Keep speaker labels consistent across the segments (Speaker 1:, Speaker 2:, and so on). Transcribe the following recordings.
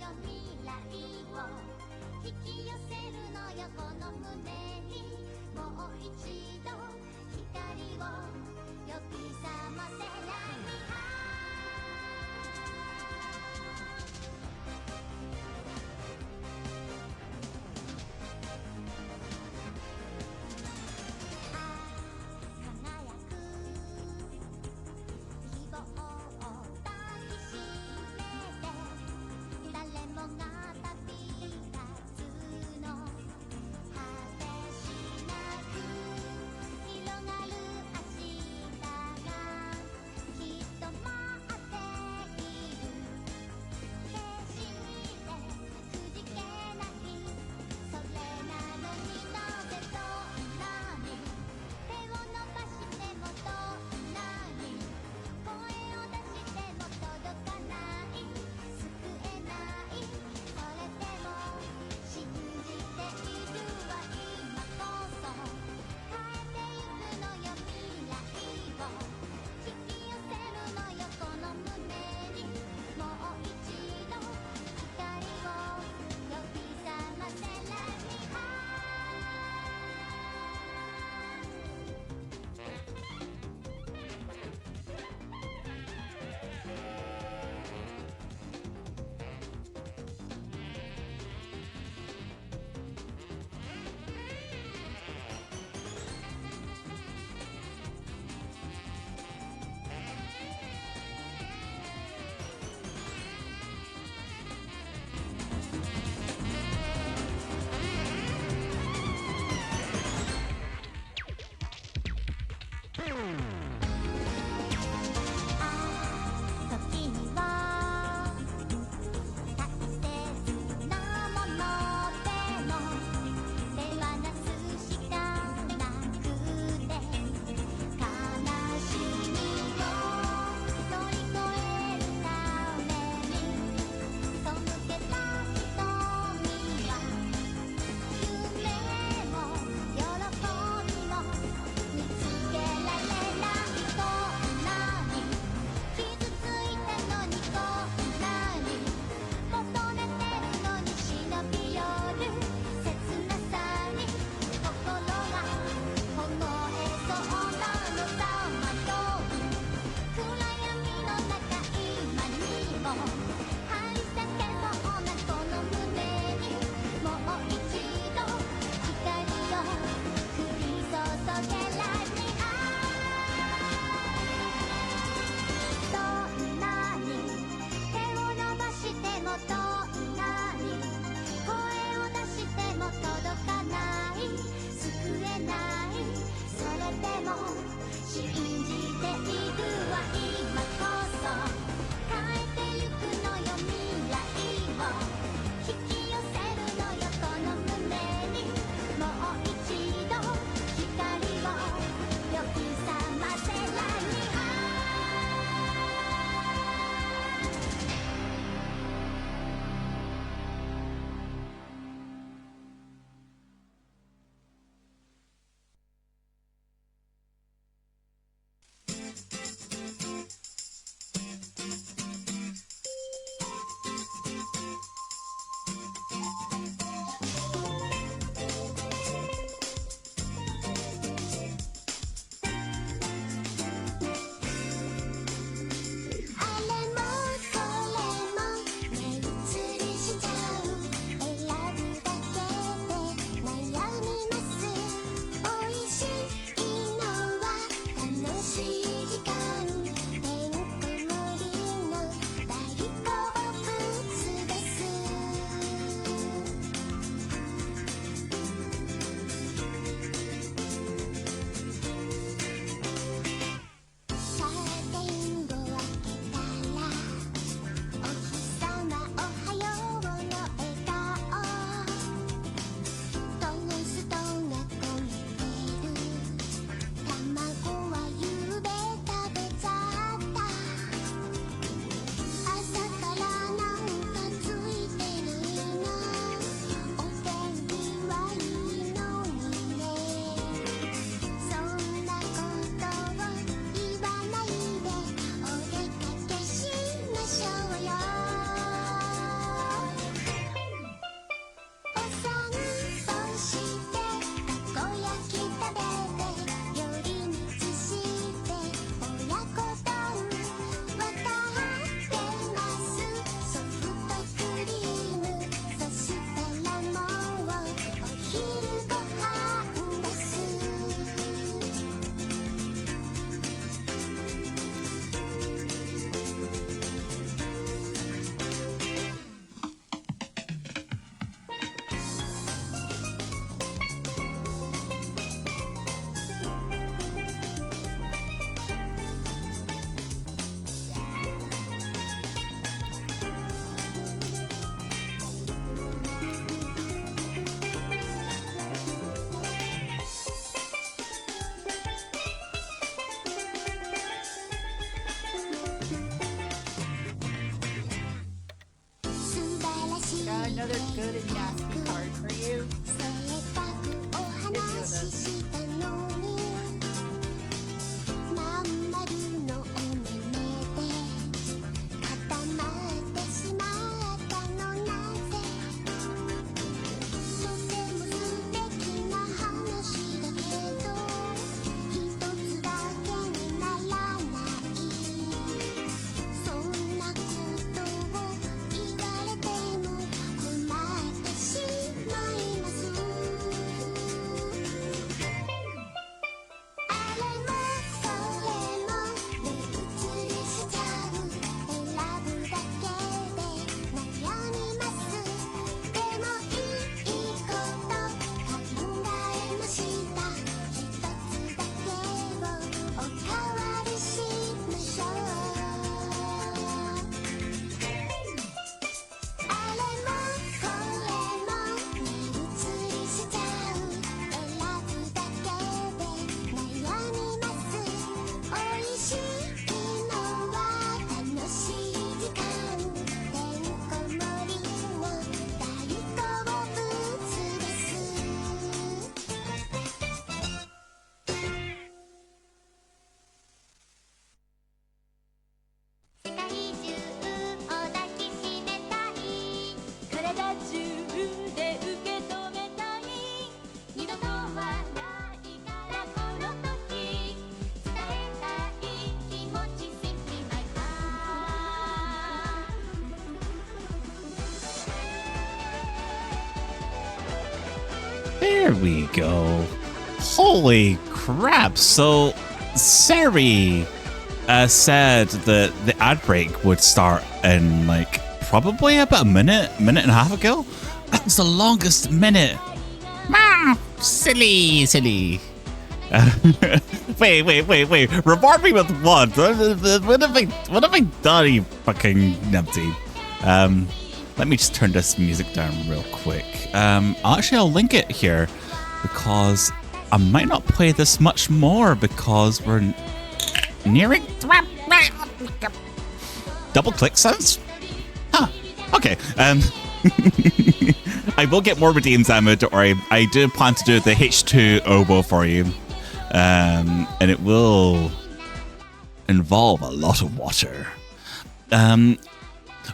Speaker 1: よ未来を引き寄せるのよこの胸にもう一度光を呼び覚ませない「
Speaker 2: another good and nasty card for you. Let's do this.
Speaker 3: There we go. Holy crap. So, Sari said that the ad break would start in like probably about a minute and a half ago. That's the longest minute. Silly. Wait. Reward me with what? What have I done, you fucking numpty? Let me just turn this music down real quick. Actually, I'll link it here because I might not play this much more because we're nearing double click sounds. Huh. Okay. I will get more redeems, Emma. Don't worry. I do plan to do the H2 oboe for you, and it will involve a lot of water.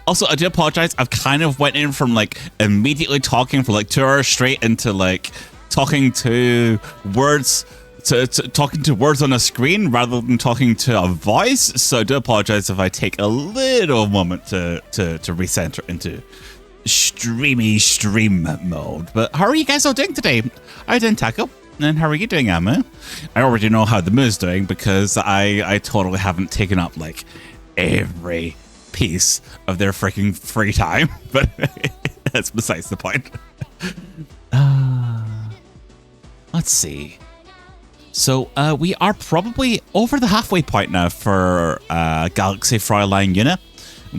Speaker 3: Also, I do apologize. I've kind of went in from like immediately talking for like 2 hours straight into like talking to words, talking to words on a screen rather than talking to a voice. So I do apologize if I take a little moment to recenter into stream mode. But how are you guys all doing today? I didn't tackle. And how are you doing, Emma? I already know how the mood's doing because I totally haven't taken up like every piece of their freaking free time, but that's besides the point. Let's see. So we are probably over the halfway point now for Galaxy Frauline Yuna.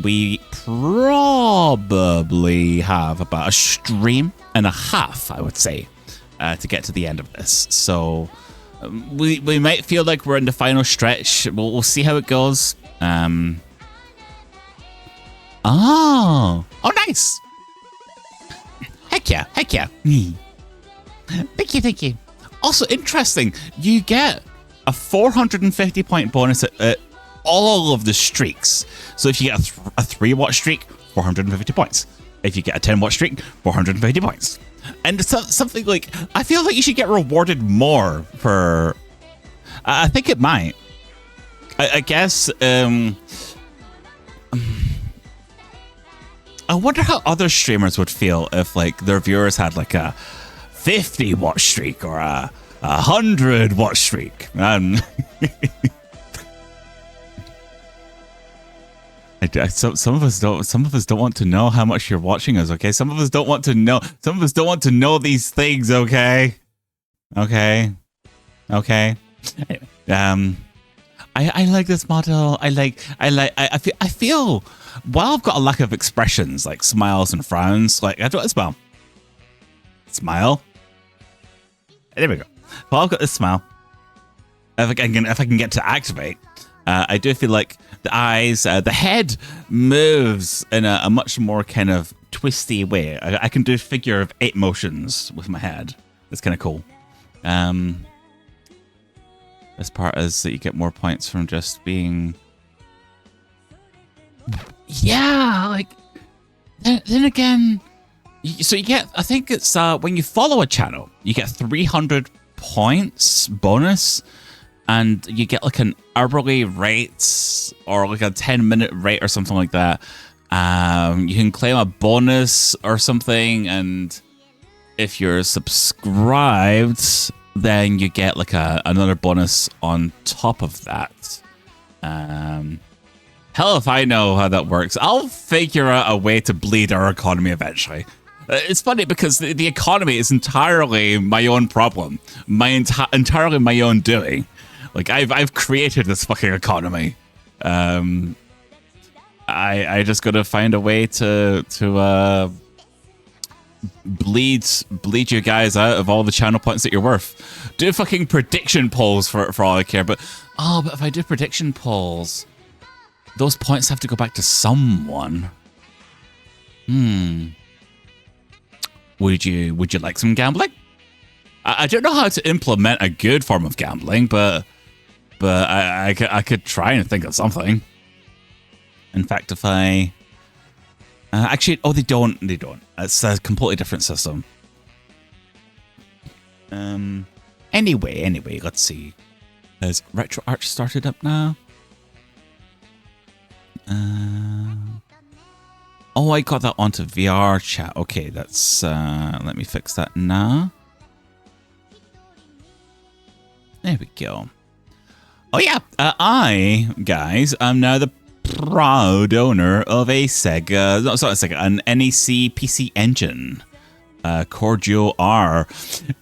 Speaker 3: We probably have about a stream and a half, I would say, to get to the end of this. So we might feel like we're in the final stretch. We'll see how it goes. Oh, nice. Heck yeah. Thank you. Also interesting, you get a 450 point bonus at all of the streaks. So if you get a 3-watch streak, 450 points. If you get a 10-watch streak, 450 points. And something like, I feel like you should get rewarded more for, I think it might. I guess, I wonder how other streamers would feel if like their viewers had like a 50-watch streak or a 100-watch streak. Some of us don't want to know how much you're watching us, okay? Some of us don't want to know these things, okay? Okay. Anyway, I like this model. I feel while I've got a lack of expressions like smiles and frowns, like I don't smile. Smile. There we go. Well, I've got this smile. If I can get to activate, I do feel like the eyes, the head moves in a much more kind of twisty way. I can do figure of 8 motions with my head. It's kind of cool. This part is that you get more points from just being... Yeah, like... Then again... So you get... I think it's... when you follow a channel, you get 300 points bonus, and you get like an hourly rate or like a 10-minute rate or something like that. You can claim a bonus or something, and if you're subscribed, then you get like another bonus on top of that. Hell if I know how that works. I'll figure out a way to bleed our economy eventually. It's funny because the economy is entirely my own problem, entirely my own doing. Like I've created this fucking economy. I just gotta find a way to bleed you guys out of all the channel points that you're worth. Do fucking prediction polls for all I care. But if I do prediction polls, those points have to go back to someone. Would you like some gambling? I don't know how to implement a good form of gambling, but I could try and think of something. In fact, if I actually, they don't. It's a completely different system. Anyway, let's see. Has RetroArch started up now? I got that onto VR chat. Okay, that's let me fix that now. There we go. Oh yeah, guys, I'm now the proud owner of a Sega, no, sorry, Sega, an NEC PC Engine, Cordio R.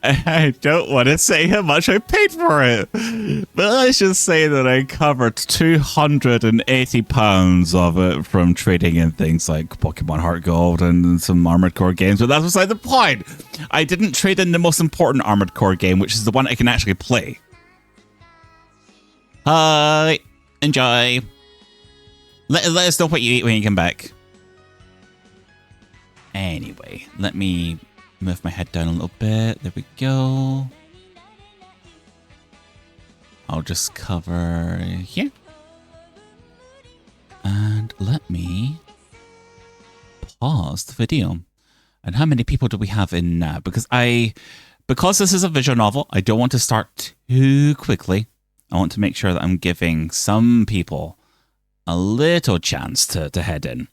Speaker 3: I don't want to say how much I paid for it, but let's just say that I covered £280 of it from trading in things like Pokemon Heart Gold and some Armored Core games, but that's beside the point. I didn't trade in the most important Armored Core game, which is the one I can actually play. Hi, enjoy. Let us know what you eat when you come back. Anyway, let me move my head down a little bit. There we go. I'll just cover here. And let me pause the video. And how many people do we have in now? Because this is a visual novel, I don't want to start too quickly. I want to make sure that I'm giving some people a little chance to head in.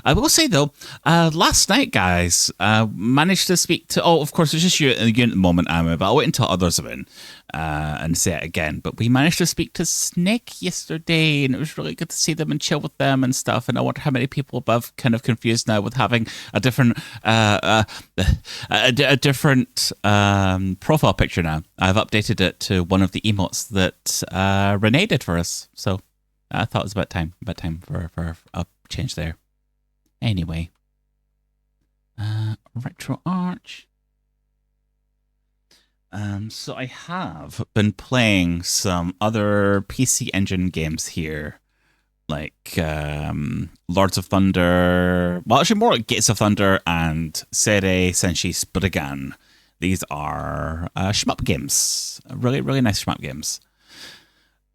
Speaker 3: I will say though, last night, guys, managed to speak to. Of course, it's just you at the moment, Amma, but I'll wait until others are in and say it again. But we managed to speak to Snake yesterday, and it was really good to see them and chill with them and stuff. And I wonder how many people above kind of confused now with having a different profile picture now. I've updated it to one of the emotes that Renee did for us. So I thought it was about time for a change there. Anyway, RetroArch. So I have been playing some other PC Engine games here, like Lords of Thunder. Well, actually, more like Gates of Thunder and Seirei Senshi Spriggan. These are shmup games, really, really nice shmup games.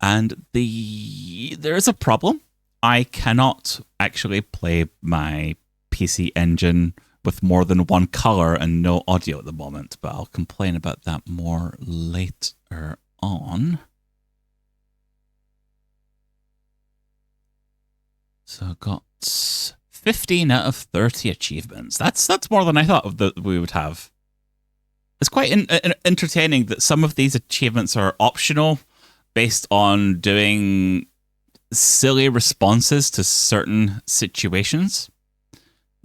Speaker 3: And there is a problem. I cannot actually play my PC Engine with more than one color and no audio at the moment, but I'll complain about that more later on. So I got 15 out of 30 achievements. That's more than I thought that we would have. It's quite entertaining that some of these achievements are optional based on doing silly responses to certain situations.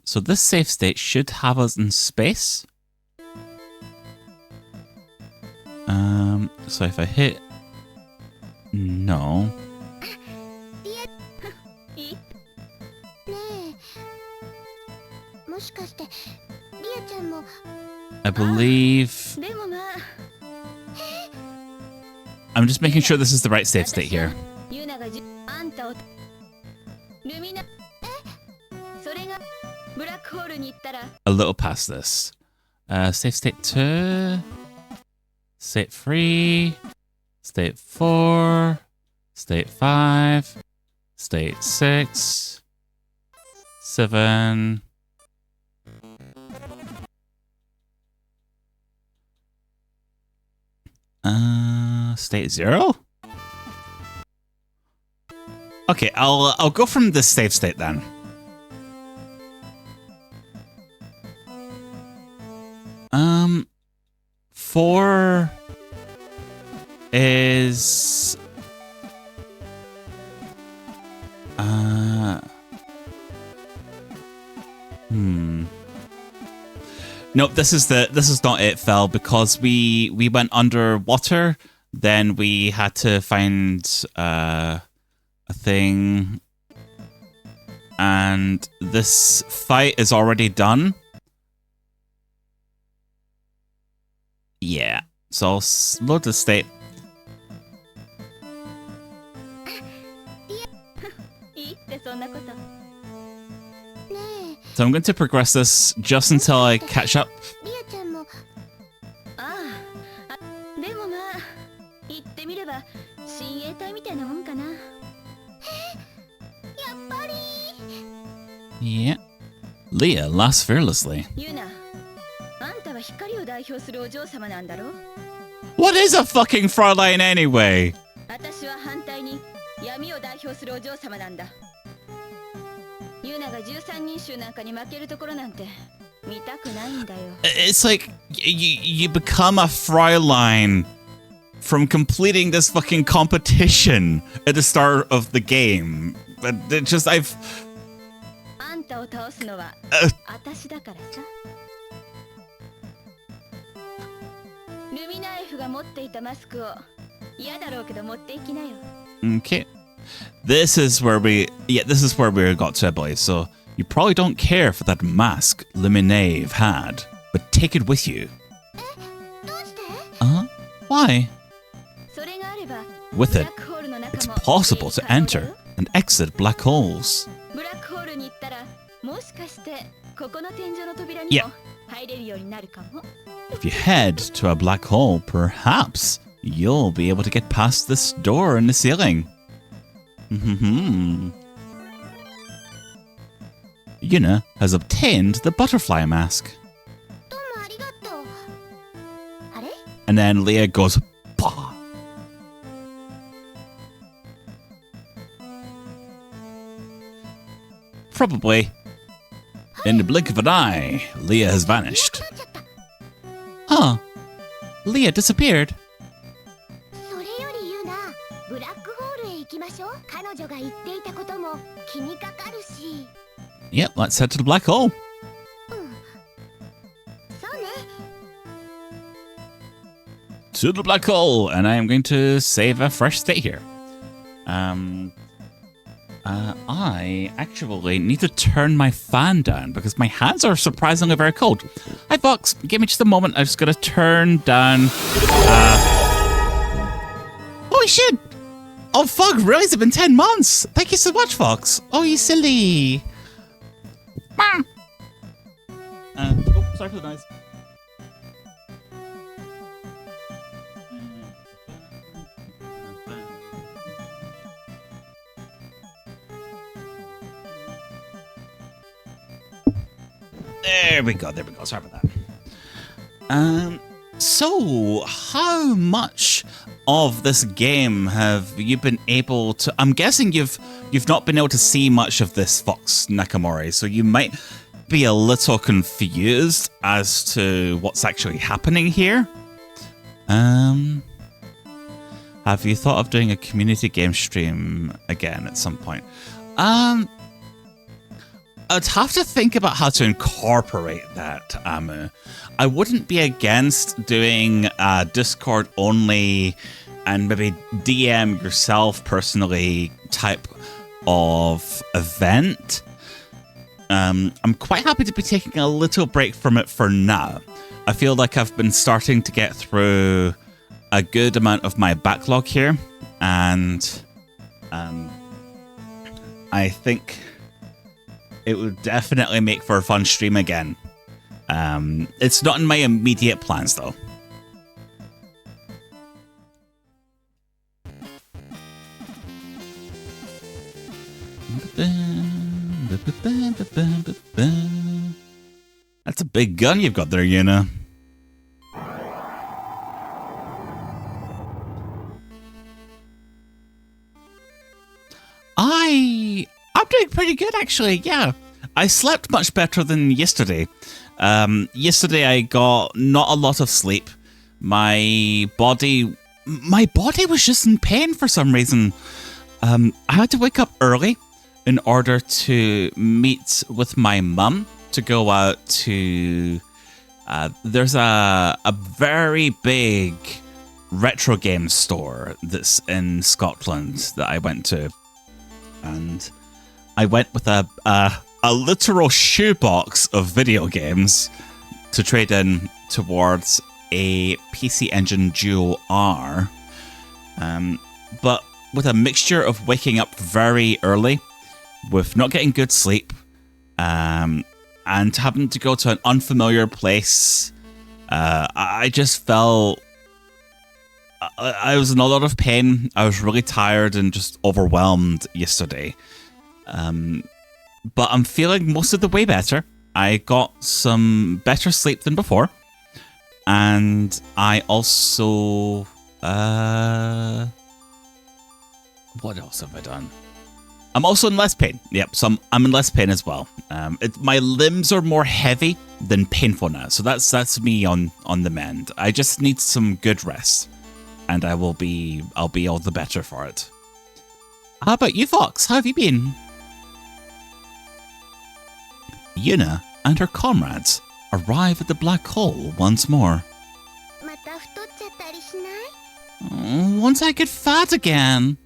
Speaker 3: So this save state should have us in space. So if I hit no. I believe I'm just making sure this is the right save state here. a little past this. Save state 2, state 3, state 4, state 5, state 6, 7. State 0? Okay, I'll go from the save state then. Four is Nope, this is not it, Phil, because we went underwater, then we had to find a thing, and this fight is already done. Yeah, so I'll load the state. So I'm going to progress this just until I catch up.
Speaker 1: リアちゃんもでもまあ言ってみれば親衛隊みたいなもんかな。やっぱり
Speaker 3: Yeah. Leah laughs fearlessly.
Speaker 1: ユナ、あんたは光を代表するお嬢様なんだろ。
Speaker 3: What is a fucking Frauline anyway?
Speaker 1: 私は反対に闇を代表するお嬢様なんだ。ユナが13人衆なんかに負けるところなんて見たくないんだよ。
Speaker 3: It's like you become a Frauline from completing this fucking competition at the start of the game. But it just I've
Speaker 1: あんたを倒すのは私だからさ。ルミナエフが持っていたマスクを嫌だろうけど持っていきなよ。
Speaker 3: okay. This is where we got to, I believe. So you probably don't care for that mask Luminave had, but take it with you.
Speaker 1: どうして？
Speaker 3: Why?
Speaker 1: それがあれば
Speaker 3: With
Speaker 1: ブ
Speaker 3: it,
Speaker 1: ラックホールの中
Speaker 3: it's
Speaker 1: も
Speaker 3: possible to enter and exit black holes.
Speaker 1: ブラックホールに行ったらもしかしてここの天井の扉に
Speaker 3: Yeah.
Speaker 1: も入れるようになるかも。
Speaker 3: If you head to a black hole, perhaps you'll be able to get past this door in the ceiling. Yuna has obtained the butterfly mask.
Speaker 1: どうもありがとう。あれ？
Speaker 3: And then Leah goes, bah! Probably. In the blink of an eye, Leah has vanished.
Speaker 1: なっちゃった。
Speaker 3: Huh. Leah disappeared.
Speaker 1: それよりユナ、ブラックホールへ行きましょう。彼女が言っていたことも気にかかるし。
Speaker 3: Yep, let's head to the black hole.
Speaker 1: そうね。
Speaker 3: To the black hole, and I am going to save a fresh state here. I actually need to turn my fan down because my hands are surprisingly very cold. Hi, Fox. Give me just a moment. I'm just going to turn down. Holy shit! Oh, fuck. Really? It's been 10 months. Thank you so much, Fox. Oh, you silly. Oh, sorry for the noise. There we go. Sorry about that. So how much of this game have you been able to? I'm guessing you've not been able to see much of this, Fox Nakamori, so you might be a little confused as to what's actually happening here. Have you thought of doing a community game stream again at some point? I'd have to think about how to incorporate that, Amu. I wouldn't be against doing a Discord only and maybe DM yourself personally type of event. I'm quite happy to be taking a little break from it for now. I feel like I've been starting to get through a good amount of my backlog here, and I think It would definitely make for a fun stream again. It's not in my immediate plans, though. That's a big gun you've got there, Yuna. I'm doing pretty good, actually. Yeah, I slept much better than yesterday. Yesterday I got not a lot of sleep. My body was just in pain for some reason. I had to wake up early in order to meet with my mum to go out to. There's a very big retro game store that's in Scotland that I went to. And I went with a literal shoebox of video games to trade in towards a PC Engine Duo R. But with a mixture of waking up very early, with not getting good sleep, and having to go to an unfamiliar place, I just felt I was in a lot of pain. I was really tired and just overwhelmed yesterday. But I'm feeling most of the way better. I got some better sleep than before. And I also... what else have I done? I'm also in less pain. Yep, so I'm in less pain as well. My limbs are more heavy than painful now. So that's me on the mend. I just need some good rest. And I'll be all the better for it. How about you, Fox? How have you been? Yuna and her comrades arrive at the black hole once more. Once I get fat again.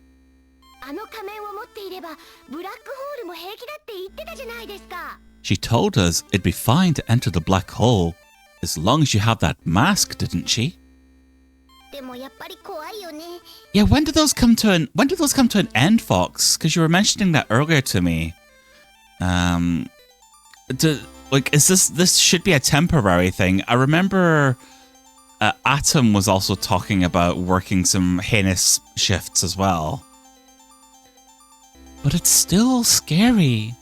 Speaker 3: She told us it'd be fine to enter the black hole as long as you have that mask, didn't she? Yeah, when did those come to an end, Fox? Because you were mentioning that earlier to me. Is this should be a temporary thing? I remember Atom was also talking about working some heinous shifts as well. But it's still scary.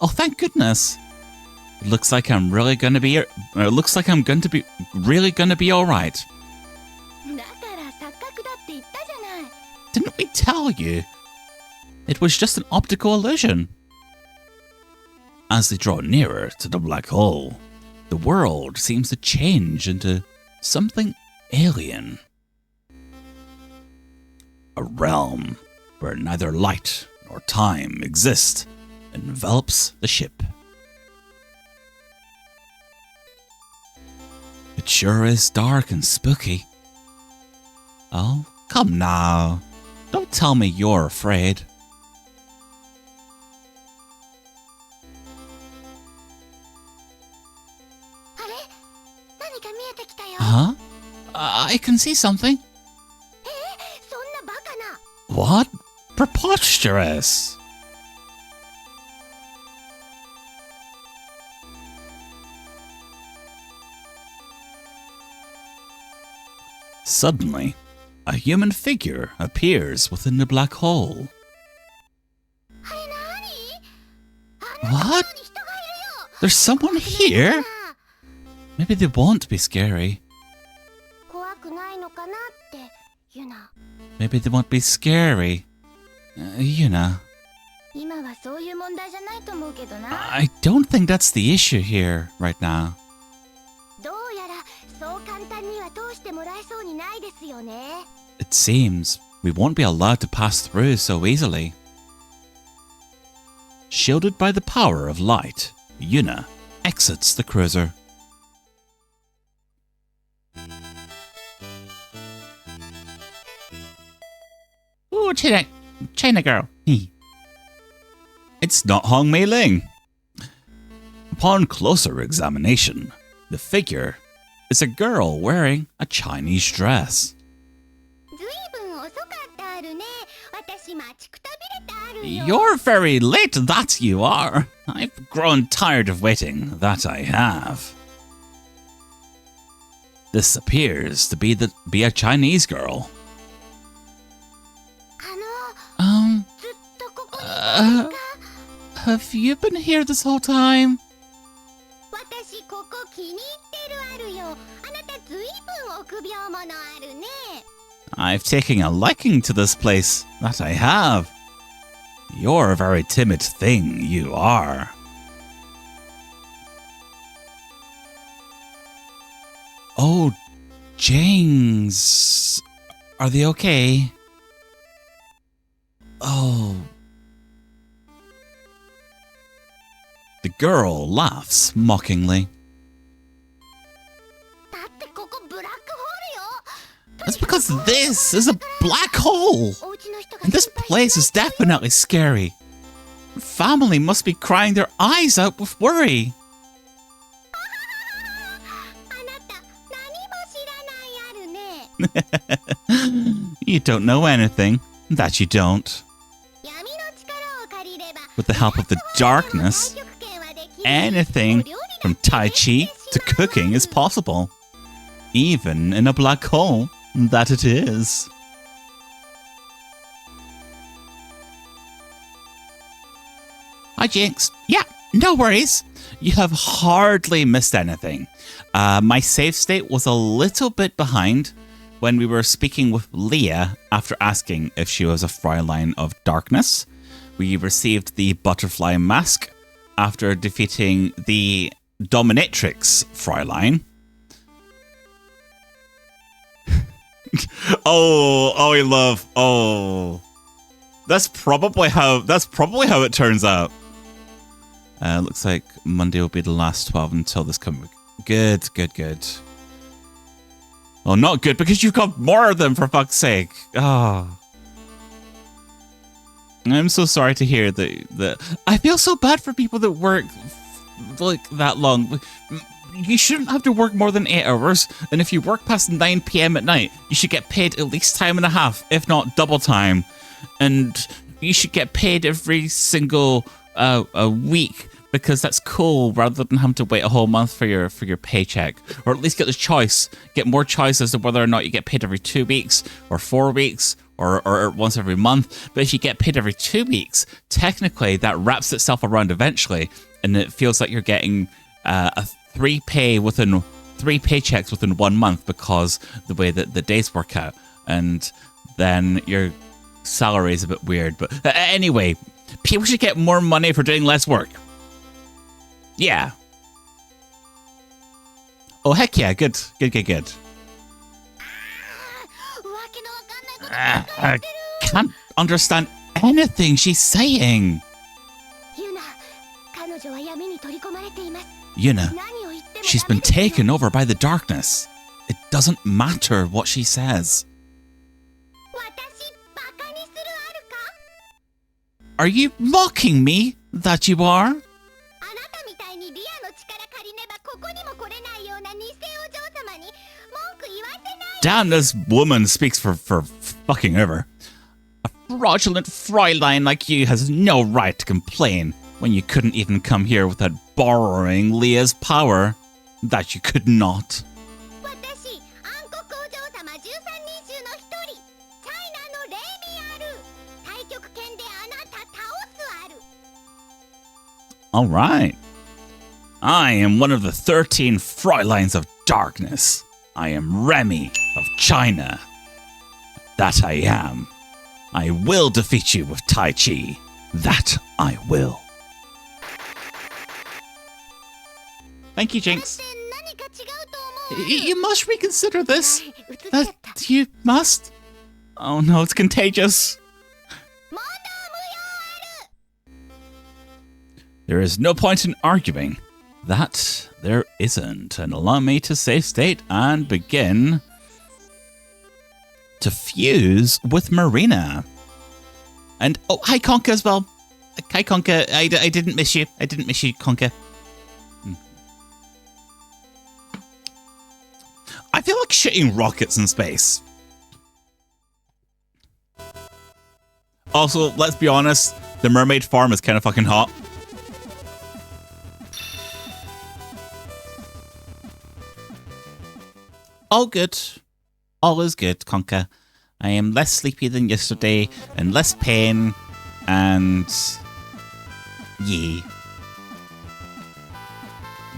Speaker 3: Oh, thank goodness. It looks like I'm really going to be... It looks like I'm going to be... Really going to be alright. Didn't we tell you? It was just an optical illusion. As they draw nearer to the black hole, the world seems to change into something alien. A realm where neither light nor time exist envelops the ship. It sure is dark and spooky. Oh, come now. Don't tell me you're afraid. Huh? I can see something. What? Preposterous! Suddenly, a human figure appears within the black hole. What? There's someone here? Maybe they won't be scary. Maybe they won't be scary. Yuna. I don't think that's the issue here right now. It seems we won't be allowed to pass through so easily. Shielded by the power of light, Yuna exits the cruiser. Ooh, China girl. It's not Hong Mei Ling. Upon closer examination, the figure is a girl wearing a Chinese dress. You're very late, that you are. I've grown tired of waiting, that I have. This appears to be a Chinese girl. Have you been here this whole time? I've taken a liking to this place, that I have. You're a very timid thing, you are. Oh, James. Are they okay? Oh. The girl laughs mockingly. That's because this is a black hole! And this place is definitely scary. Family must be crying their eyes out with worry. You don't know anything. That you don't. With the help of the darkness, anything from Tai Chi to cooking is possible. Even in a black hole, that it is. Hi, Jinx. Yeah, no worries. You have hardly missed anything. My save state was a little bit behind when we were speaking with Leah after asking if she was a Frauline of Darkness. We received the butterfly mask after defeating the dominatrix Frauline. I love. That's probably how it turns out. Looks like Monday will be the last 12 until this coming week. Good. Oh, not good because you've got more of them, for fuck's sake. Oh. I'm so sorry to hear that. I feel so bad for people that work like that long. You shouldn't have to work more than 8 hours, and if you work past 9 p.m. at night, you should get paid at least time and a half, if not double time. And you should get paid every single a week, because that's cool, rather than having to wait a whole month for your paycheck. Or at least get more choice as to whether or not you get paid every 2 weeks, or 4 weeks, or once every month. But if you get paid every 2 weeks, technically that wraps itself around eventually, and it feels like you're getting three paychecks within 1 month, because the way that the days work out, and then your salary is a bit weird. But anyway, people should get more money for doing less work. Yeah. Oh, heck yeah. Good. I can't understand anything she's saying. Yuna, she's been taken over by the darkness. It doesn't matter what she says. Are you mocking me? That you are? Damn, this woman speaks for fucking ever. A fraudulent Fraulein like you has no right to complain when you couldn't even come here without borrowing Leah's power. That you could not. Alright. I am one of the 13 Frauleins of Darkness. I am Remy of China. That I am. I will defeat you with Tai Chi. That I will. Thank you, Jinx. You must reconsider this. That you must. Oh no, it's contagious. There is no point in arguing. That there isn't. And allow me to save state and begin to fuse with Marina. And oh, hi Conker as well. Hi Conker. I didn't miss you. I didn't miss you, Conker. I feel like shooting rockets in space. Also, let's be honest, The mermaid form is kind of fucking hot. All good. All is good, Conker. I am less sleepy than yesterday and less pain and... yeah.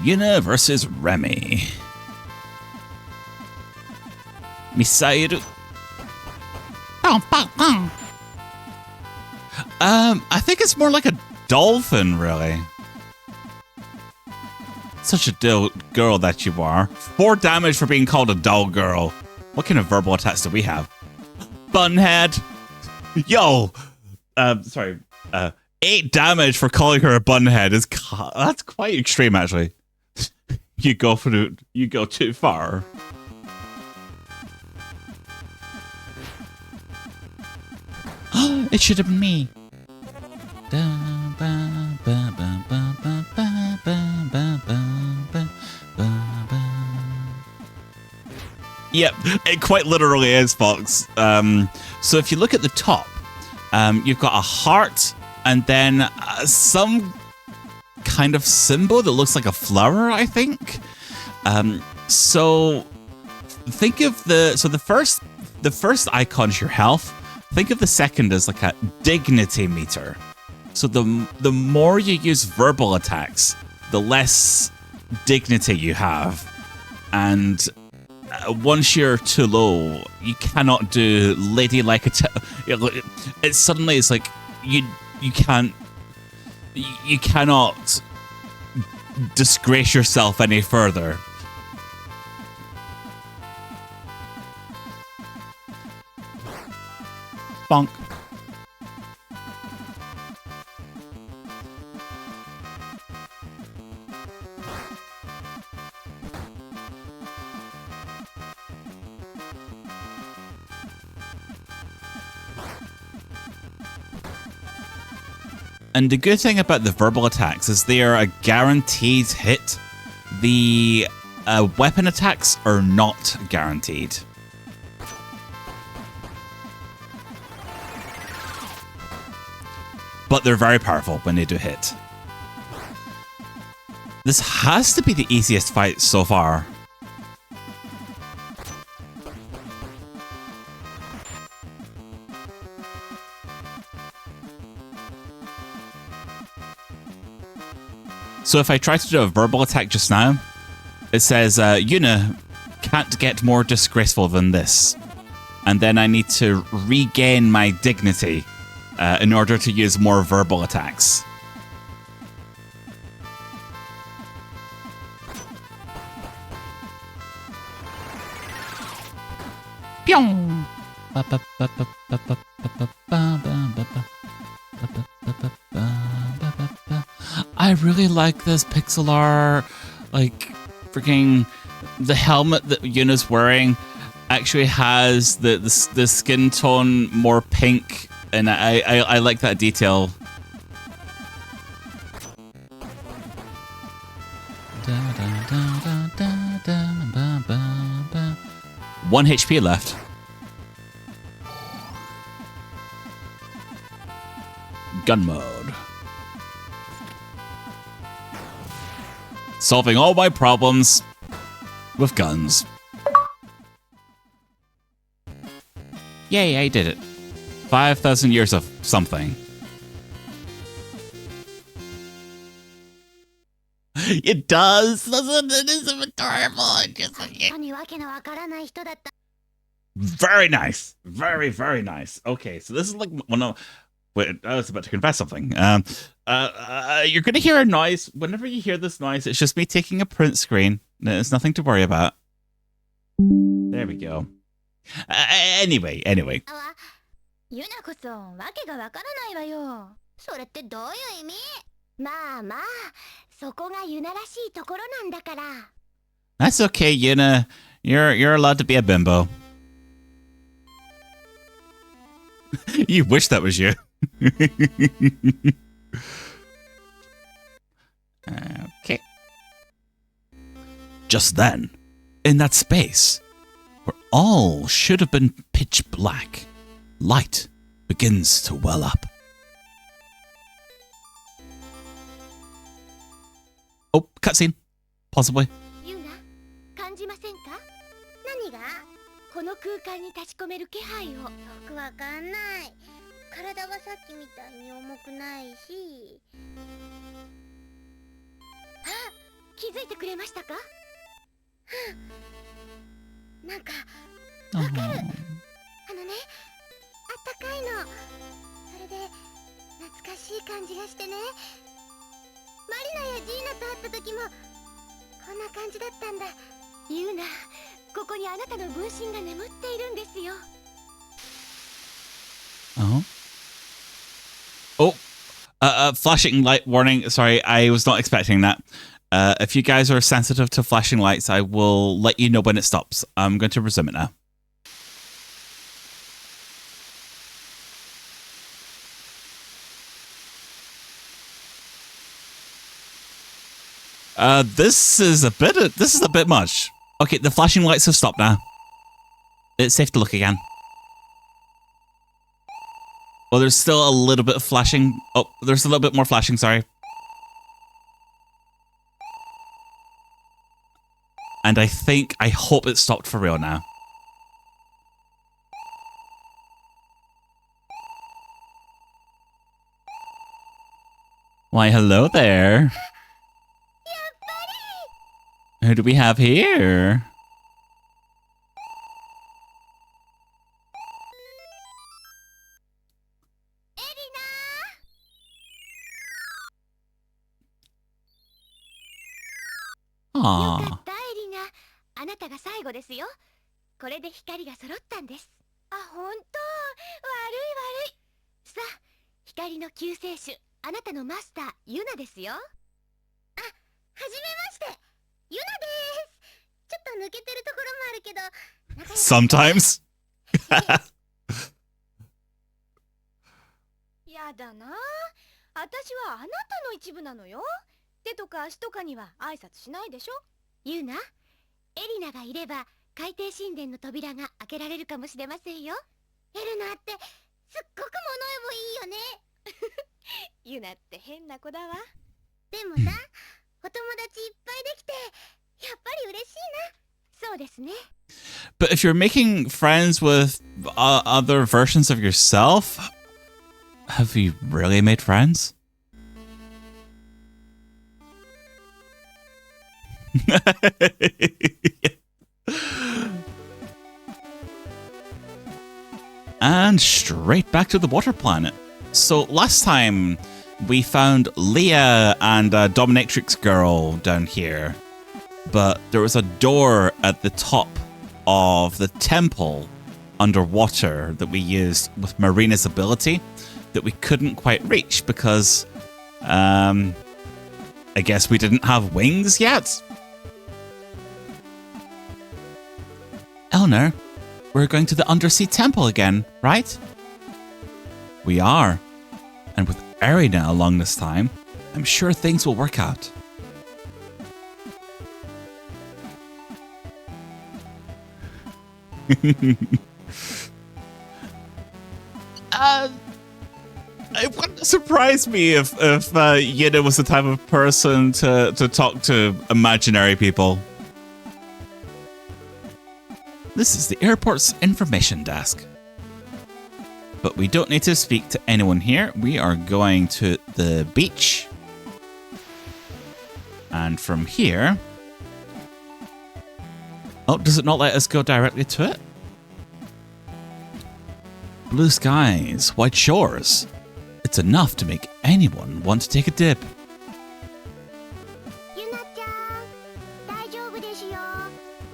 Speaker 3: Yuna versus Remy. Misairu. I think it's more like a dolphin, really. Such a dull girl that you are. 4 damage for being called a dull girl. What kind of verbal attacks do we have? Bunhead. Yo. Sorry. 8 damage for calling her a bunhead is that's quite extreme, actually. You go too far. It should have been me. Yep, it quite literally is, Fox. So if you look at the top, you've got a heart and then some kind of symbol that looks like a flower, I think. So think of the first icon is your health. Think of the second as like a dignity meter. So the more you use verbal attacks, the less dignity you have. And once you're too low, you cannot do ladylike attack. It suddenly is like you cannot disgrace yourself any further. Bonk. And the good thing about the verbal attacks is they are a guaranteed hit. The weapon attacks are not guaranteed. But they're very powerful when they do hit. This has to be the easiest fight so far. So if I try to do a verbal attack just now, it says, Yuna can't get more disgraceful than this. And then I need to regain my dignity in order to use more verbal attacks. Pyong! I really like this pixel art. Like, freaking the helmet that Yuna's wearing actually has the skin tone more pink, and I like that detail. One HP left. Gun mode. Solving all my problems with guns. Yay, I did it. 5,000 years of something. It does. It is adorable. Very nice. Very, very nice. Okay, so this is like one of... Wait, I was about to confess something. You're going to hear a noise. Whenever you hear this noise, it's just me taking a print screen. There's nothing to worry about. There we go. Anyway.
Speaker 1: ユナこそわけがわからないわよ。それってどういう意味？まあまあ、そこがユナらしいところなんだから。
Speaker 3: That's okay, Yuna. You're allowed to be a bimbo. You wish that was you. Okay. Just then, in that space, where all should have been pitch black, light begins to well up. Oh, cutscene. Possibly.
Speaker 1: ユナ、感じませんか？何が？この空間に立ち込める気配を。よくわかんない。体はさっきみたいに重くないし。あ、気づいてくれましたか？なんかわかる。あのね、あったかいの。それで懐かしい感じがしてね。マリナやジーナと会った時もこんな感じだったんだ。ユナ、ここにあなたの分身が眠っているんですよ。
Speaker 3: Flashing light warning. Sorry, I was not expecting that. If you guys are sensitive to flashing lights, I will let you know when it stops. I'm going to resume it now. This is a bit much. Okay, the flashing lights have stopped now. It's safe to look again. Well, there's still a little bit of flashing. Oh, there's a little bit more flashing, sorry. And I hope it stopped for real now. Why, hello there. Who do we have here? Aww.
Speaker 1: よかった、エリナ。あなたが最後ですよ。これで光が揃ったんです。あ、本当。悪い悪い。さあ、光の救世主、あなたのマスター、ユナですよ。あ、はじめまして。ユナです。ちょっと抜けてるところもあるけど。
Speaker 3: Sometimes.
Speaker 4: やだな。私はあなたの一部なのよ。手とか足とかには挨拶しないでしょ。
Speaker 1: ユナ、エリナがいれば海底神殿の扉が開けられるかもしれませんよ。エルナってすっごく物覚えいいよね。
Speaker 4: ユナって変な子だわ。
Speaker 1: でもさ、お友達いっぱいできてやっぱり嬉しいな。そうですね。
Speaker 3: But if you're making friends with other versions of yourself, have you really made friends? And straight back to the water planet. So last time we found Leah and a dominatrix girl down here, but there was a door at the top of the temple underwater that we used with Marina's ability that we couldn't quite reach because I guess we didn't have wings yet. Eleanor, we're going to the undersea temple again, right? We are. And with Erina along this time, I'm sure things will work out. It wouldn't surprise me if Yuna was the type of person to talk to imaginary people. This is the airport's information desk. But we don't need to speak to anyone here. We are going to the beach. And from here... Oh, does it not let us go directly to it? Blue skies, white shores. It's enough to make anyone want to take a dip.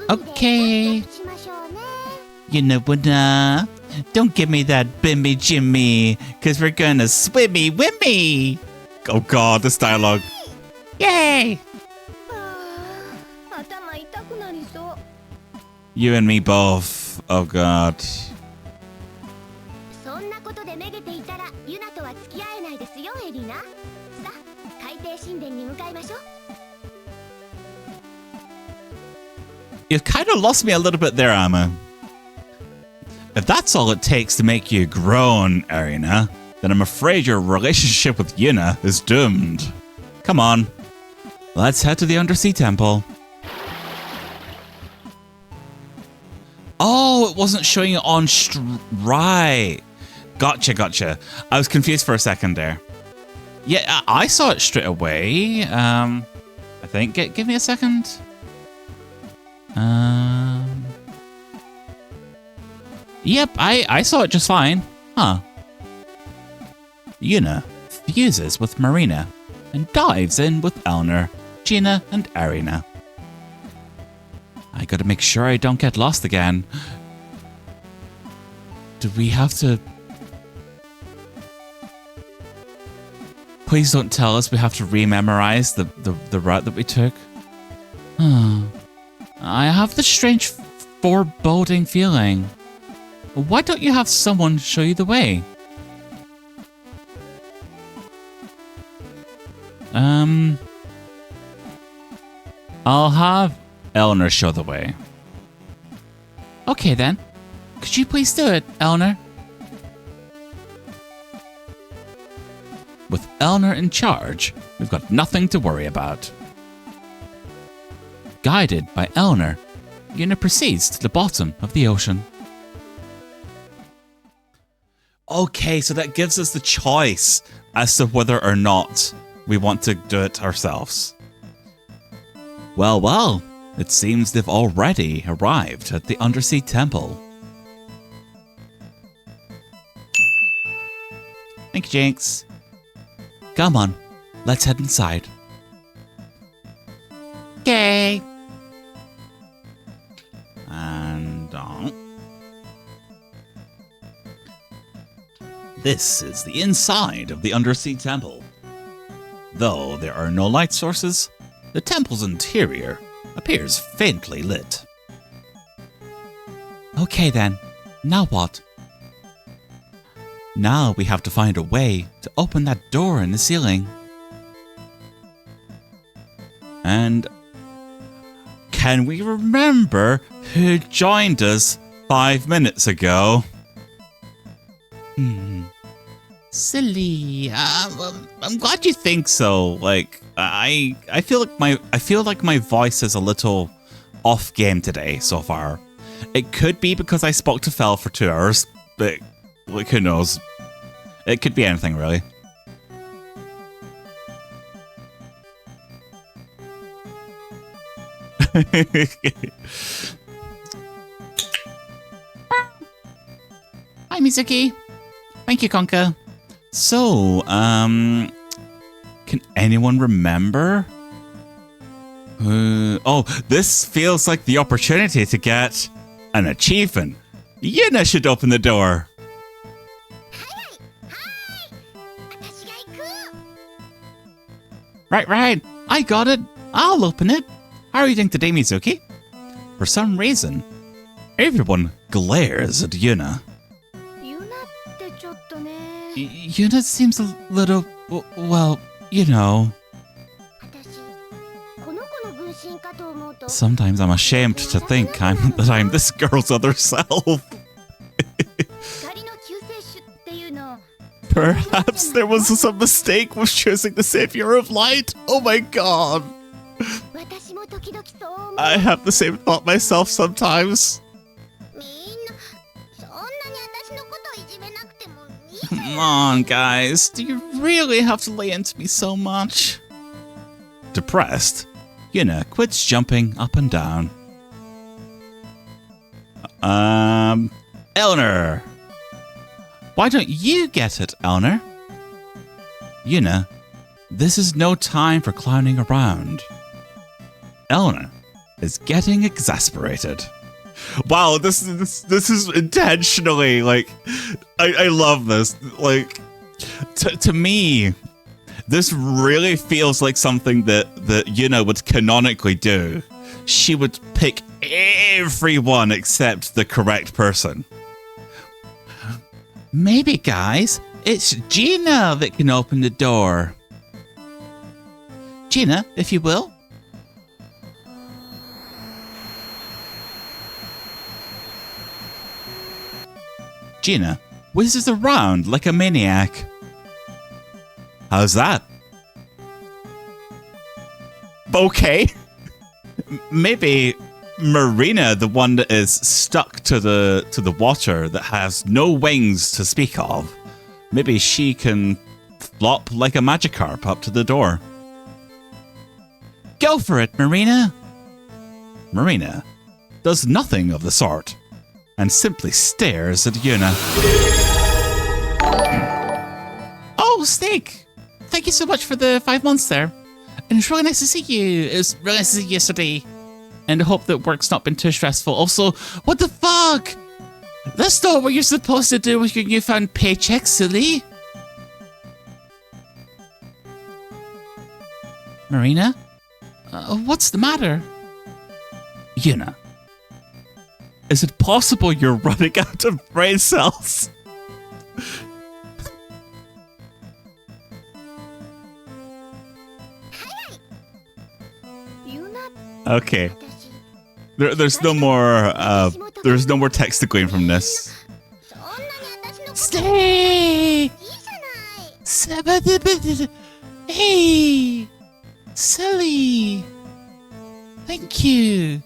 Speaker 3: Okay. Yuna, don't give me that bimmy jimmy, cause we're gonna swimmy wimmy. Oh god, this dialogue. Yay! You and me both. Oh god. You've kind of lost me a little bit there, Amma. If that's all it takes to make you groan, Erina, then I'm afraid your relationship with Yuna is doomed. Come on. Let's head to the undersea temple. Oh, it wasn't showing it on right. Gotcha. I was confused for a second there. Yeah, I saw it straight away. I think. Give me a second. Yep, I saw it just fine. Huh. Yuna fuses with Marina and dives in with Elner, Gina, and Arina. I gotta make sure I don't get lost again. Do we have to... Please don't tell us we have to rememorize the route that we took. I have this strange foreboding feeling. Why don't you have someone show you the way? I'll have Elner show the way. Okay then. Could you please do it, Elner? With Elner in charge, we've got nothing to worry about. Guided by Elner, Yuna proceeds to the bottom of the ocean. Okay, so that gives us the choice as to whether or not we want to do it ourselves. Well, it seems they've already arrived at the undersea temple. Thank you, Jinx. Come on, let's head inside. Okay. And this is the inside of the undersea temple. Though there are no light sources, the temple's interior appears faintly lit. Okay then, now what? Now we have to find a way to open that door in the ceiling. And can we remember who joined us 5 minutes ago? Silly. I'm glad you think so. Like I feel like my voice is a little off game today so far. It could be because I spoke to Fel for 2 hours, but like who knows? It could be anything really. Hi Mizuki. Thank you, Konka. So, can anyone remember? Oh, this feels like the opportunity to get an achievement. Yuna should open the door. Right. I got it. I'll open it. How are you doing today, Mizuki? For some reason, everyone glares at Yuna. Yuna seems a little, well, you know. Sometimes I'm ashamed to think that I'm this girl's other self. Perhaps there was some mistake with choosing the savior of light. Oh my god. I have the same thought myself sometimes. Come on, guys. Do you really have to lay into me so much? Depressed, Yuna quits jumping up and down. Elner. Why don't you get it, Elner? Yuna, this is no time for clowning around. Elner is getting exasperated. Wow, this is intentionally, like, I love this. Like, to me, this really feels like something that Yuna would canonically do. She would pick everyone except the correct person. Maybe, guys, it's Gina that can open the door. Gina, if you will. Gina whizzes around like a maniac. How's that? Okay. Maybe Marina, the one that is stuck to the water that has no wings to speak of, maybe she can flop like a Magikarp up to the door. Go for it, Marina. Marina does nothing of the sort and simply stares at Yuna. Oh, Snake! Thank you so much for the 5 months there. And it's really nice to see you. It was really nice to see you yesterday. And I hope that work's not been too stressful. Also, what the fuck? That's not what you're supposed to do with your newfound paycheck, silly. Marina? What's the matter? Yuna. Is it possible you're running out of brain cells? Okay. There's no more text to glean from this. Stay! Hey! Silly! Thank you!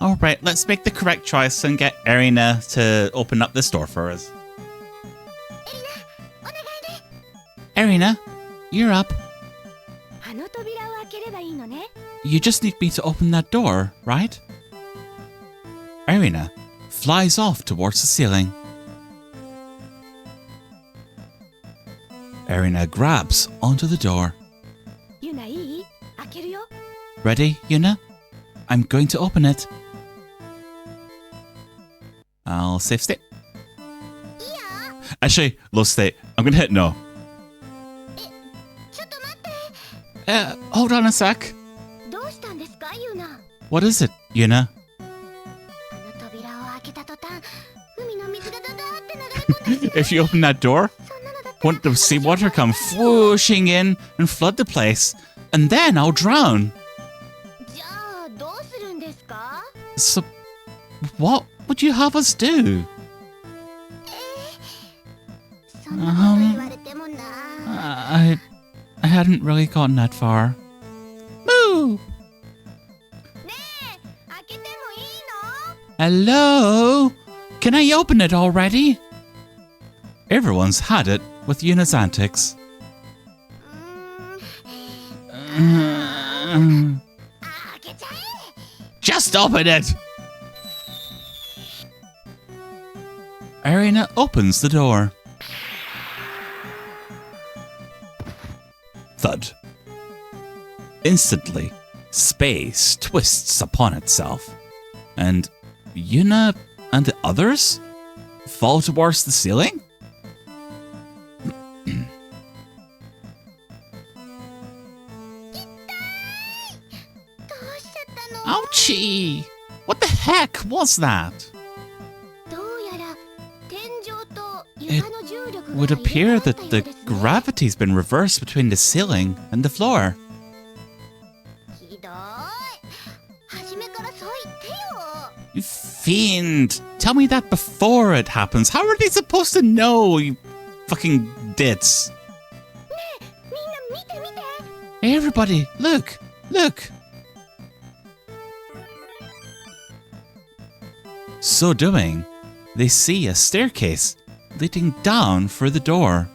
Speaker 3: Alright, let's make the correct choice and get Erina to open up this door for us. Erina, you're up. You just need me to open that door, right? Erina flies off towards the ceiling. Erina grabs onto the door. Ready, Yuna? I'm going to open it. I'll save state. Actually, low state. I'm going to hit no. Hold on a sec. What is it, Yuna? If you open that door, won't the seawater come whooshing in and flood the place? And then I'll drown. So, what would you have us do? I hadn't really gotten that far. Moo! Hello? Can I open it already? Everyone's had it with Yuna's antics. Just open it! Erina opens the door. Thud. Instantly, space twists upon itself, and Yuna and the others fall towards the ceiling? Ouchie! What the heck was that? It would appear that the gravity's been reversed between the ceiling and the floor. You fiend! Tell me that before it happens. How are they supposed to know, you fucking ditz? Hey everybody, look! Look! So doing, they see a staircase leading down for the door.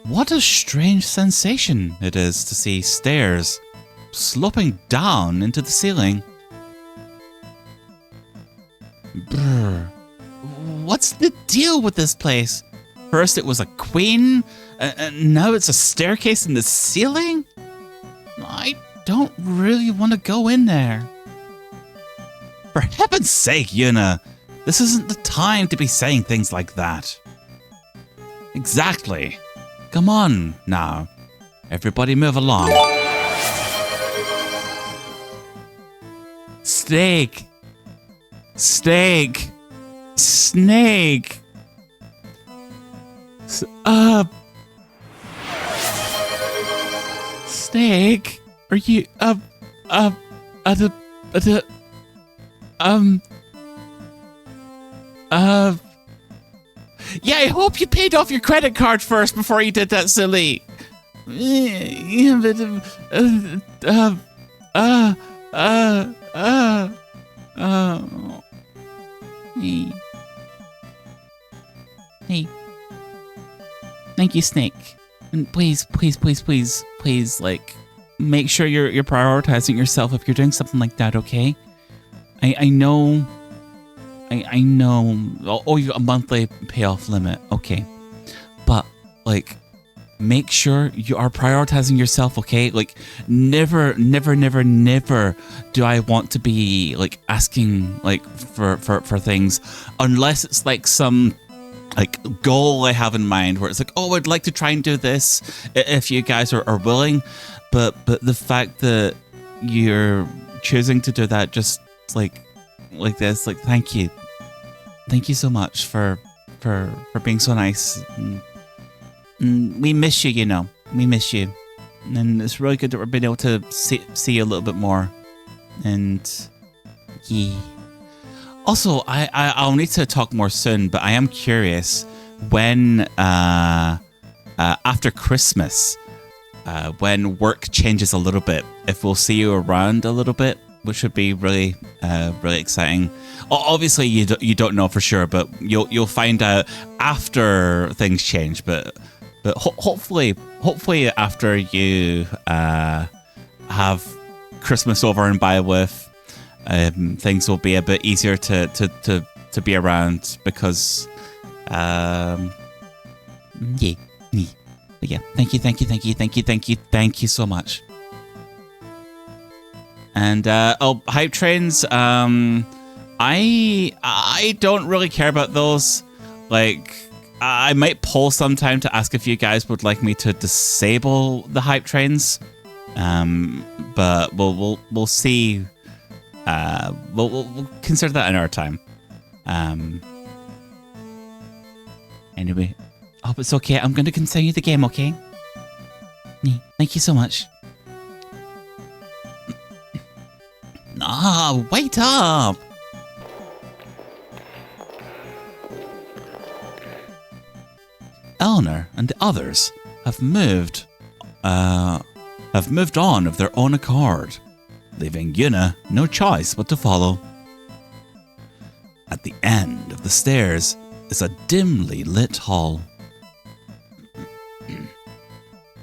Speaker 3: What a strange sensation it is to see stairs sloping down into the ceiling. Brr. What's the deal with this place? First it was a queen, and now it's a staircase in the ceiling? I don't really want to go in there. For heaven's sake, Yuna, this isn't the time to be saying things like that. Exactly. Come on, now. Everybody move along. Snake. Snake. Snake. Snake. Are you, Yeah, I hope you paid off your credit card first before you did that, silly. Yeah, but, hey. Hey. Thank you, Snake. And please, like, make sure you're prioritizing yourself if you're doing something like that, okay? I know. I know. Oh, you got a monthly payoff limit. Okay. But, like, make sure you are prioritizing yourself, okay? Like, never do I want to be, like, asking, like, for things unless it's, like, some, like, goal I have in mind where it's like, oh, I'd like to try and do this if you guys are willing. But the fact that you're choosing to do that just, like this, like, thank you. Thank you so much for being so nice. We miss you, you know. We miss you. And it's really good that we're being able to see you a little bit more. And yeah. Also, I'll need to talk more soon, but I am curious when after Christmas, when work changes a little bit, if we'll see you around a little bit, which would be really exciting. Obviously, you don't know for sure, but you'll find out after things change. But hopefully after you have Christmas over and by with, things will be a bit easier to be around because yeah. But yeah, thank you so much. And hype trains, I don't really care about those. Like, I might poll sometime to ask if you guys would like me to disable the hype trains. But we'll see. We'll consider that another time. Anyway, hope it's okay. I'm going to continue the game, okay? Thank you so much. Ah, wait up! Eleanor and the others have moved on of their own accord, leaving Yuna no choice but to follow. At the end of the stairs is a dimly lit hall.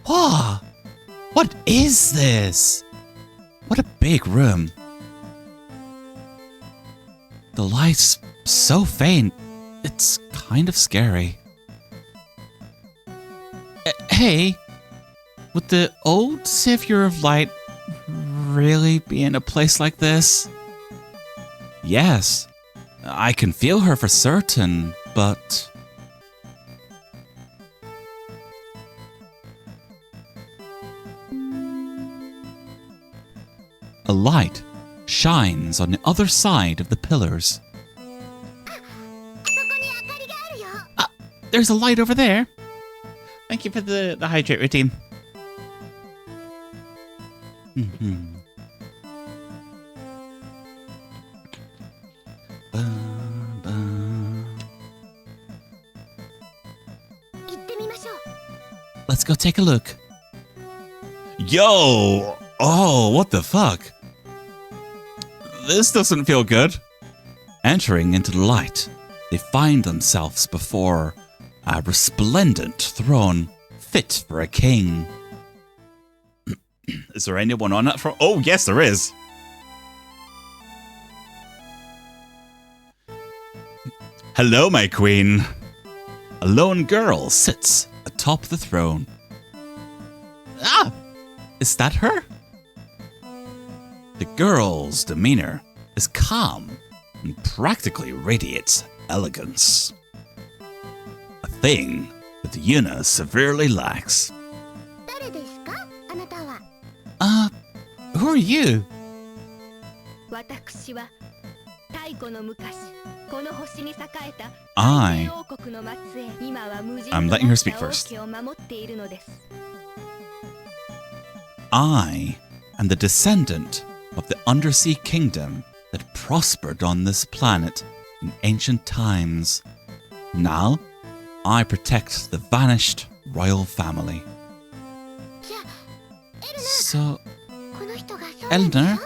Speaker 3: Whoa! What is this? What a big room. The light's so faint, it's kind of scary. Hey, would the old Savior of Light really be in a place like this? Yes, I can feel her for certain, but... A light shines on the other side of the pillars. There's a light over there. Thank you for the hydrate routine. Let's go take a look. Yo! Oh, what the fuck? This doesn't feel good. Entering into the light, they find themselves before a resplendent throne fit for a king. Is there anyone on that throne? Oh, yes, there is. Hello, my queen. A lone girl sits atop the throne. Ah! Is that her? The girl's demeanor is calm and practically radiates elegance. A thing that Yuna severely lacks. Who are you? I'm letting her speak first. I am the descendant of the undersea kingdom that prospered on this planet in ancient times. Now, I protect the vanished royal family.
Speaker 1: じゃあエル
Speaker 3: So,
Speaker 1: ナこの人がそうなんでしょ
Speaker 3: Eleanor,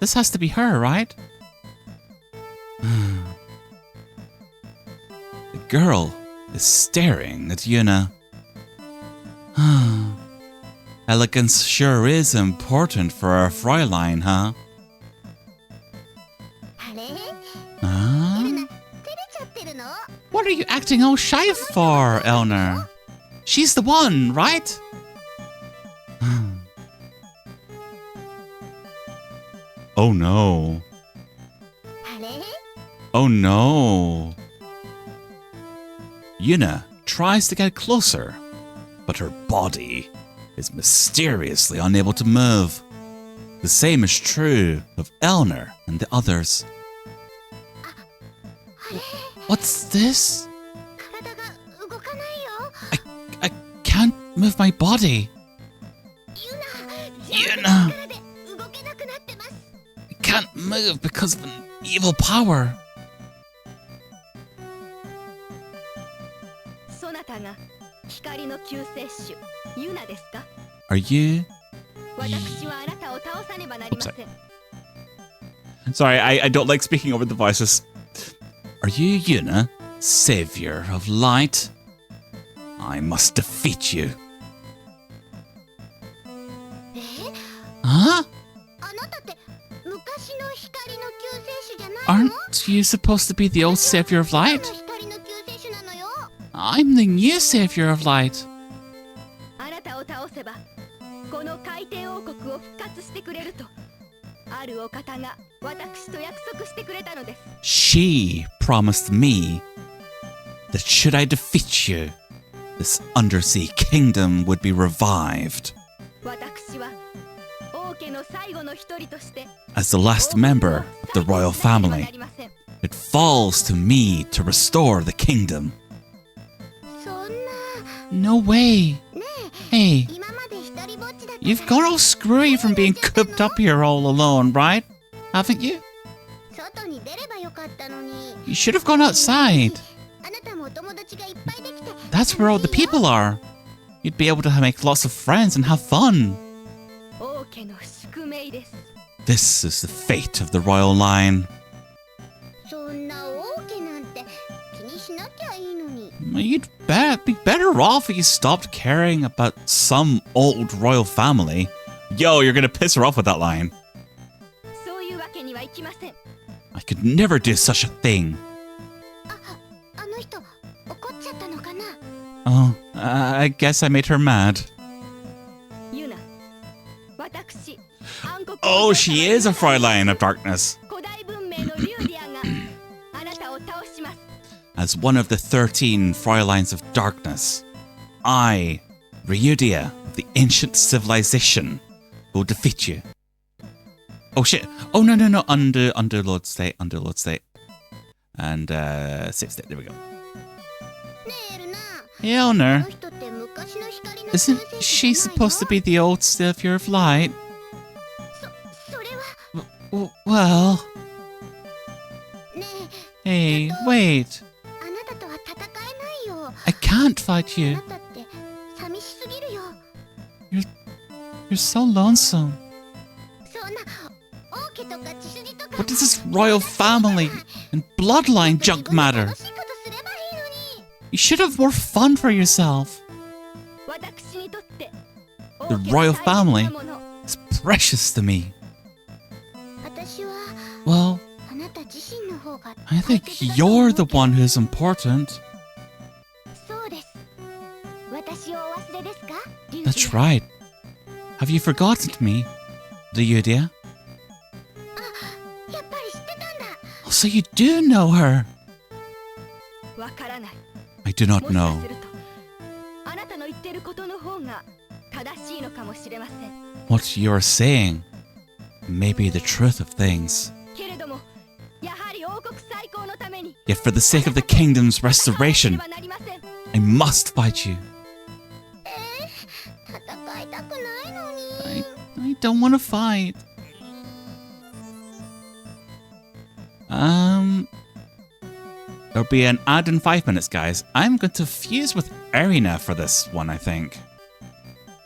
Speaker 3: this has to be her, right? The girl is staring at Yuna. Elegance sure is important for our Frauline, huh?
Speaker 1: あれエル
Speaker 3: Huh?
Speaker 1: ナ照れちゃってるの
Speaker 3: What are you acting all shy for, Eleanor? She's the one, right? Oh no.
Speaker 1: あれ
Speaker 3: Oh no. Yuna tries to get closer, but her body is mysteriously unable to move. The same is true of Eleanor and the others.
Speaker 1: あれ
Speaker 3: What's this?
Speaker 1: 体が動かないよ
Speaker 3: I can't move my body.
Speaker 1: ユナ
Speaker 3: Yuna,
Speaker 1: 力で動けなくなってます
Speaker 3: I can't move because of an evil power.
Speaker 4: そなたが光の救世主ユナですか？
Speaker 3: Are you?
Speaker 4: 私はあなたを倒さねばなりません。
Speaker 3: Sorry, I don't like speaking over the voices. Are you Yuna, savior of light? I must defeat you.
Speaker 1: え
Speaker 3: Huh?
Speaker 1: あなたって昔の光の救世主じゃないの
Speaker 3: Aren't you supposed to be the old savior of
Speaker 1: 今
Speaker 3: light?
Speaker 1: の光の救世主なのよ
Speaker 3: I'm the new savior of light.
Speaker 4: あなたを倒せばこの海底王国を復活してくれるとあるお方が私と約束してくれたのです。
Speaker 3: She promised me that should I defeat you, this undersea kingdom would be revived.
Speaker 4: 私は王家の最後の一人として
Speaker 3: As the last member of the royal family, it falls to me to restore the kingdom.
Speaker 1: そんな
Speaker 3: No way.
Speaker 1: ね
Speaker 3: Hey,
Speaker 1: え今まで一人ぼっちだった
Speaker 3: you've got all screwy from being cooped up here all alone, right? Haven't you?
Speaker 1: 外に出ればよかったのに
Speaker 3: You should have gone outside.
Speaker 1: あなたもお友達がいっぱいできて
Speaker 3: That's where all the people are. You'd be able to make lots of friends and have fun.
Speaker 4: 王家の宿命です。
Speaker 3: This is the fate of the royal line.
Speaker 1: そんな王家なんて気にしなきゃいいのに
Speaker 3: You'd be better off if you stopped caring about some old royal family. Yo, you're gonna piss her off with that line.
Speaker 4: そういうわけにはいきません。
Speaker 3: I could never do such a thing.
Speaker 1: あの人怒っちゃったのかな
Speaker 3: Oh, I guess I made her mad.
Speaker 4: ユナ、私、暗黒
Speaker 3: Oh, she is a Frauline of Darkness.
Speaker 4: 古代文明のリューディアがあなたを倒します。
Speaker 3: As one of the 13 Fraulines of Darkness, I, Ryudia, of the ancient civilization, will defeat you. Oh shit. Oh no. Underlord state. And save state, there we go.
Speaker 1: ねえエルナ
Speaker 3: Hey,
Speaker 1: あ
Speaker 3: Eleanor,
Speaker 1: の人って昔の光の
Speaker 3: isn't she supposed to be the old savior of light?
Speaker 1: それは
Speaker 3: Well,
Speaker 1: ね
Speaker 3: hey, wait.
Speaker 1: えあなたとは戦えないよ
Speaker 3: I can't fight
Speaker 1: あ
Speaker 3: you.
Speaker 1: なたって寂しすぎるよ
Speaker 3: You're so lonesome.
Speaker 1: そんな王家とか血筋とか
Speaker 3: What does this royal family and bloodline junk matter?
Speaker 1: 楽しいことすればいいのに
Speaker 3: You should have more fun for yourself.
Speaker 4: 私にとって
Speaker 3: The
Speaker 4: 王家
Speaker 3: royal
Speaker 4: は大切なもの。
Speaker 3: It's precious to me.
Speaker 1: 私は
Speaker 3: Well,
Speaker 1: あなた自身の方が
Speaker 3: I
Speaker 1: 大
Speaker 3: think
Speaker 1: 切だと思う
Speaker 3: you're
Speaker 1: けど
Speaker 3: the one who's important.
Speaker 1: そうです私をお忘れですかリュウ
Speaker 3: That's
Speaker 1: ディア
Speaker 3: right. Have you forgotten me, Ryudia?
Speaker 1: やっぱり知ってたんだ
Speaker 3: Oh, so you do know her.
Speaker 4: わからない。
Speaker 3: I do
Speaker 4: も
Speaker 3: not
Speaker 4: しか
Speaker 3: know.
Speaker 4: するとあなたの言ってることの方が正しいのかもしれません。
Speaker 3: What you're saying may be the truth of things.
Speaker 4: けれどもやはり王国最高のために
Speaker 3: Yet for the sake of the kingdom's
Speaker 4: 戦わなけれ
Speaker 3: restoration,
Speaker 4: ばなりません。
Speaker 3: I must fight you.
Speaker 1: 戦いたくないのに
Speaker 3: I don't want to fight. There'll be an ad in 5 minutes, guys. I'm going to fuse with Erina for this one, I think.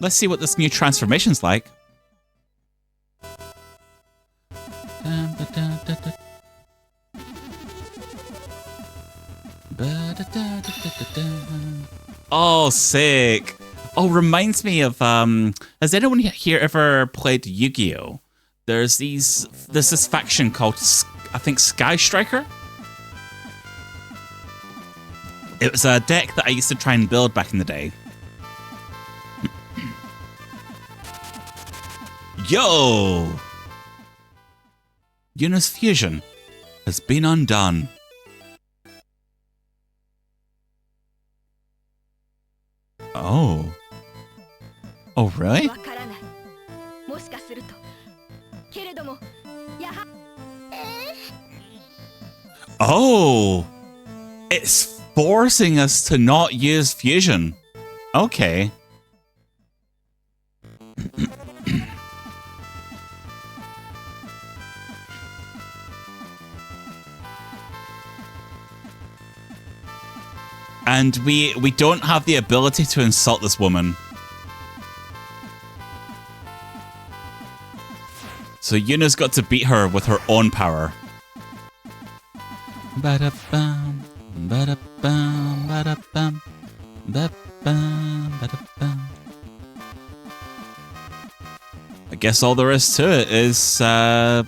Speaker 3: Let's see what this new transformation's like. Oh, sick. Oh, reminds me of, has anyone here ever played Yu-Gi-Oh? There's this faction called, I think, Sky Striker? It was a deck that I used to try and build back in the day. Yo! Yuna's fusion has been undone. Oh. Oh, really? Oh! It's forcing us to not use fusion. Okay. And we don't have the ability to insult this woman. So Yuna's got to beat her with her own power. Ba-da-bum, ba-da-bum, ba-da-bum, ba-bum, ba-da-bum. I guess all there is to it is to...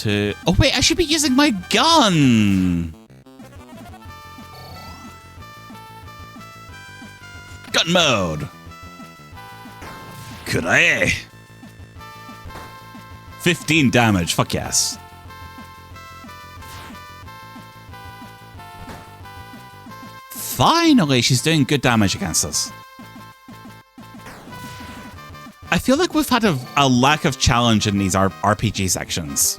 Speaker 3: Oh wait, I should be using my gun! Gun mode! Could I? 15 damage, fuck yes. Finally, she's doing good damage against us. I feel like we've had a lack of challenge in these RPG sections.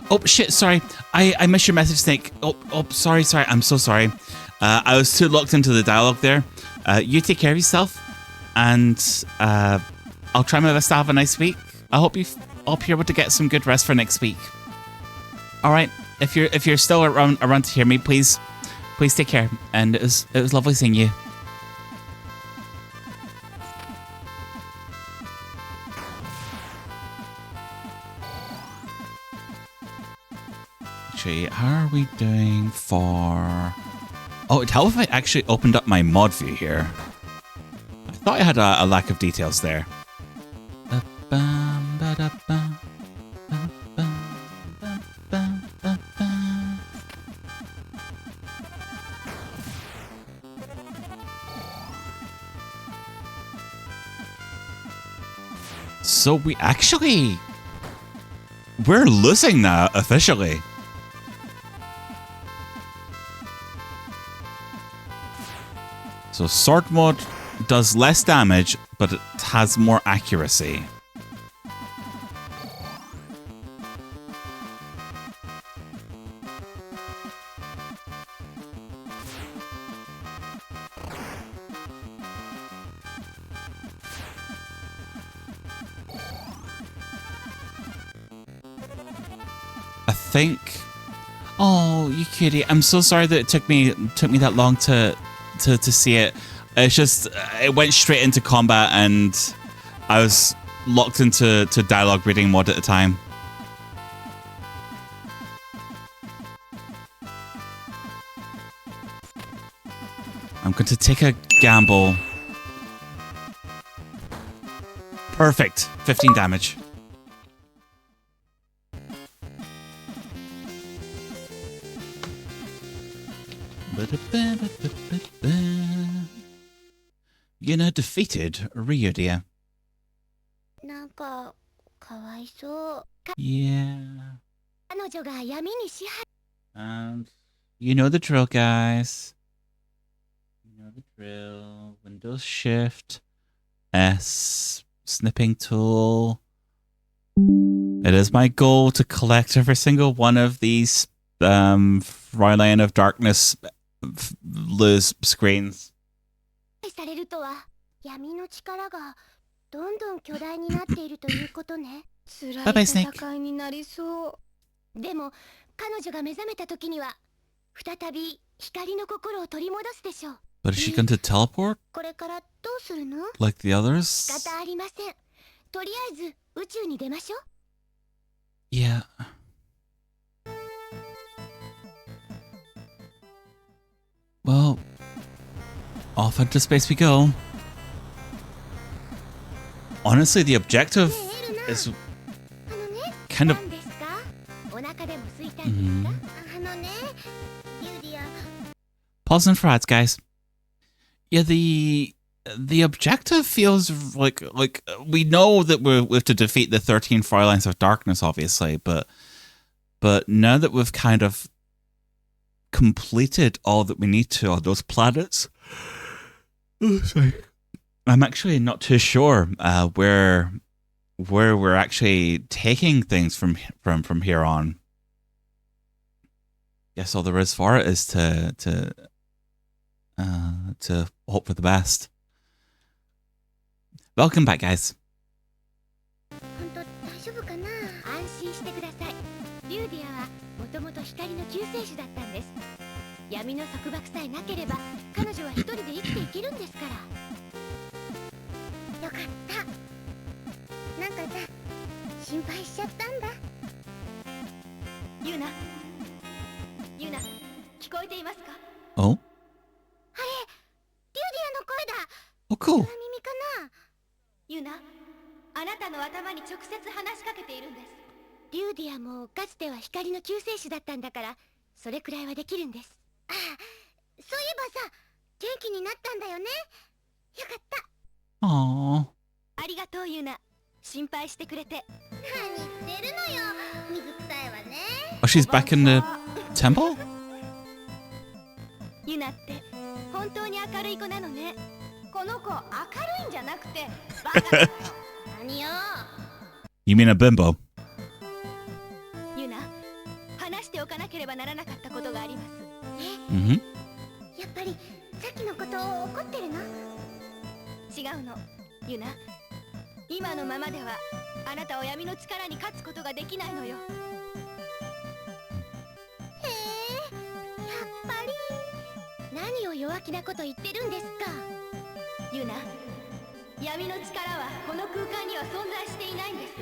Speaker 3: Oh shit, sorry. I missed your message, Snake. Oh, sorry. I'm so sorry. I was too locked into the dialogue there. You take care of yourself, and I'll try my best to have a nice week. I hope you're able to get some good rest for next week. All right. If you're still around to hear me, please take care. And it was lovely seeing you. How are we doing for... Oh, it'd help if I actually opened up my mod view here. I thought I had a lack of details there. So we're losing now, officially. So sword mode does less damage, but it has more accuracy. I think... Oh, you cutie. I'm so sorry that it took me that long to see it. It's just, it went straight into combat and I was locked into dialogue reading mode at the time. I'm going to take a gamble. Perfect. 15 damage. Yuna defeated Ryudia.
Speaker 1: かかわいそう。
Speaker 3: Yeah.
Speaker 1: 彼女が闇に支配。
Speaker 3: And you know the drill, guys. You know the drill. Windows Shift S snipping tool. It is my goal to collect every single one of these Frauline of Darkness lose screens.
Speaker 1: されるとは闇の力がどんどん巨大になっているということね。辛い
Speaker 3: Bye bye, Snake.
Speaker 1: 戦いになりそう。でも彼女が目覚めた時には再び光の心を取り戻すでしょう。
Speaker 3: But is she going to teleport
Speaker 1: これからどうするの？
Speaker 3: like the
Speaker 1: 仕
Speaker 3: others?
Speaker 1: 方ありません。とりあえず宇宙に出ましょう。
Speaker 3: Yeah. Well, off into space we go. Honestly, the objective
Speaker 1: ねえエルナ、
Speaker 3: is
Speaker 1: ね
Speaker 3: kind of
Speaker 1: 何ですか？お腹でも空いたんですか？ねユーディア
Speaker 3: pause and frauds, guys. Yeah, the objective feels like we know that we have to defeat the 13 Fraulines of Darkness, obviously, but now that we've kind of completed all that we need to on those planets, sorry, I'm actually not too sure where we're actually taking things from here on. Guess all there is for it is to hope for the best. Welcome back, guys.
Speaker 1: 本当大丈夫かな？安心してください。リューディアはもともと光の救世主だったんです。闇の束縛さえなければ彼女は一人で生きていけるんですから。よかった。なんかさ、心配しちゃったんだ。ユナ、ユナ、聞こえていますか？
Speaker 3: Oh?
Speaker 1: あれ、リューディアの声だ。
Speaker 3: Oh, cool.
Speaker 1: 耳かな？ユナ、あなたの頭に直接話しかけているんです。リューディアもかつては光の救世主だったんだからそれくらいはできるんです。ああ、そういえばさ、元気になったんだよね。よかった。
Speaker 3: Aww.
Speaker 1: ありがとうユナ、心配してくれて。何言ってるのよ、水臭いわね。
Speaker 3: Oh, she's back in the temple?
Speaker 1: ユナって本当に明るい子なのね。この子明るいんじゃなくてバカだよ。何よ。
Speaker 3: You mean a bimbo?
Speaker 1: ユナ、話しておかなければならなかったことがあります。
Speaker 3: Mm-hmm.
Speaker 1: やっぱりさっきのこと怒ってるの？違うの、ユナ。今のままではあなたは闇の力に勝つことができないのよ。へえ、やっぱり。何を弱気なこと言ってるんですか？ユナ、闇の力はこの空間には存在していないんです。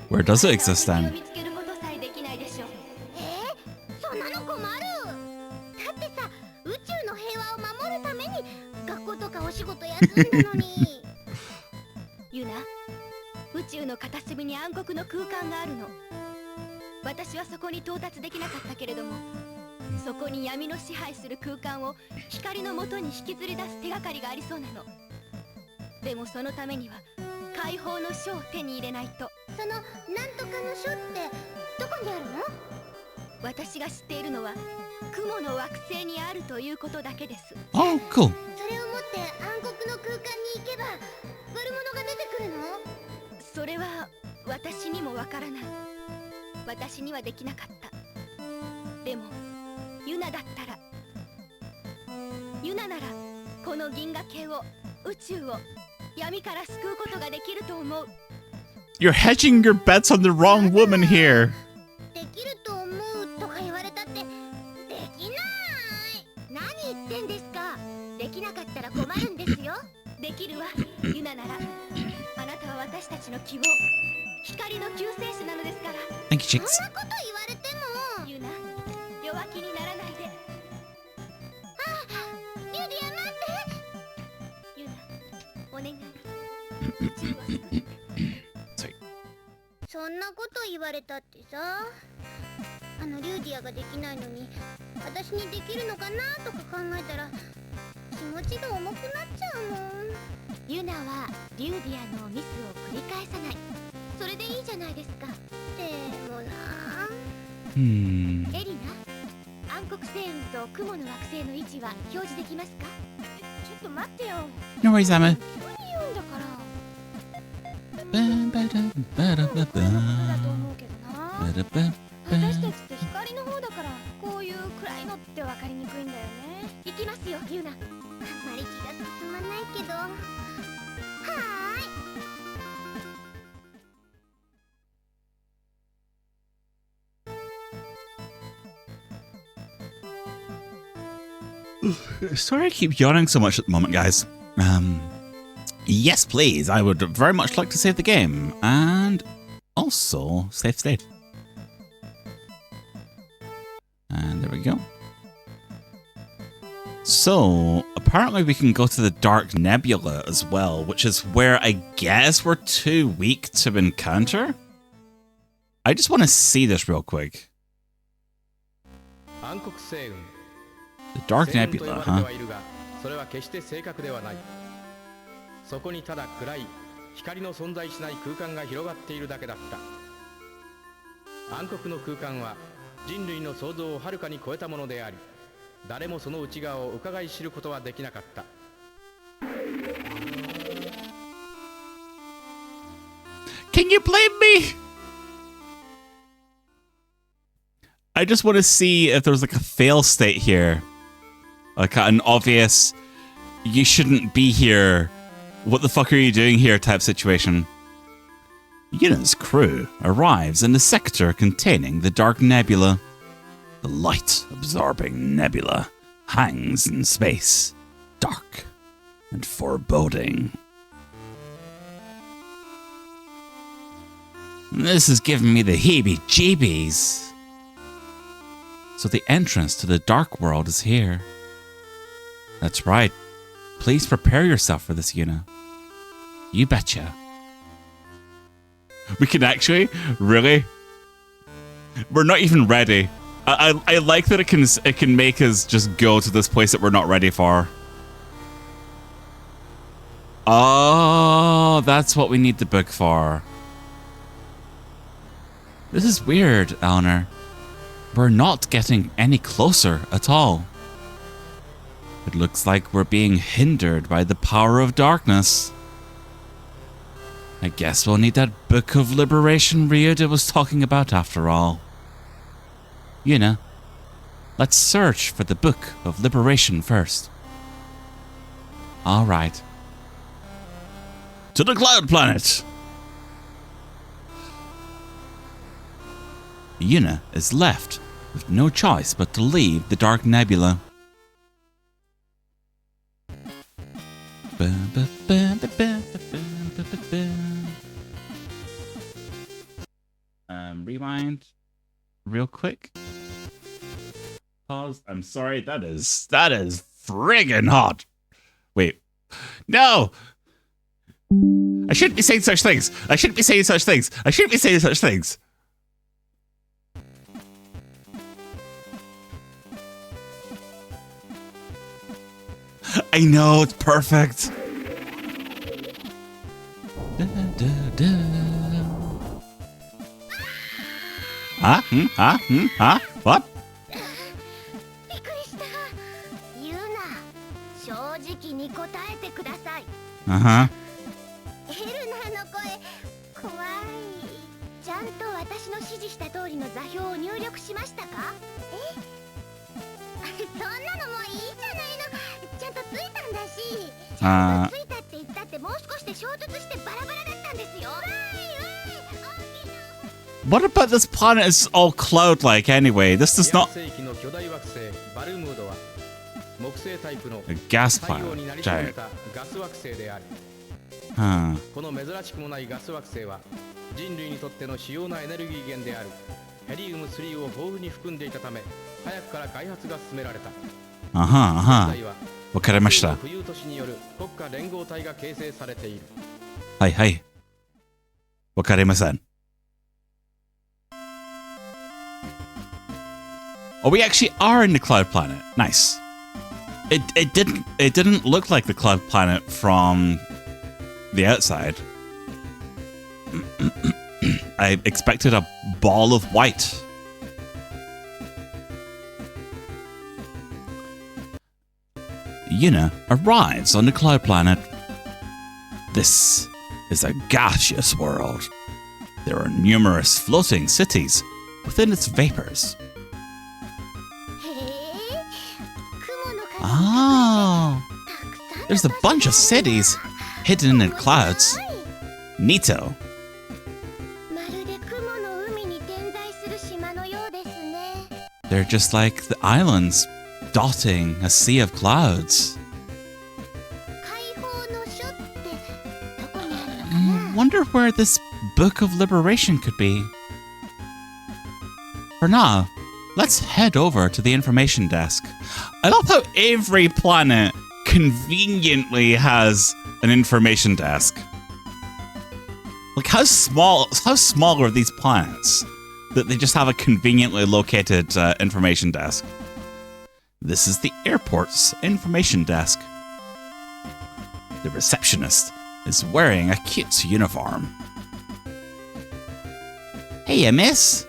Speaker 3: Where does it exist
Speaker 1: あなたは
Speaker 3: then?
Speaker 1: 敵を見つけることさえできないでしょう。そんなの困る。だってさ、宇宙の平和を守るために学校とかお仕事休んだのに。ユナ、宇宙の片隅に暗黒の空間があるの。私はそこに到達できなかったけれども、そこに闇の支配する空間を光の元に引きずり出す手がかりがありそうなの。でもそのためには解放の書を手に入れないと。そのなんとかの書ってどこにあるの？私が知っているのは雲の惑星にあるということだけです。
Speaker 3: Oh, cool.
Speaker 1: それを持って暗黒の空間に行けば悪者が出てくるの？それは私にもわからない。私にはできなかった。でもユナだったら、ユナならこの銀河系を、宇宙を闇から救うことができると思う。
Speaker 3: You're hedging your bets on the wrong woman here.
Speaker 1: できると思うとか言われたってできない。何言ってんですか。できなかったら困るんですよ。できるわ、ユナなら。あなたは私たちの希望、光の救世主なのですから。
Speaker 3: Thank you, chicks.
Speaker 1: そんなこと言われても。ユナ、弱気にならないで。あ、リュウディア待って。ユナ、お願い。宇宙は
Speaker 3: Sorry.
Speaker 1: そんなこと言われたってさ、リュウディアができないのに私にできるのかなとか考えたら気持ちが重くなっちゃうもん。ユナはリューディアのミスを繰り返さない。それでいいじゃないですか。でもな。エリナ、暗黒星雲と雲の惑星の位置は表示できますか？ちょっと待ってよ。
Speaker 3: No worries, Emma.
Speaker 1: 急に言うんだから。私たちって光の方だからこういう暗いのって分かりにくいんだよね。行きますよ、ユナ。あんまり気が進まないけど。は
Speaker 3: ーい。Sorry I keep yawning so much at the moment, guys. Yes, please. I would very much like to save the game. And also save state. And there we go. So, apparently we can go to the Dark Nebula as well, which is where I guess we're too weak to encounter. I just want to see this real quick. The Dark Nebula, huh?
Speaker 5: そこにただ暗い光の存在しない空間が広がっているだけだった。暗黒の空間は人類の想像をはるかに超えたものであり、誰もその内側を伺い知ることはできなかった。
Speaker 3: Can you blame me? I just want to see if there's like a fail state here. Like an obvious, you shouldn't be here. What the fuck are you doing here type situation. Yuna's crew arrives in the sector containing the Dark Nebula. The light-absorbing nebula hangs in space, dark and foreboding. This is giving me the heebie-jeebies. So the entrance to the dark world is here. That's right. Please prepare yourself for this, Yuna. You betcha. We can actually? Really? We're not even ready. I like that it can make us just go to this place that we're not ready for. Oh, that's what we need the book for. This is weird, Eleanor. We're not getting any closer at all. It looks like we're being hindered by the power of darkness. I guess we'll need that Book of Liberation Ryuda was talking about after all. Yuna, let's search for the Book of Liberation first. Alright. To the Cloud Planet! Yuna is left with no choice but to leave the Dark Nebula. Rewind real quick. Pause. I'm sorry. That is friggin' hot. Wait. No! I shouldn't be saying such things. I shouldn't be saying such things. I shouldn't be saying such things. I know, it's perfect. Huh? Huh? What?
Speaker 1: びっくりした。ユナ、正直に答えてください。
Speaker 3: Uh-huh.
Speaker 1: エルナの声、怖い。ちゃんと私の指示した通りの座標を入力しましたか？そんなのもういいじゃないの。ちゃんとついたんだし。ちゃんとついたって言ったってもう少しで衝突してバラバラだったんですよ。
Speaker 3: What about this planet is all cloud-like anyway? This does not... A gas planet. Giant. Huh.
Speaker 5: この珍しくもないガス惑星は人類にとっての主要なエネルギー源であるヘリウム3を豊富に含んでいたため早くから開発が進められた。
Speaker 3: わかりました。
Speaker 5: 浮遊都市による国家連合体が形成されている。
Speaker 3: はいはい。わかりません。Oh, we actually are in the cloud planet. Nice. It didn't look like the cloud planet from the outside. I expected a ball of white. Yuna arrives on the cloud planet. This is a gaseous world. There are numerous floating cities within its vapors. Oh, there's a bunch of cities hidden in clouds. Neato. They're just like the islands dotting a sea of clouds. Wonder where this Book of Liberation could be. For now, let's head over to the information desk. I love how every planet conveniently has an information desk. Like how small are these planets that they just have a conveniently located information desk? This is the airport's information desk. The receptionist is wearing a cute uniform. Hey, miss.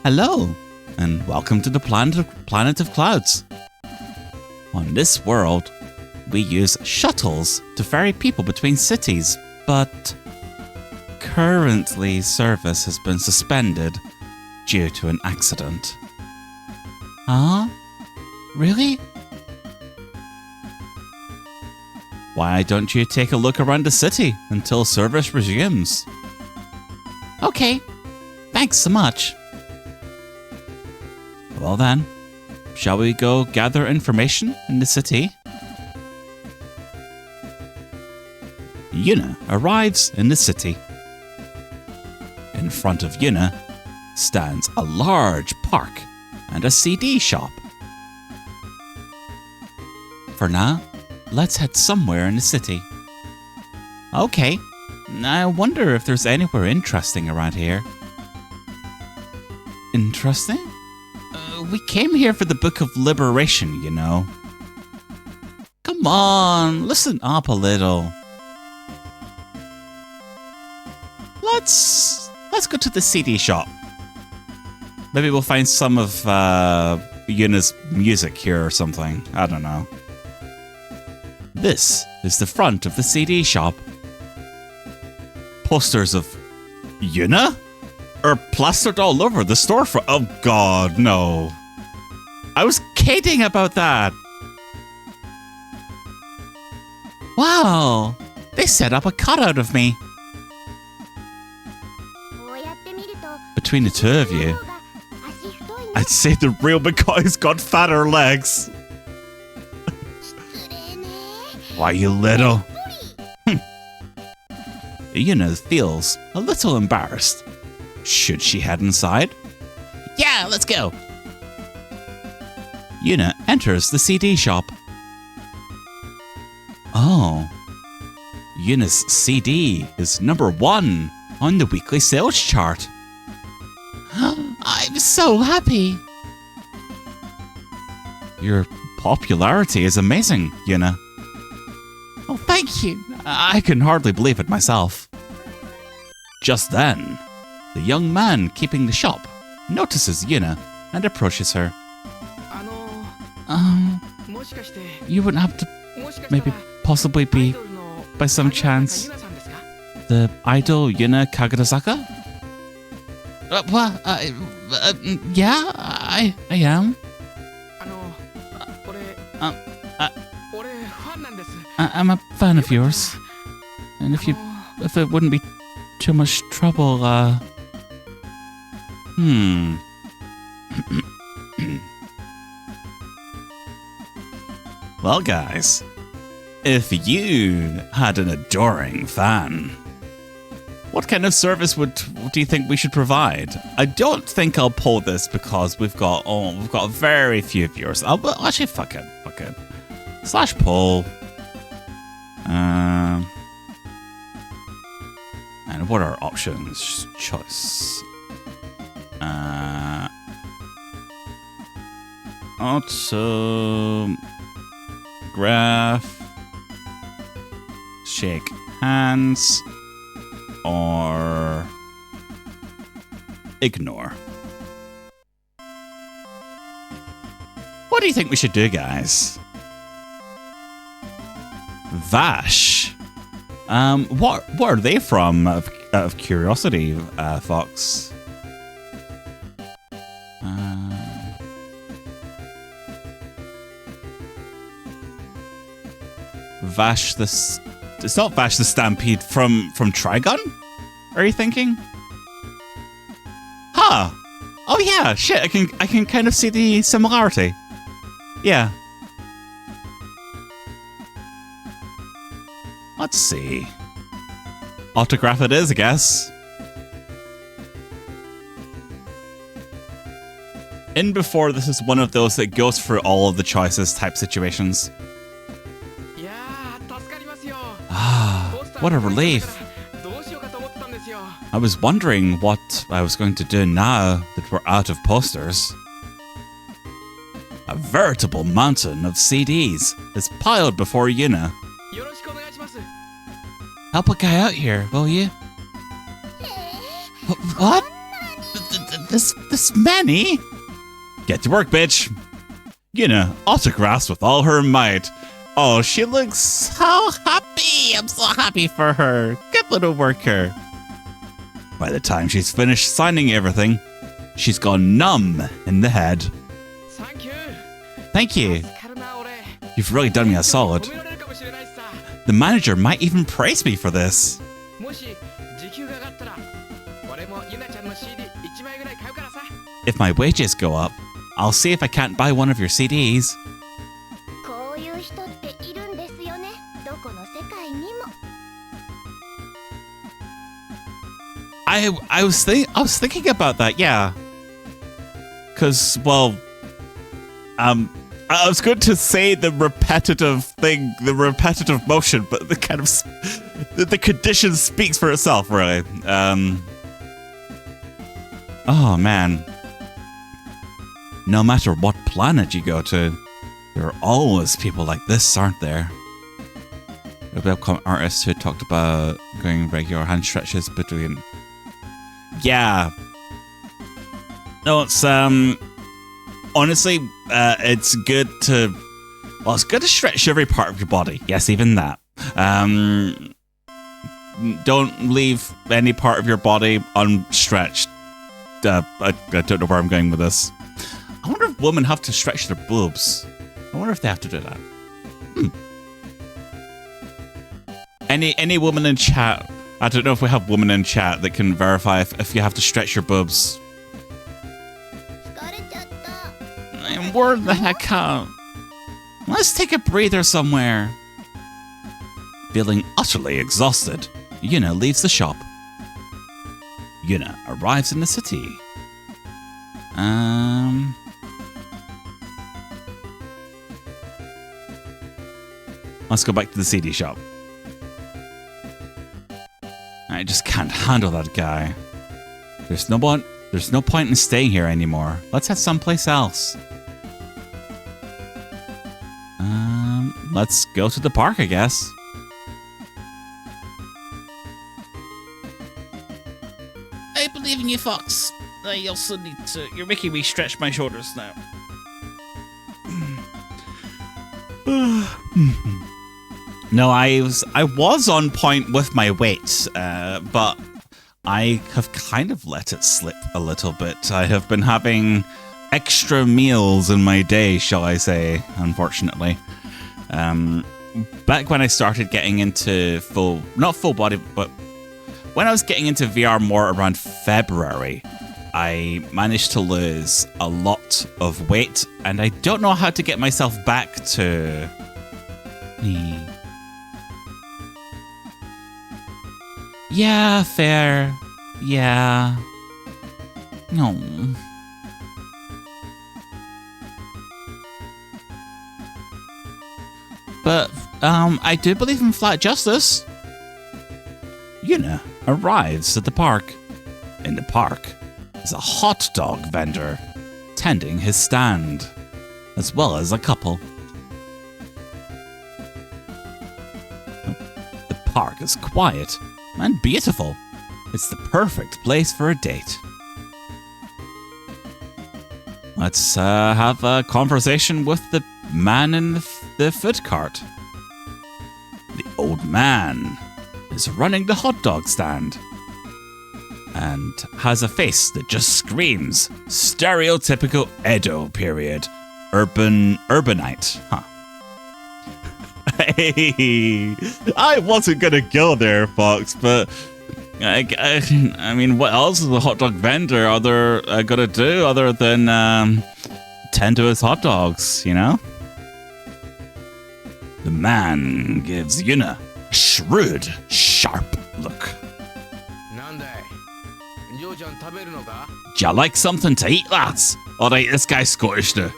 Speaker 3: Hello, and welcome to the planet of clouds. On this world, we use shuttles to ferry people between cities, but currently service has been suspended due to an accident. Huh? Really? Why don't you take a look around the city until service resumes? Okay, thanks so much. Well then, shall we go gather information in the city? Yuna arrives in the city. In front of Yuna stands a large park and a CD shop. For now, let's head somewhere in the city. Okay, I wonder if there's anywhere interesting around here. Interesting? We came here for the Book of Liberation, you know. Come on, listen up a little. Let's go to the CD shop. Maybe we'll find some of Yuna's music here or something. I don't know. This is the front of the CD shop. Posters of Yuna are plastered all over the storefront. Oh god, no. I was kidding about that. Wow, they set up a cutout of me. Between the two of you, I'd say the real McCoy's got fatter legs. Why, you little... Yuna feels a little embarrassed. Should she head inside? Yeah, let's go. Yuna enters the CD shop. Oh, Yuna's CD is number 1 on the weekly sales chart. I'm so happy. Your popularity is amazing, Yuna. Oh, thank you. I can hardly believe it myself. Just then, the young man keeping the shop notices Yuna and approaches her. You wouldn't have to maybe possibly be, by some chance, the idol Yuna Kagerazaka? Yeah, I am. I'm a fan of yours, and if it wouldn't be too much trouble, Well, guys, if you had an adoring fan, what kind of service do you think we should provide? I don't think I'll poll this because we've got very few viewers. Actually, fuck it. /poll. And what are options? Choice. Auto. Graph. Shake. hands or ignore? What do you think we should do, guys? Vash. What are they from? Out of curiosity, Fox. Vash the... It's not Vash the Stampede from Trigun? Are you thinking? Huh. Oh yeah, shit, I can kind of see the similarity. Yeah. Let's see. Autograph it is, I guess. In before, this is one of those that goes through all of the choices type situations. Ah, what a relief. I was wondering what I was going to do now that we're out of posters. A veritable mountain of CDs is piled before Yuna. Help a guy out here, will you? What? This many? Get to work, bitch. Yuna autographs with all her might. Oh, she looks so happy. I'm so happy for her. Good little worker. By the time she's finished signing everything, she's gone numb in the head. Thank you. You've really done me a solid. The manager might even praise me for this. If my wages go up, I'll see if I can't buy one of your CDs. I was thinking about that, yeah. Cause well, I was going to say the repetitive thing, the repetitive motion, but the kind of the condition speaks for itself, really. Oh man. No matter what planet you go to, there are always people like this, aren't there? A webcomic artist who talked about going regular hand stretches between. Yeah. No, it's honestly, it's good to. Well, it's good to stretch every part of your body. Yes, even that. Don't leave any part of your body unstretched. I don't know where I'm going with this. I wonder if women have to stretch their boobs. I wonder if they have to do that. Any woman in chat? I don't know if we have women in chat that can verify if you have to stretch your boobs. I'm worn the heck out. Let's take a breather somewhere. Feeling utterly exhausted, Yuna leaves the shop. Yuna arrives in the city. Let's go back to the CD shop. I just can't handle that guy. There's no point in staying here anymore. Let's head someplace else. Let's go to the park, I guess. I believe in you, Fox. I also need to... You're making me stretch my shoulders now. No, I was on point with my weight, but I have kind of let it slip a little bit. I have been having extra meals in my day, shall I say, unfortunately. Back when I started getting into not full body, but when I was getting into VR more around February, I managed to lose a lot of weight, and I don't know how to get myself back to... Yeah, fair. Yeah. No. But, I do believe in flat justice. Yuna arrives at the park. In the park is a hot dog vendor tending his stand, as well as a couple. The park is quiet and beautiful. It's the perfect place for a date. Let's have a conversation with the man in the food cart. The old man is running the hot dog stand and has a face that just screams stereotypical Edo period urbanite. Huh. Hey, I wasn't gonna go there, Fox, but I mean, what else is the hot dog vendor gonna do other than tend to his hot dogs, you know? The man gives Yuna a shrewd, sharp look. Do you like something to eat, lads? Alright, this guy's Scottish now.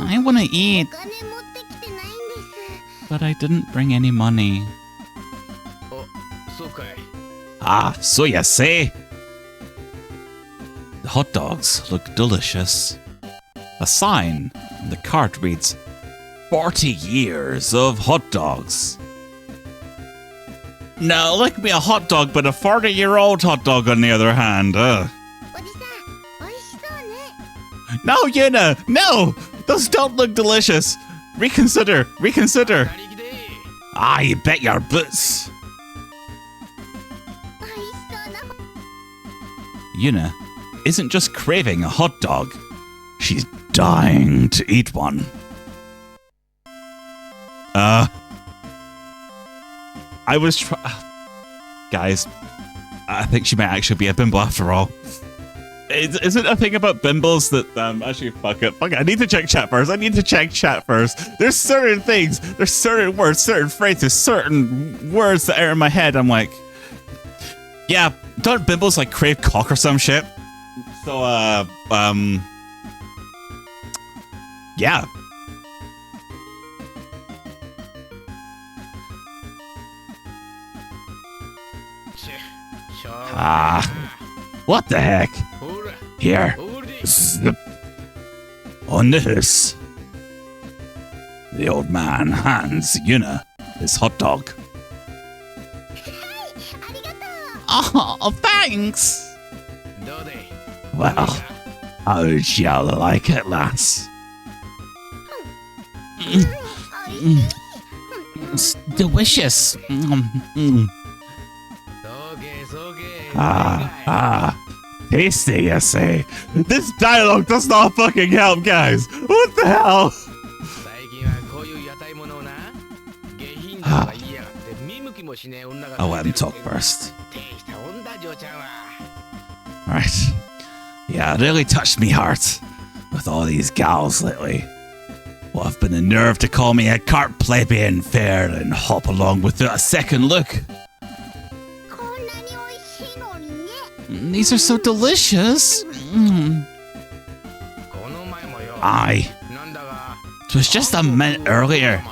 Speaker 3: I want to eat, but I didn't bring any money. Ah, so you say? The hot dogs look delicious. A sign on the cart reads, 40 years of hot dogs. Now, like me a hot dog, but a 40-year-old hot dog on the other hand. No, Yuna, no! Those don't look delicious. Reconsider. Ah, you bet your boots. Yuna isn't just craving a hot dog. She's dying to eat one. I was guys, I think she might actually be a bimbo after all. Is it a thing about bimbos that, actually, fuck it, I need to check chat first. There's certain things, there's certain words, certain phrases, certain words that are in my head. I'm like, yeah, don't bimbos like crave cock or some shit? So, yeah. What the heck? Here. Zip. On this. The old man hands Yuna his hot dog. Oh, thanks. Well, how'd you like it, lass? It's delicious. Tasty, you say? This dialogue does not fucking help, guys. What the hell? I'll let him talk first. Right. Yeah, it really touched me heart with all these gals lately. Well, I've been the nerve to call me a cart plebeian fair and hop along without a second look. These are so delicious. Aye. It was just a minute earlier.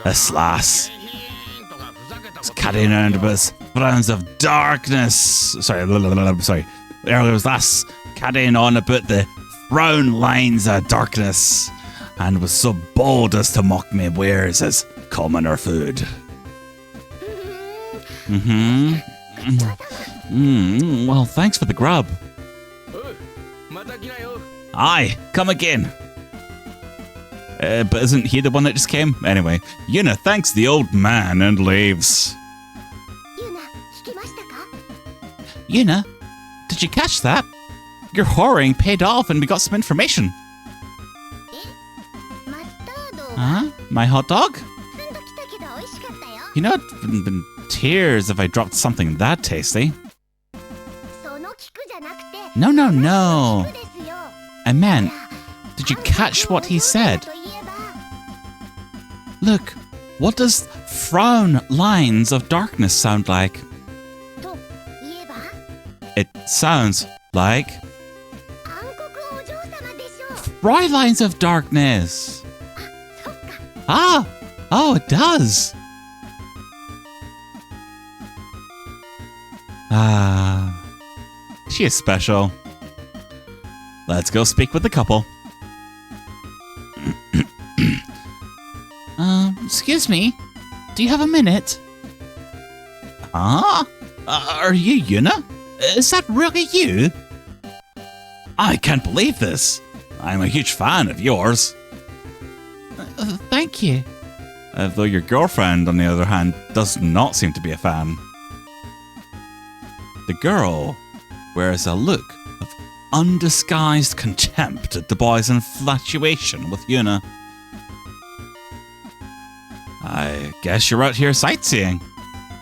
Speaker 3: This lass was carrying around with frowns of darkness. Sorry. Earlier was lass carrying on about the frown lines of darkness and was so bold as to mock me wares as commoner food. Well, thanks for the grub. Aye, come again. But isn't he the one that just came? Anyway, Yuna thanks the old man and leaves. Yuna, did you catch that? Your whoring paid off and we got some information. Huh? My hot dog? You know, it'd been tears if I dropped something that tasty. No. I meant, did you catch what he said? Look, what does frown lines of darkness sound like? It sounds like fry lines of darkness. Oh, it does. She is special. Let's go speak with the couple. Excuse me. Do you have a minute? Huh? Are you Yuna? Is that really you? I can't believe this. I'm a huge fan of yours. Thank you. Though your girlfriend, on the other hand, does not seem to be a fan. The girl wears a look of undisguised contempt at the boy's infatuation with Yuna. I guess you're out here sightseeing.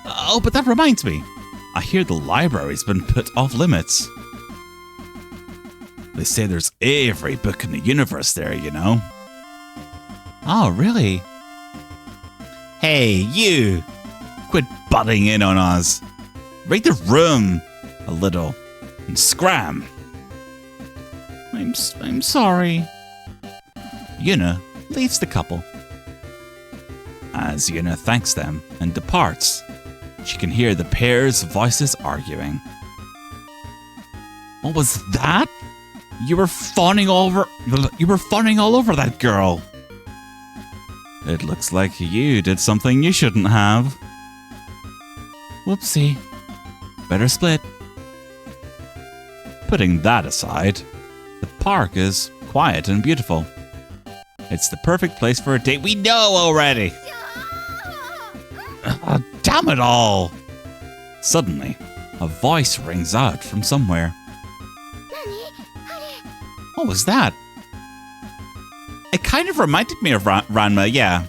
Speaker 3: Oh, but that reminds me. I hear the library's been put off limits. They say there's every book in the universe there, you know. Oh, really? Hey, you! Quit butting in on us. Read the room a little and scram. I'm sorry. Yuna leaves the couple. As Yuna thanks them and departs, she can hear the pair's voices arguing. What was that? You were fawning all over that girl. It looks like you did something you shouldn't have. Whoopsie. Better split. Putting that aside, the park is quiet and beautiful. It's the perfect place for a date. We know already. Oh, damn it all. Suddenly, a voice rings out from somewhere. What was that? It kind of reminded me of Ranma, yeah.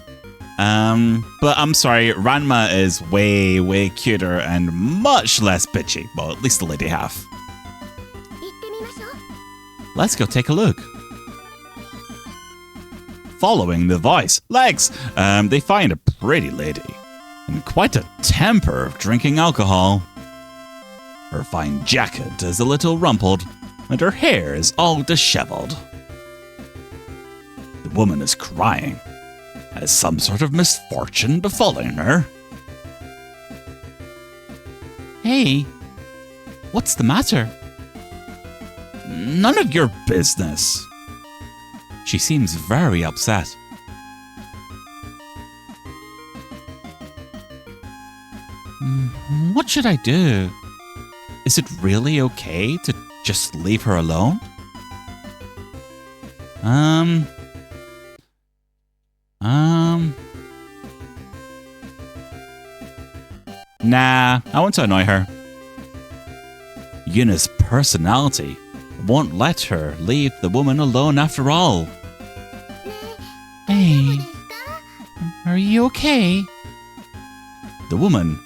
Speaker 3: But I'm sorry, Ranma is way, way cuter and much less bitchy. Well, at least the lady half. Let's go take a look. Following the voice, legs, they find a pretty lady in quite a temper of drinking alcohol. Her fine jacket is a little rumpled, and her hair is all disheveled. The woman is crying. Has some sort of misfortune befallen her? Hey, what's the matter? None of your business. She seems very upset. What should I do? Is it really okay to just leave her alone? Nah, I want to annoy her. Yuna's personality won't let her leave the woman alone after all. Hey, are you okay? The woman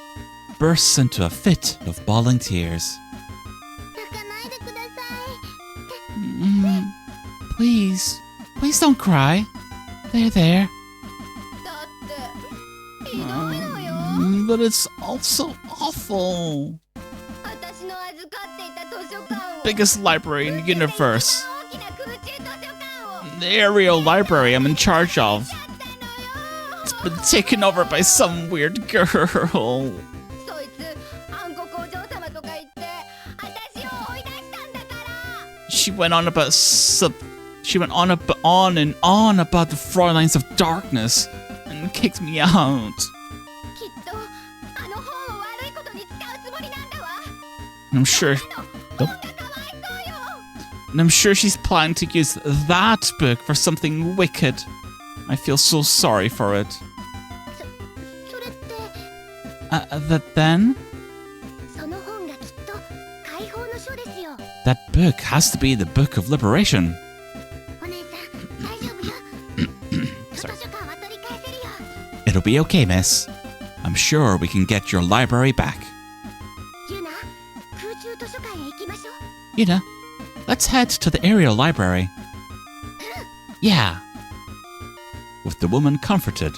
Speaker 3: bursts into a fit of bawling tears. Please don't cry. There. But it's also awful. Biggest library in the universe. The aerial library I'm in charge of. It's been taken over by some weird girl. She went on and on about the Fraulines of Darkness and kicked me out. I'm sure she's planning to use that book for something wicked. I feel so sorry for it. Then? That book has to be the Book of Liberation. Sorry. It'll be okay, miss. I'm sure we can get your library back. Yuna, let's head to the aerial library. Yeah. With the woman comforted,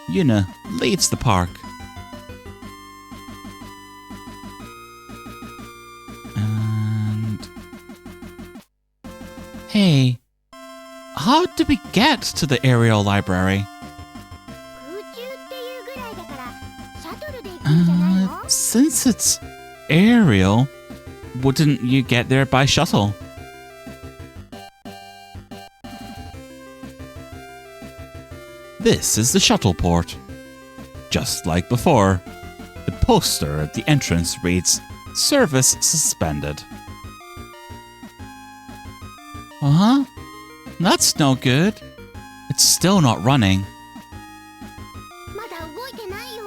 Speaker 3: Yuna leaves the park. And... Hey, how did we get to the aerial library? Since it's aerial, wouldn't you get there by shuttle? This is the shuttle port. Just like before, the poster at the entrance reads, "Service suspended." Uh-huh. That's no good. It's still not running.
Speaker 1: まだ動いてないよ。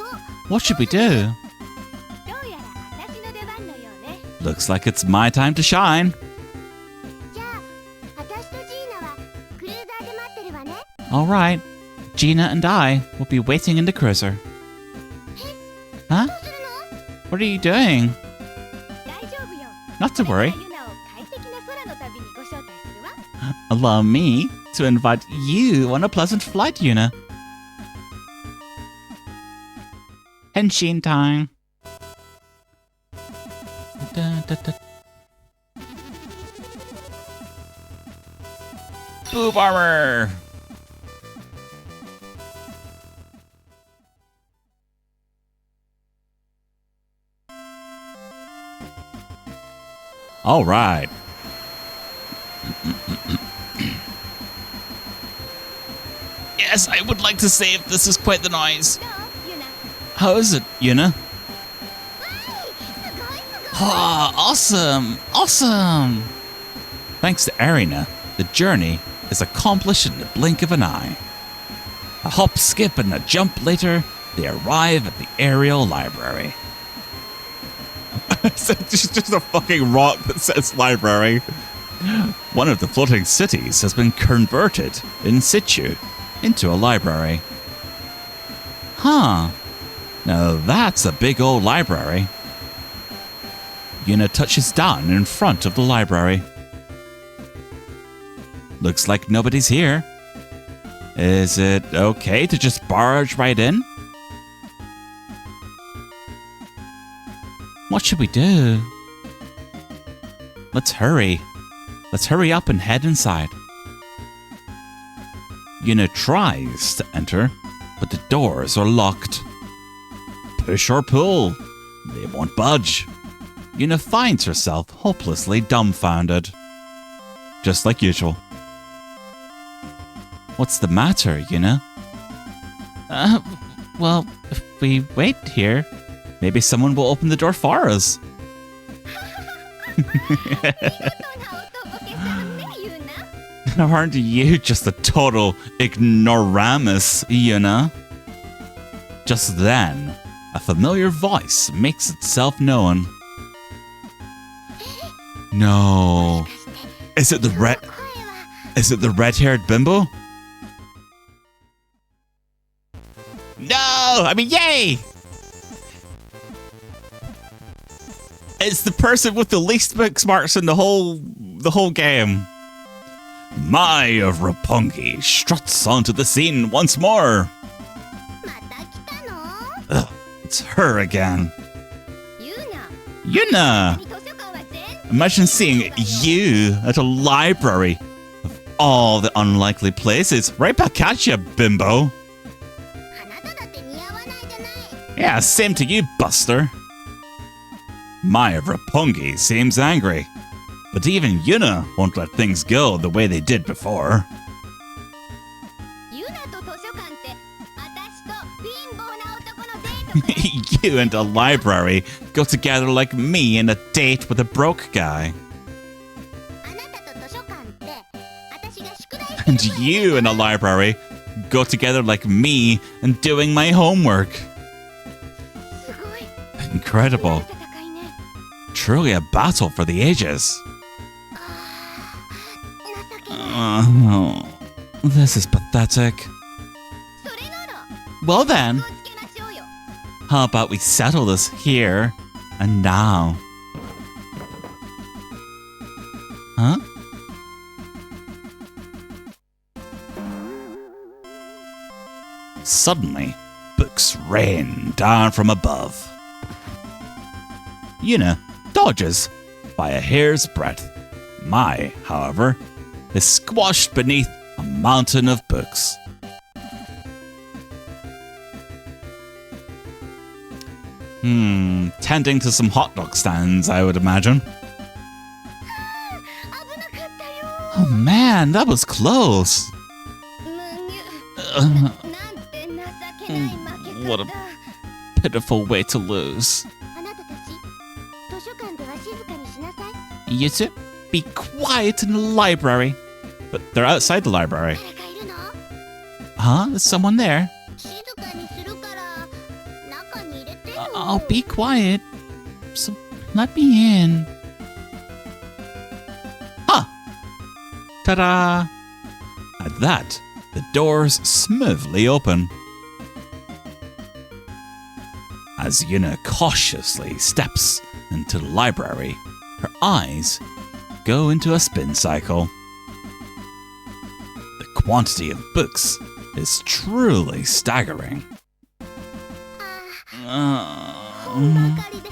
Speaker 3: What should we do?
Speaker 4: どうやら私の出番のようね。
Speaker 3: Looks like it's my time to shine.
Speaker 1: じゃあ、私とジーナはクルーザーで待ってるわね。
Speaker 3: All right. Gina and I will be waiting in the cruiser. Huh?
Speaker 1: どうするの？
Speaker 3: What are you doing?
Speaker 4: 大丈夫よ。
Speaker 3: Not to
Speaker 4: これ
Speaker 3: worry.
Speaker 4: からユナを快適な空の旅にご招待するわ。
Speaker 3: Allow me to invite you on a pleasant flight, Yuna. Henshin time. Da, da, da. Boob armor. All right. Yes, I would like to say if this is quite the noise.
Speaker 4: どうユナ。
Speaker 3: How is it, Yuna?
Speaker 1: すごいすごい。
Speaker 3: Ah, awesome! Awesome! Thanks to Arena, the journey is accomplished in the blink of an eye. A hop, skip, and a jump later, they arrive at the aerial library. It's just a fucking rock that says library. One of the floating cities has been converted in situ into a library. Huh. Now that's a big old library. Yuna touches down in front of the library. Looks like nobody's here. Is it okay to just barge right in? What should we do? Let's hurry. Let's hurry up and head inside. Yuna tries to enter, but the doors are locked. Push or pull, they won't budge. Yuna finds herself hopelessly dumbfounded. Just like usual. What's the matter, Yuna? Well, if we wait here, maybe someone will open the door for us.
Speaker 4: 見事なおとぼけさんね、ユナ。
Speaker 3: Aren't you just a total ignoramus, Yuna? Just then, a familiar voice makes itself known. No. Is it the
Speaker 1: 声は
Speaker 3: Is it the red-haired bimbo? No! I mean, yay! It's the person with the least book smarts in the whole game. Mai of Roppongi struts onto the scene once more.
Speaker 1: また来たの？
Speaker 3: Ugh, it's her again.
Speaker 4: ユナ。
Speaker 3: Yuna!
Speaker 4: 図書館は全
Speaker 3: Imagine seeing you at a library. Of all the unlikely places. Right back at you, bimbo.
Speaker 1: あなただって似合わないじゃない。
Speaker 3: Yeah, same to you, Buster. Mai of Roppongi seems angry. But even Yuna won't let things go the way they did before.
Speaker 4: ユナと図書館って私と貧乏な男のデートか
Speaker 3: You and a library go together like me and a date with a broke guy.
Speaker 1: あなたと図書館って私が宿題してる
Speaker 3: And you and a library go together like me and doing my homework.
Speaker 4: すごい
Speaker 3: Incredible.
Speaker 4: 戦いね
Speaker 3: Truly a battle for the ages.
Speaker 1: 情けない。
Speaker 3: Oh, this is pathetic.
Speaker 4: それなら
Speaker 3: Well then,
Speaker 4: 気をつけましょうよ
Speaker 3: how about we settle this here and now? Huh? Suddenly, books rain down from above. Yuna dodges by a hair's breadth. Mai, however, is squashed beneath a mountain of books. Tending to some hot dog stands, I would imagine.
Speaker 4: 危なかったよ
Speaker 3: Oh man, that was close.
Speaker 4: むにゅ
Speaker 3: Uh,
Speaker 4: なんて情けない負け
Speaker 3: what a
Speaker 4: 方
Speaker 3: pitiful way to lose.
Speaker 1: あなたたち図書館では静かにしなさい。
Speaker 3: You two, be quiet in the library. But they're outside the library.
Speaker 1: 誰かいるの？
Speaker 3: Huh? There's someone there.
Speaker 1: 静かにするから中に入れてよ。
Speaker 3: I'll be quiet. So let me in. Huh! Ta-da! At that, the doors smoothly open. As Yuna cautiously steps into the library, her eyes go into a spin cycle. The quantity of books is truly staggering.
Speaker 1: 本ばかりで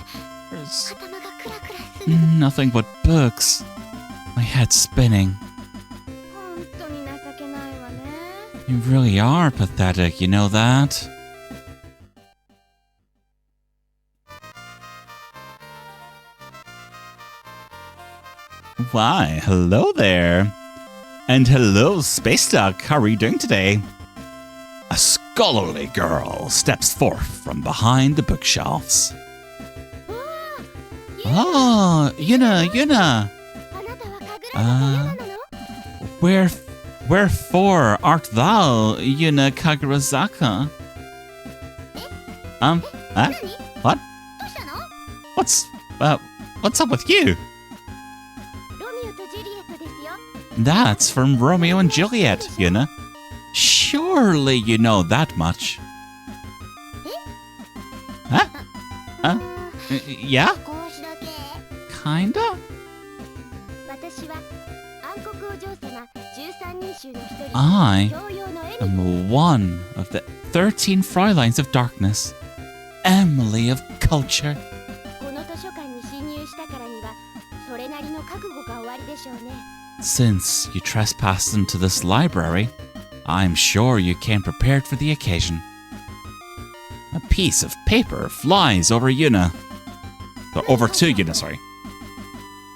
Speaker 3: There's
Speaker 1: 頭がクラクラする。
Speaker 3: nothing but books. My head's spinning.
Speaker 4: 本当に情けないわね。
Speaker 3: You really are pathetic, you know that? Why, hello there. And hello, Space Duck. How are you doing today? A scholarly girl steps forth from behind the bookshelves. Oh, Yuna.
Speaker 1: あなたは神楽坂ヤナなの？
Speaker 3: Wherefore art thou, Yuna Kagurazaka? Huh?
Speaker 1: 何？
Speaker 3: What?
Speaker 1: どうしたの？
Speaker 3: What's up with you?
Speaker 1: ロミオとジュリエットですよ。
Speaker 3: That's from Romeo and Juliet, Yuna. Surely you know that much. Huh?
Speaker 1: う
Speaker 3: Yeah?
Speaker 1: 少しだけ。
Speaker 3: Kinda?
Speaker 1: 私は暗黒お嬢様13人衆の一人。
Speaker 3: I
Speaker 1: 教養のエミ。
Speaker 3: am one of the 13 Fraulines of Darkness. Emily of Culture.
Speaker 1: この図書館に侵入したからにはそれなりの覚悟がおありでしょうね。
Speaker 3: Since you trespassed into this library, I'm sure you came prepared for the occasion. A piece of paper flies over Yuna. Or over to Yuna, sorry.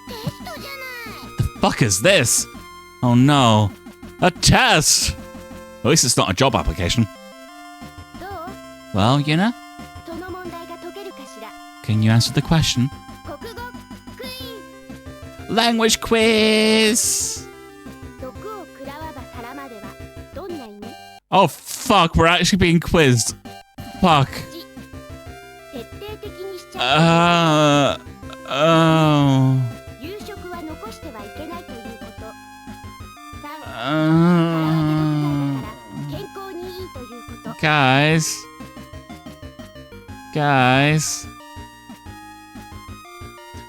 Speaker 1: テストじゃない。
Speaker 3: The fuck is this? Oh no. A test! At least it's not a job application.
Speaker 1: どう？
Speaker 3: Well, Yuna,
Speaker 1: その問題が解けるかしら。
Speaker 3: can you answer the question?
Speaker 1: 国語クイーン。
Speaker 3: Language quiz!
Speaker 1: 毒を食らわば皿まではどんな意味？
Speaker 3: Oh fuck, we're actually being quizzed. Fuck.
Speaker 1: 徹底的にしちゃう。
Speaker 3: Oh.
Speaker 1: 夕食は残してはいけないということ。3、体だから健康にいいということ。
Speaker 3: Guys.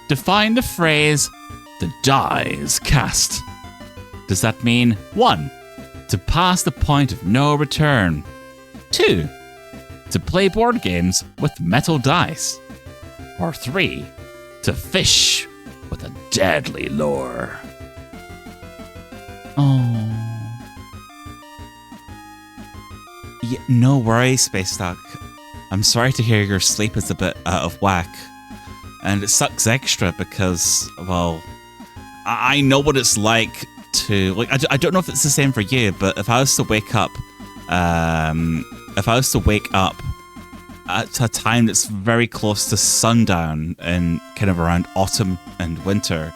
Speaker 3: Define the phrase, the die is cast. Does that mean 1. To pass the point of no return? 2. To play board games with metal dice? Or 3. To fish with a deadly lure? Oh. Yeah, no worries, Space Duck. I'm sorry to hear your sleep is a bit out of whack. And it sucks extra because, well, I know what it's like to, like, I don't know if it's the same for you, but if I was to wake up, at a time that's very close to sundown and kind of around autumn and winter,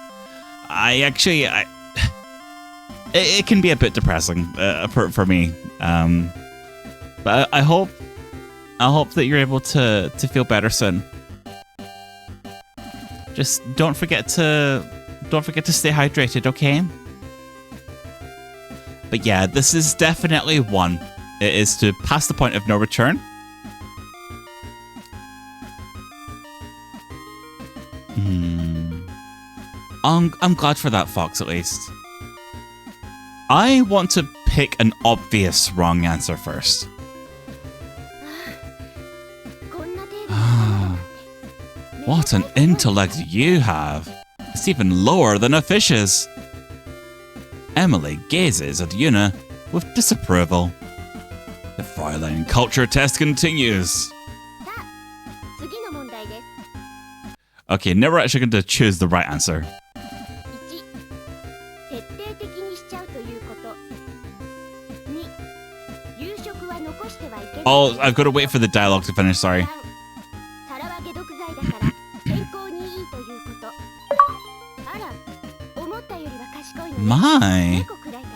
Speaker 3: it can be a bit depressing for me. But I hope that you're able to feel better soon. Just don't forget to stay hydrated, okay? But yeah, this is definitely one. It is to pass the point of no return. I'm glad for that, Fox, at least. I want to pick an obvious wrong answer first.
Speaker 1: こんな程度に
Speaker 3: What an intellect you have! It's even lower than a fish's. Emily gazes at Yuna with disapproval. The Frauline culture test continues.
Speaker 1: さあ、次の問題です。
Speaker 3: Okay, now we're actually going to choose the right answer.
Speaker 1: 1、徹底的にしちゃうということ。2、夕食は残してはいけない。
Speaker 3: Oh, I've got to wait for the dialogue to finish, sorry.
Speaker 1: 3、
Speaker 3: My,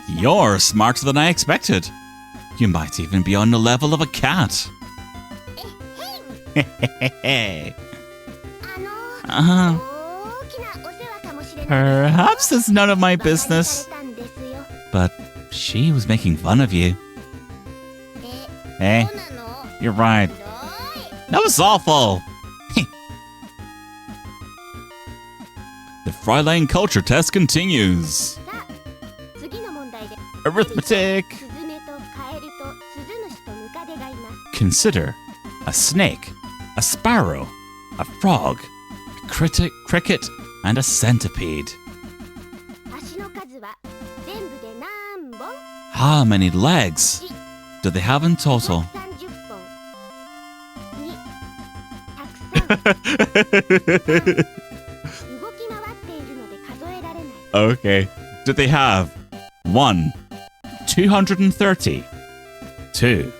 Speaker 3: you're smarter than I expected. You might even be on the level of a cat. Perhaps it's none of my business, but she was making fun of you. Hey, you're right. That was awful. The Frauline culture test continues. Arithmetic. Consider a snake, a sparrow, a frog, a cricket, and a centipede. How many legs do they have in total? Okay. Do they have 1, 230, 2,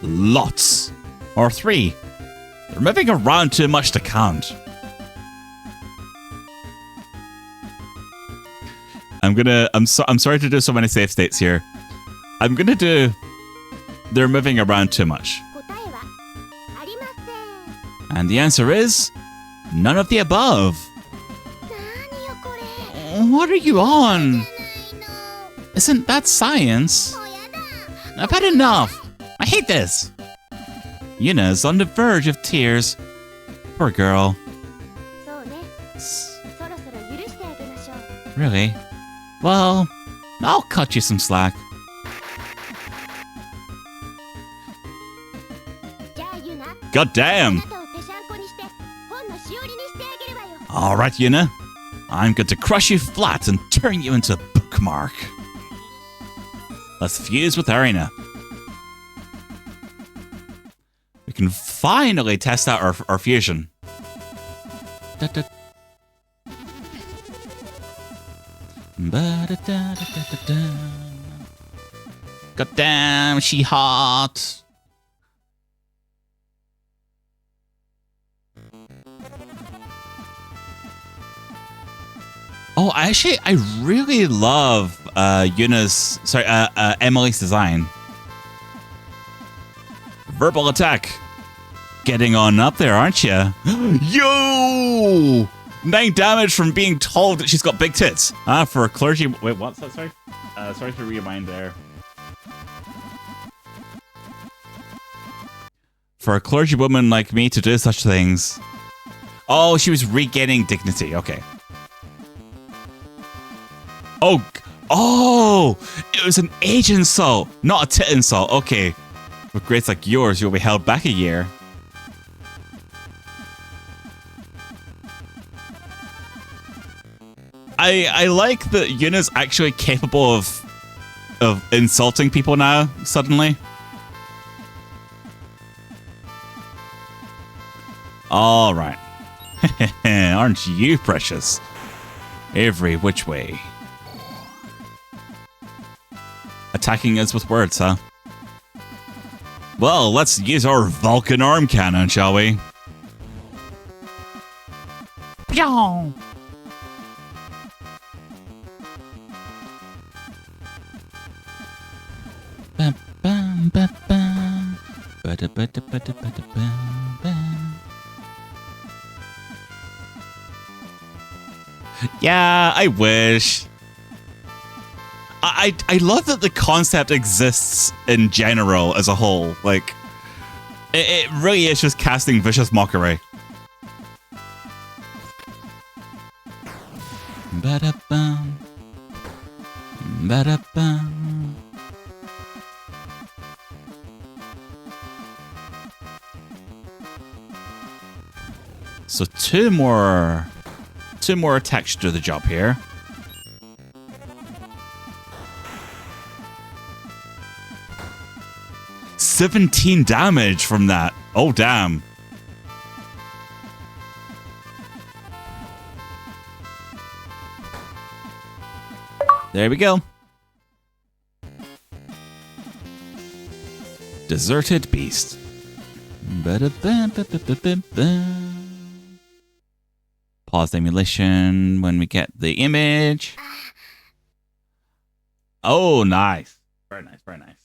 Speaker 3: lots, or 3, they're moving around too much to count? I'm sorry to do so many safe states here. I'm gonna do they're moving around too much. And the answer is none of the above. What are you on? Isn't that science? I've had enough. I hate this. Yuna's on the verge of tears. Poor girl. Really? Well, I'll cut you some slack. God damn! Alright, Yuna. I'm going to crush you flat and turn you into a bookmark. Let's fuse with Arena. We can finally test out our fusion. God damn, she hot. Oh, actually, I really love Emily's design. Verbal attack. Getting on up there, aren't you? Yo! 9 damage from being told that she's got big tits. For a clergy... Wait, what's that? Sorry? Sorry to rewind there. For a clergywoman like me to do such things. Oh, she was regaining dignity. Okay. Oh, it was an age insult, not a tit insult. Okay. With grades like yours, you'll be held back a year. I like that Yuna's actually capable of insulting people now, suddenly. All right. Aren't you precious? Every which way. Attacking us with words, huh? Well, let's use our Vulcan arm cannon, shall we? Pyong! Yeah, I wish. I love that the concept exists in general as a whole. Like, it really is just casting vicious mockery. Ba-da-bum. Ba-da-bum. So two more attacks to do the job here. $17 damage from that. Oh, damn. There we go. Deserted Beast. Pause the emulation when we get the image. Oh, nice. Very nice, very nice.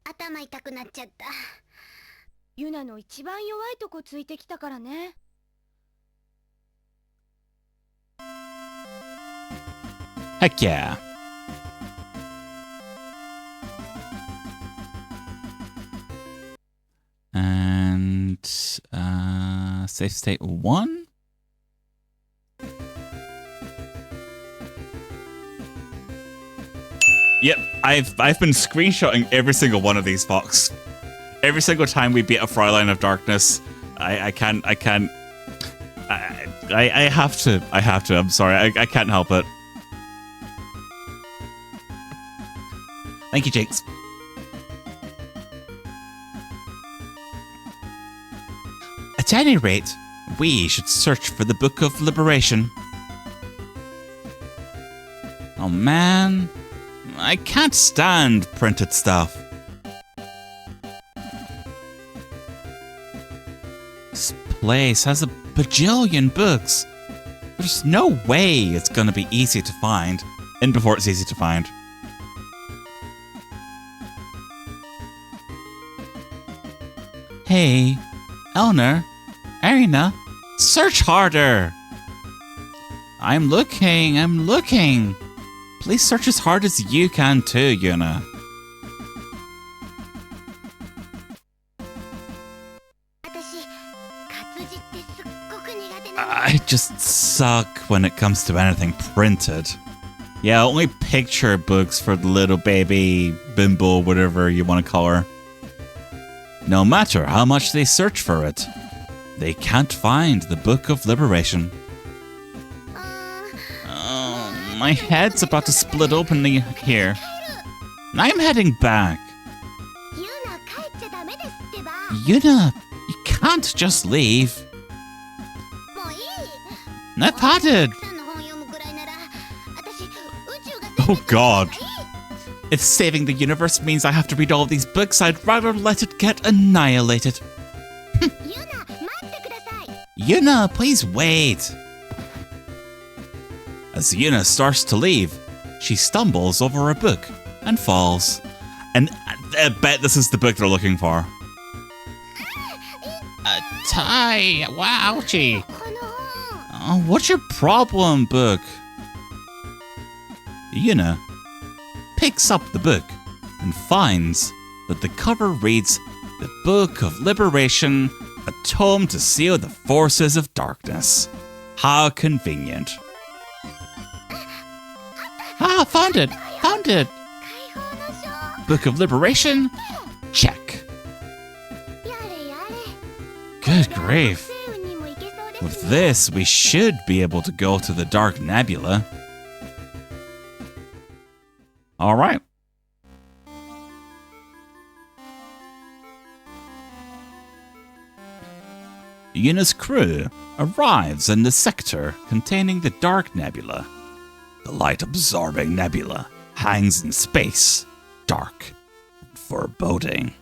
Speaker 1: 頭痛くなっちゃった。
Speaker 4: ユナの一番弱いとこついてきたからね。
Speaker 3: Heck yeah. And safe state 1. Yep, I've been screenshotting every single one of these, Fox. Every single time we beat a Frauline of Darkness, I have to. I'm sorry, I can't help it. Thank you, Jinx. At any rate, we should search for the Book of Liberation. Oh man, I can't stand printed stuff. This place has a bajillion books. There's no way it's gonna be easy to find, and before it's easy to find. Hey, Eleanor, Arina, search harder! I'm looking. Please search as hard as you can too, Yuna. I just suck when it comes to anything printed. Yeah, only picture books for the little baby bimbo, whatever you want to call her. No matter how much they search for it, they can't find the Book of Liberation. Oh, my head's about to split open here. I'm heading back. Yuna, you can't just leave. I've had it. Oh god. If saving the universe means I have to read all these books, I'd rather let it get annihilated. Yuna, please wait. As Yuna starts to leave, she stumbles over a book and falls. And I bet this is the book they're looking for. Ty, wowchie. Oh, what's your problem, book? Yuna picks up the book and finds that the cover reads The Book of Liberation, a tome to seal the forces of darkness. How convenient. Ah, found it! Book of Liberation? Check. Good grief. With this, we should be able to go to the Dark Nebula. Alright. Yuna's crew arrives in the sector containing the Dark Nebula. The light-absorbing nebula hangs in space, dark and foreboding.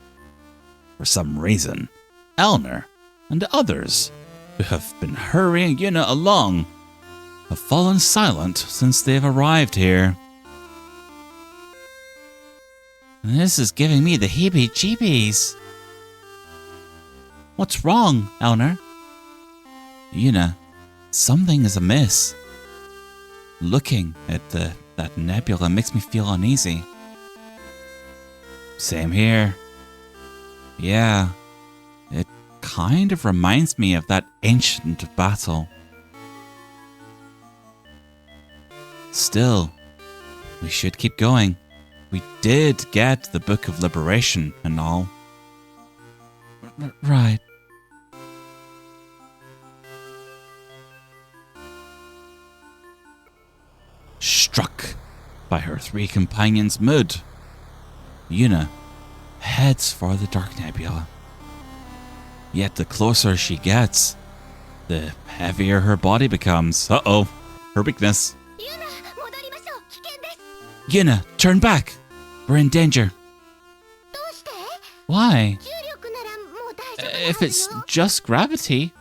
Speaker 3: For some reason, Eleanor and the others who have been hurrying Yuna along have fallen silent since they've arrived here. This is giving me the heebie-jeebies. What's wrong, Eleanor? Yuna, something is amiss. Looking at that nebula makes me feel uneasy. Same here. Yeah, it kind of reminds me of that ancient battle. Still, we should keep going. We did get the Book of Liberation and all. Right. Struck by her three companions' mood, Yuna heads for the Dark Nebula. Yet the closer she gets, the heavier her body becomes. Uh-oh, her weakness. Yuna, turn back! We're in danger. Why? If it's just gravity,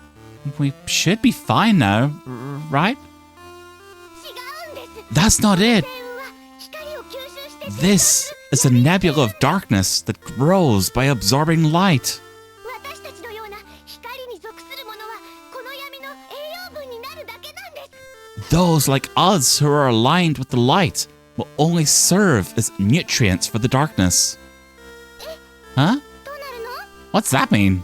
Speaker 3: We should be fine now, right?
Speaker 1: 違うんです。
Speaker 3: That's not it.
Speaker 1: 星雲は光を吸収して
Speaker 3: This is a nebula of darkness that grows by absorbing light.
Speaker 1: 私たちのような光に属するものはこの闇の栄養分になるだけなんです。
Speaker 3: Those like us who are aligned with the light will only serve as nutrients for the darkness. Huh?
Speaker 1: どうなるの？
Speaker 3: What's that mean?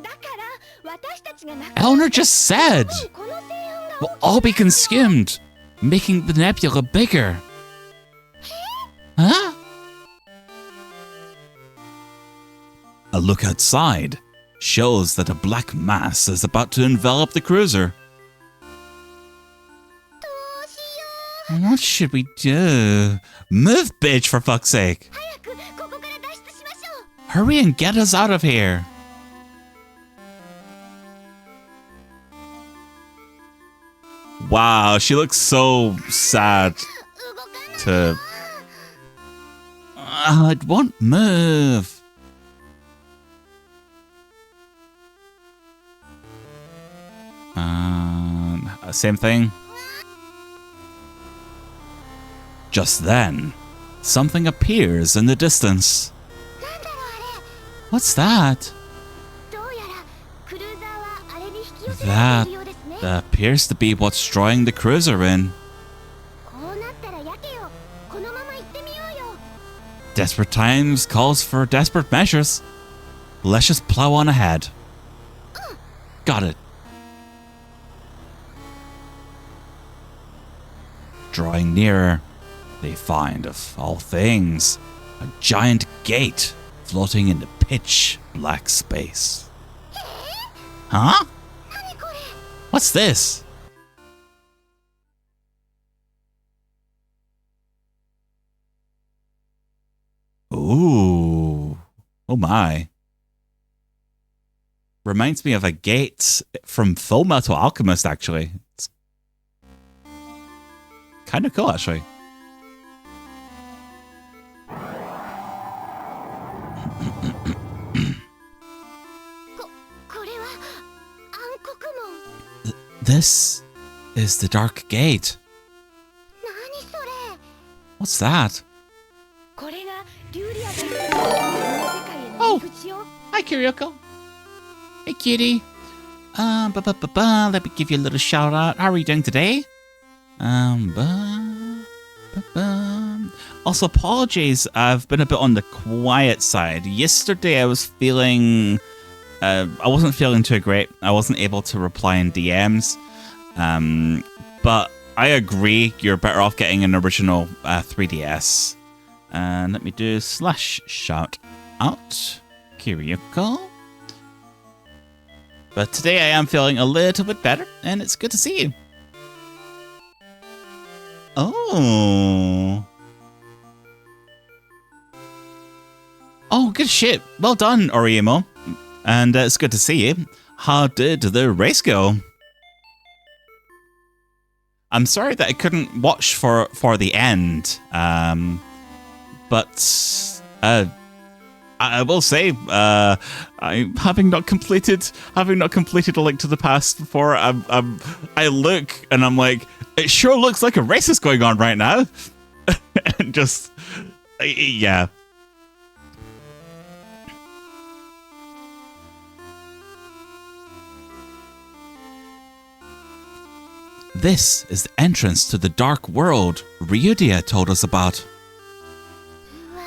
Speaker 4: だから私たちがなく
Speaker 3: Eleanor just said
Speaker 1: この星雲が
Speaker 3: we'll all be consumed, making the nebula bigger. Huh? A look outside shows that a black mass is about to envelop the cruiser.
Speaker 1: どうしよう。
Speaker 3: What should we do? Move, bitch, for fuck's sake.
Speaker 1: 早くここから脱出しましょう。
Speaker 3: Hurry and get us out of here. Wow, she looks so sad
Speaker 1: 動かない。
Speaker 3: to... it won't move. Same thing. Just then, something appears in the distance.
Speaker 1: なんだろうあれ。
Speaker 3: What's that?
Speaker 1: どうやらクルーザーはあれに引き寄せられているようですね。
Speaker 3: Appears to be what's drawing the cruiser in.
Speaker 1: こうなったらやけよ。このまま行ってみようよ。
Speaker 3: Desperate times calls for desperate measures. Let's just plow on ahead. Got it. Drawing nearer, they find, of all things, a giant gate floating in the pitch black space. Huh?
Speaker 1: 何これ。
Speaker 3: What's this? Ooh. Oh my. Reminds me of a gate from Full Metal Alchemist, actually. It's kind of cool, actually.
Speaker 1: これは暗黒門。
Speaker 3: This is the Dark Gate.
Speaker 1: 何それ。
Speaker 3: What's that?
Speaker 4: これがリュウリアという世界への入り口よ。
Speaker 3: Hi, Kyriako. Hey, cutie. Let me give you a little shout out. How are you doing today? Also, apologies. I've been a bit on the quiet side. Yesterday, I was feeling. I wasn't feeling too great. I wasn't able to reply in DMs. But I agree. You're better off getting an original 3DS. And let me do /shout out Kyriako. But today I am feeling a little bit better, and it's good to see you. Oh. Oh, good shit. Well done, Oriemo. And it's good to see you. How did the race go? I'm sorry that I couldn't watch for the end. But I will say, having not completed A Link to the Past before, I look and I'm like, it sure looks like a race is going on right now. And just, yeah. This is the entrance to the dark world Ryudia told us about.
Speaker 1: うわぁ、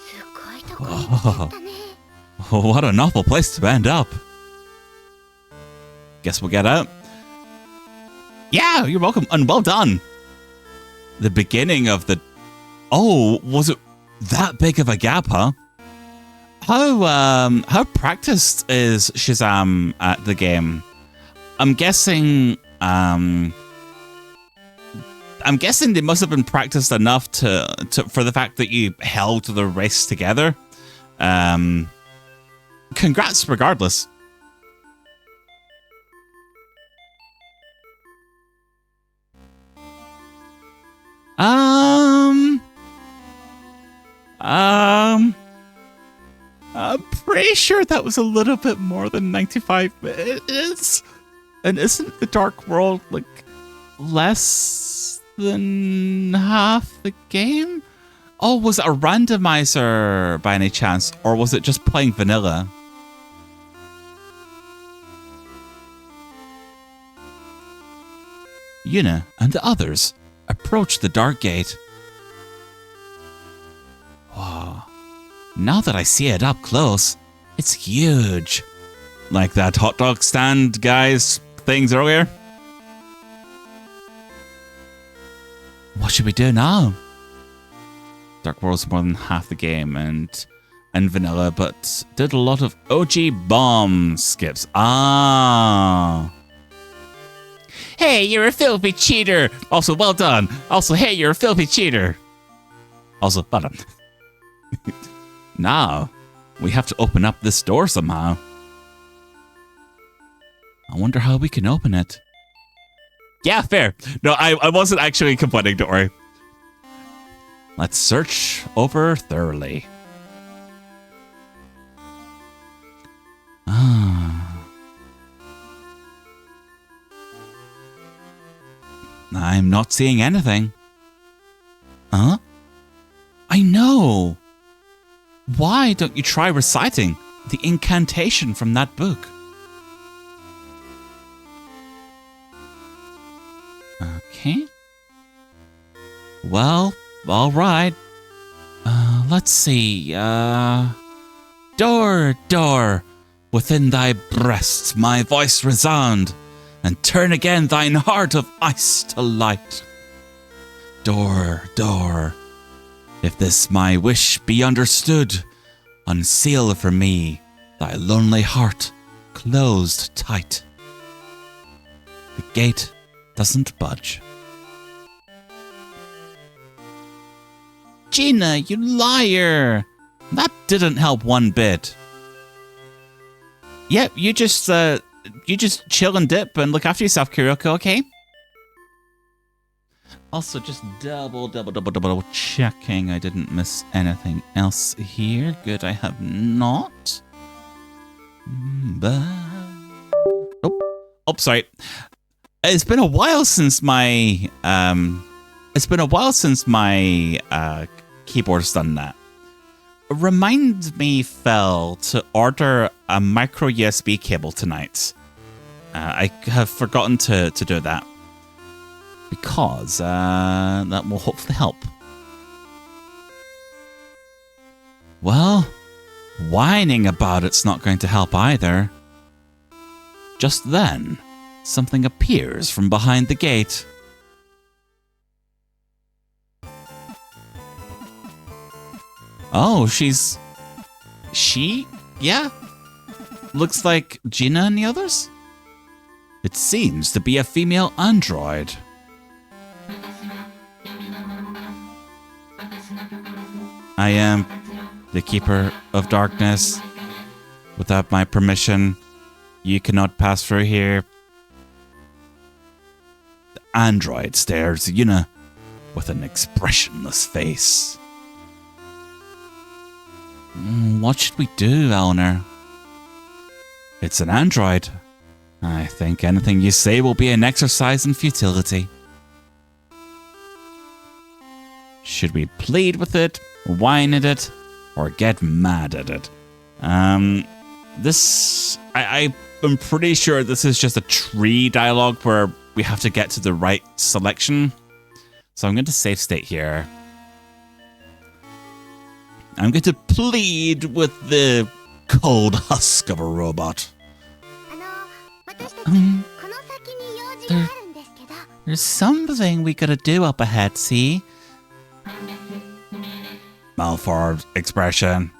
Speaker 1: すごいとこに来ちゃったね。
Speaker 3: What an awful place to end up. Guess we'll get out. Yeah, you're welcome, and well done. The beginning of the... Oh, was it that big of a gap, huh? How practiced is Shazam at the game? I'm guessing they must have been practiced enough to for the fact that you held the race together. Congrats regardless. I'm pretty sure that was a little bit more than 95. It is. And isn't the Dark World like less than half the game? Oh, was it a randomizer by any chance? Or was it just playing vanilla? Yuna and the others approach the dark gate. Wow. Now that I see it up close, it's huge. Like that hot dog stand guy's things earlier. What should we do now? Dark World's more than half the game and vanilla, but did a lot of OG bomb skips. Ah. Hey, you're a filthy cheater. Also, well done. Also, hey, you're a filthy cheater. Also, well done. Now, we have to open up this door somehow. I wonder how we can open it. Yeah, fair. No, I wasn't actually complaining, don't worry. Let's search over thoroughly. I'm not seeing anything. Huh? I know. Why don't you try reciting the incantation from that book? Okay. Well, all right. Let's see. Door, door, within thy breast my voice resound, and turn again thine heart of ice to light. Door, door, if this my wish be understood, unseal for me thy lonely heart closed tight. The gate doesn't budge. Gina, you liar! That didn't help one bit. Yep, you just chill and dip and look after yourself, Kuroko, okay? Also, just double checking I didn't miss anything else here. Good, I have not. But... Oh, sorry. It's been a while since my keyboard's done that. Remind me, Fel, to order a micro USB cable tonight. I have forgotten to do that. Because that will hopefully help. Well, whining about it's not going to help either. Just then, something appears from behind the gate. Oh, she? Yeah. Looks like Gina and the others? It seems to be a female android. I am the Keeper of Darkness. Without my permission, you cannot pass through here. The android stares at Yuna with an expressionless face. What should we do, Eleanor? It's an android. I think anything you say will be an exercise in futility. Should we plead with it, whine at it, or get mad at it? I'm pretty sure this is just a tree dialogue where we have to get to the right selection. So I'm going to save state here. I'm going to plead with the cold husk of a robot. There's something we gotta do up ahead, see? Malformed expression.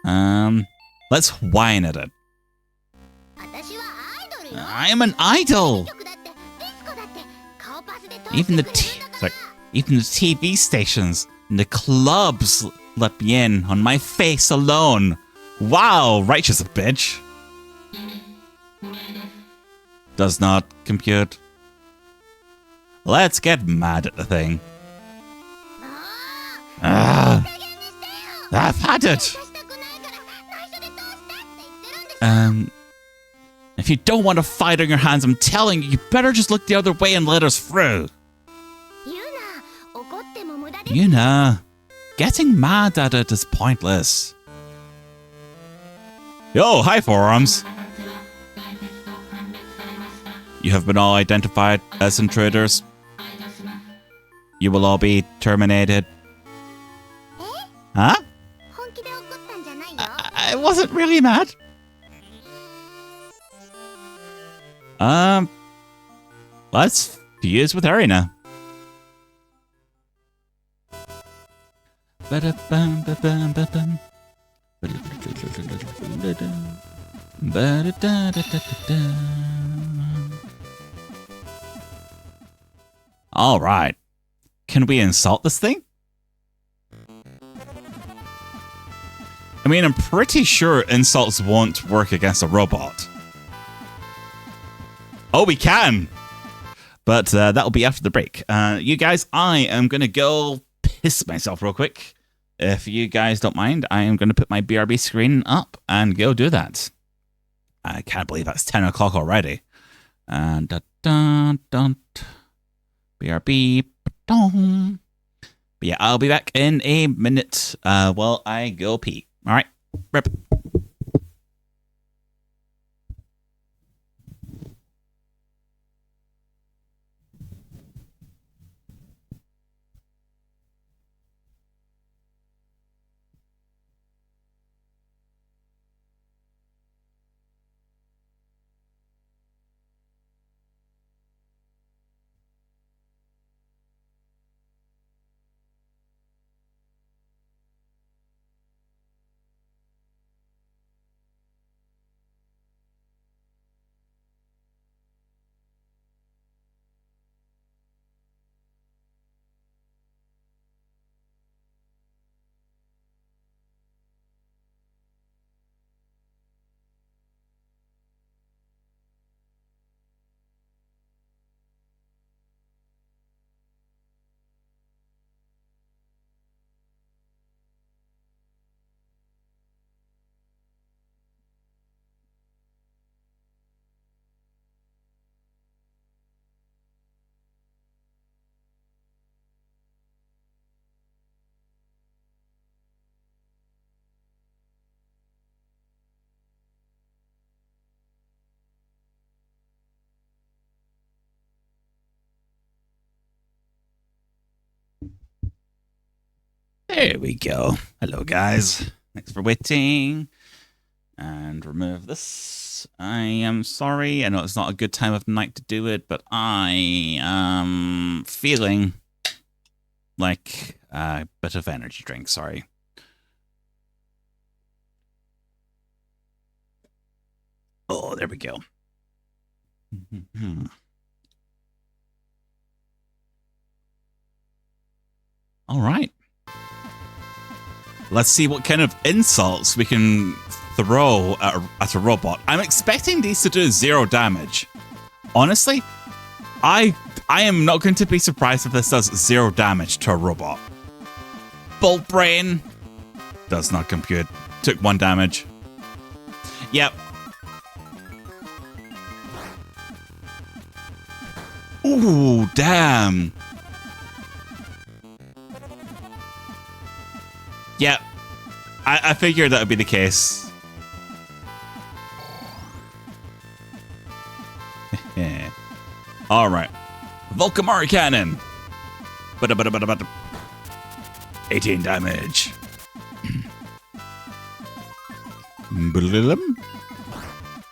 Speaker 3: Let's whine at it. I'm an idol! Even the TV stations and the clubs let me in on my face alone. Wow, righteous bitch. Does not compute. Let's get mad at the thing. I've had it. If you don't want to fight on your hands, I'm telling you, you better just look the other way and let us through.
Speaker 1: ユナ、怒っても無駄です。
Speaker 3: Yuna, getting mad at it is pointless. Yo, hi forums. You have been all identified as intruders. You will all be terminated. Huh?
Speaker 1: 本気で怒ったんじゃないよ。
Speaker 3: I wasn't really mad. Let's fuse with Arena. All right. Can we insult this thing? I mean, I'm pretty sure insults won't work against a robot. Oh, we can! But that'll be after the break. You guys, I am going to go piss myself real quick. If you guys don't mind, I am going to put my BRB screen up and go do that. I can't believe that's 10 o'clock already. BRB. But yeah, I'll be back in a minute while I go pee. All right. Rip. There we go. Hello, guys. Thanks for waiting. And remove this. I am sorry. I know it's not a good time of night to do it, but I am feeling like a bit of energy drink. Sorry. Oh, there we go. All right. Let's see what kind of insults we can throw at a robot. I'm expecting these to do 0 damage. Honestly, I am not going to be surprised if this does 0 damage to a robot. Bolt Brain does not compute. Took 1 damage. Yep. Ooh, damn. Yeah, I figured that would be the case. All right, Volcamari Cannon. 18 damage.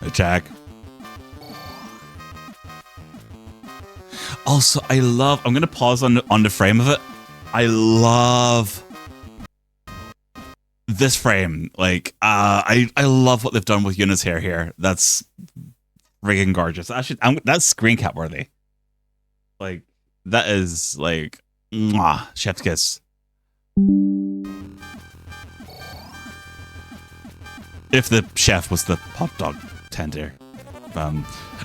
Speaker 3: Attack. Also, I'm gonna pause on the frame of it. I love this frame. Like, I love what they've done with Yuna's hair here. That's friggin' gorgeous. Actually, that's screen cap worthy. Like, that is like, mwah, chef's kiss. If the chef was the hot dog tender.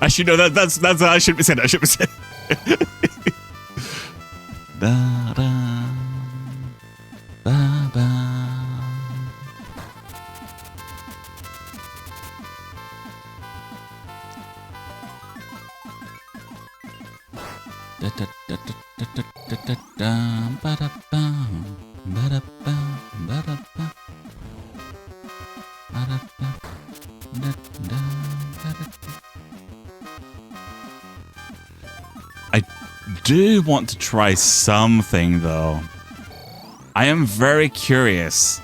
Speaker 3: Actually, no, that's I shouldn't be saying that. I shouldn't be saying. Da, da, ba, ba. I do want to try something, though. I am very curious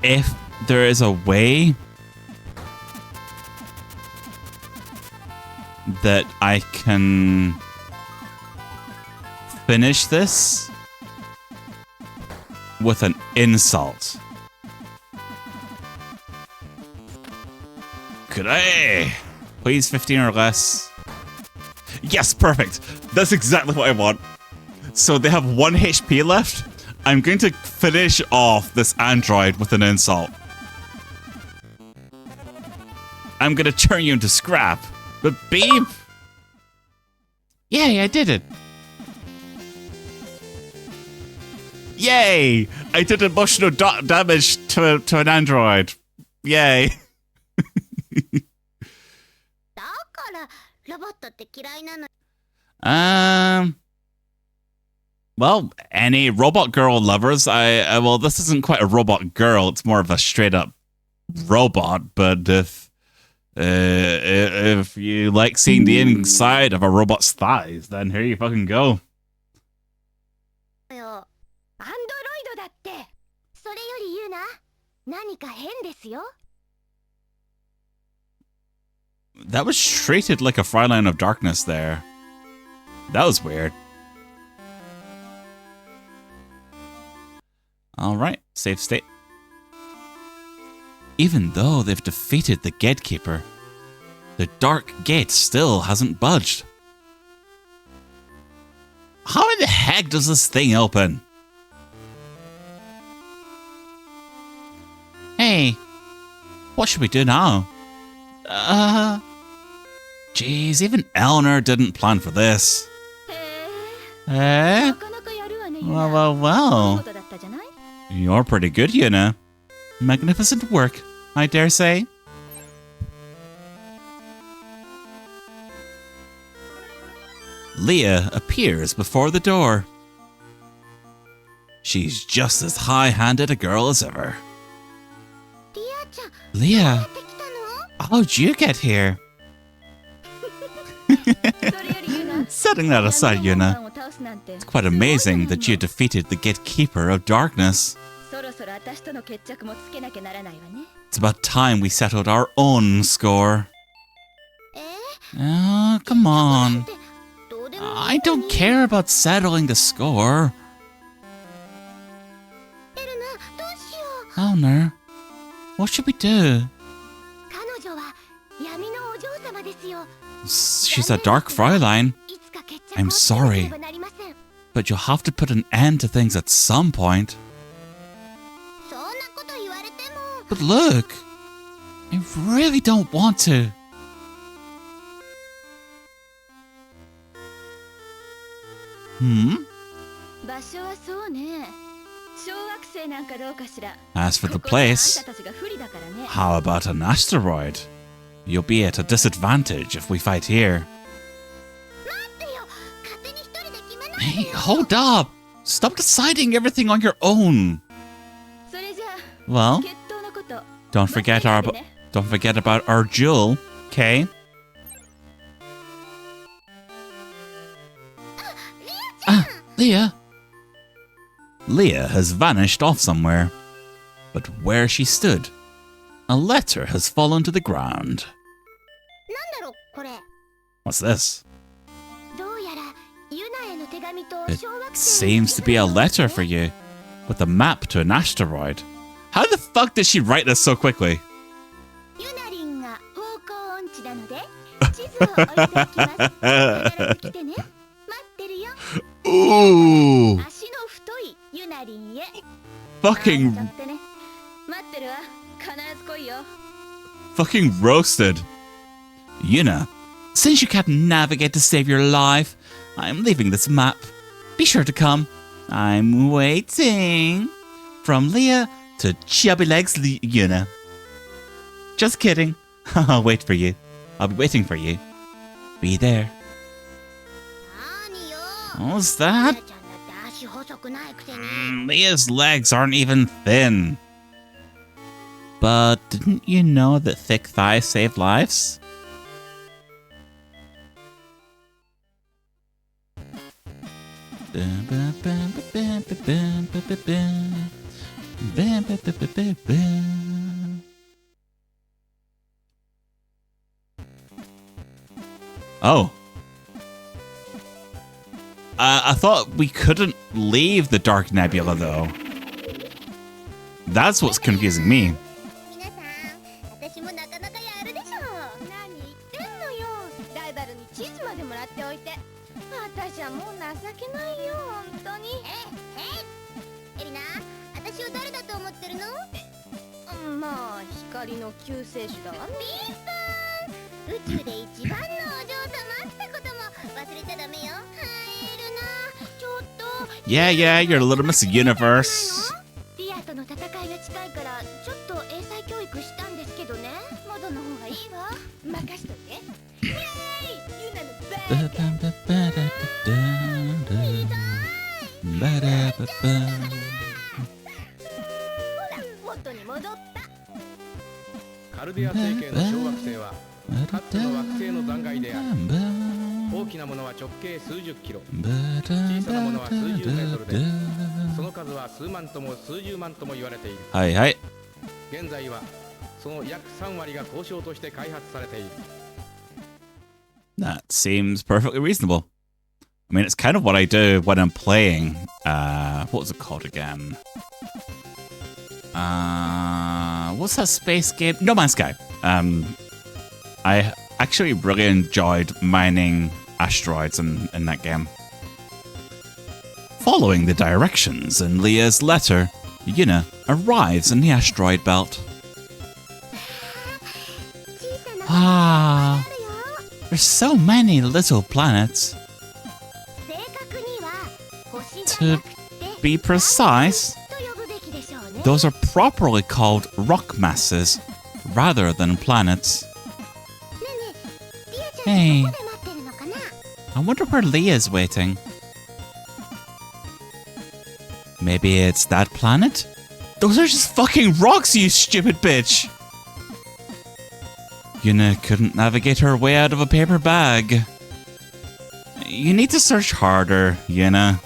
Speaker 3: if there is a way that I can finish this with an insult. Could I? Please, 15 or less. Yes, perfect. That's exactly what I want. So they have 1 HP left. I'm going to finish off this android with an insult. I'm going to turn you into scrap. But beep! Yay, I did it. Yay! I did emotional damage to an android. Yay. Well, any robot girl lovers, well, this isn't quite a robot girl, it's more of a straight up robot, but if you like seeing the inside of a robot's thighs, then here you fucking go. That was treated like a Frauline of Darkness there. That was weird. Alright, save state. Even though they've defeated the Gatekeeper, the Dark Gate still hasn't budged. How in the heck does this thing open? Hey, what should we do now? Jeez, even Eleanor didn't plan for this. Eh? Well. You're pretty good, Yuna. Magnificent work, I dare say. Leah appears before the door. She's just as high-handed a girl as ever. Leah, how'd you get here? Setting that aside, Yuna, it's quite amazing that you defeated the Gatekeeper of Darkness. It's about time we settled our own score. Oh, come on. I don't care about settling the score. Eleanor, what should we do? She's a dark Fraulein. I'm sorry, but you'll have to put an end to things at some point. But look, I really don't want to. As for the place, how about an asteroid? You'll be at a disadvantage if we fight here. Hey, hold up! Stop deciding everything on your own. Well, don't forget about our jewel, okay? Leah. Leah has vanished off somewhere, but where she stood, a letter has fallen to the ground. What's this? It seems to be a letter for you, with a map to an asteroid. How the fuck did she write this so quickly? Ooh! Fucking roasted. Yuna, since you can't navigate to save your life, I'm leaving this map. Be sure to come. I'm waiting. From Leah to Chubby Legs Yuna. Just kidding. I'll wait for you. I'll be waiting for you. Be there.
Speaker 1: 何よ
Speaker 3: What's that?
Speaker 1: ちゃんだって足細くないくせに
Speaker 3: Leah's legs aren't even thin. But didn't you know that thick thighs save lives? Oh. I thought we couldn't leave the Dark Nebula, though. That's what's confusing me.
Speaker 1: 皆さん私もなかなかやるでしょ
Speaker 4: 何言ってんのよ。ライバルに地図までもらっておいて。私はもう情けないよ、本当に。
Speaker 1: エリナ私を誰だと思ってるの
Speaker 4: まあ、光の救世主だわね。
Speaker 1: 宇宙で一番のお嬢様ってことも忘れちゃダメよ。はいエルナちょっと
Speaker 3: Yeah, you're Little Miss Universe.
Speaker 1: リアとの戦いが近いからちょっと英才教育したんですけどね。まだの方がいいわ。
Speaker 4: 任しといて。イエーイユナのバほら、元に戻った。
Speaker 5: カルディア星系の小惑星はかつての惑星の残骸である。大きなものは直径数十キロ、小さなものは数十メートルで、その数は数万とも数十万とも言われている。
Speaker 3: はいはい。
Speaker 5: 現在はその約3割が交渉として開発されている。
Speaker 3: That seems perfectly reasonable. I mean, it's kind of what I do when I'm playing. What was it called again? What's that space game? No Man's Sky. I actually really enjoyed mining asteroids in that game. Following the directions in Leah's letter, Yuna arrives in the asteroid belt. Ah, there's so many little planets.
Speaker 1: 正確には星じゃ
Speaker 3: To
Speaker 1: なくて
Speaker 3: be precise,
Speaker 1: と呼ぶべきでしょうね。
Speaker 3: those are properly called rock masses rather than planets.
Speaker 1: リアちゃん
Speaker 3: Hey.
Speaker 1: どこで待ってるのかな
Speaker 3: I wonder where Leah's waiting. Maybe it's that planet? Those are just fucking rocks, you stupid bitch! Yuna couldn't navigate her way out of a paper bag. You need to search harder, Yuna.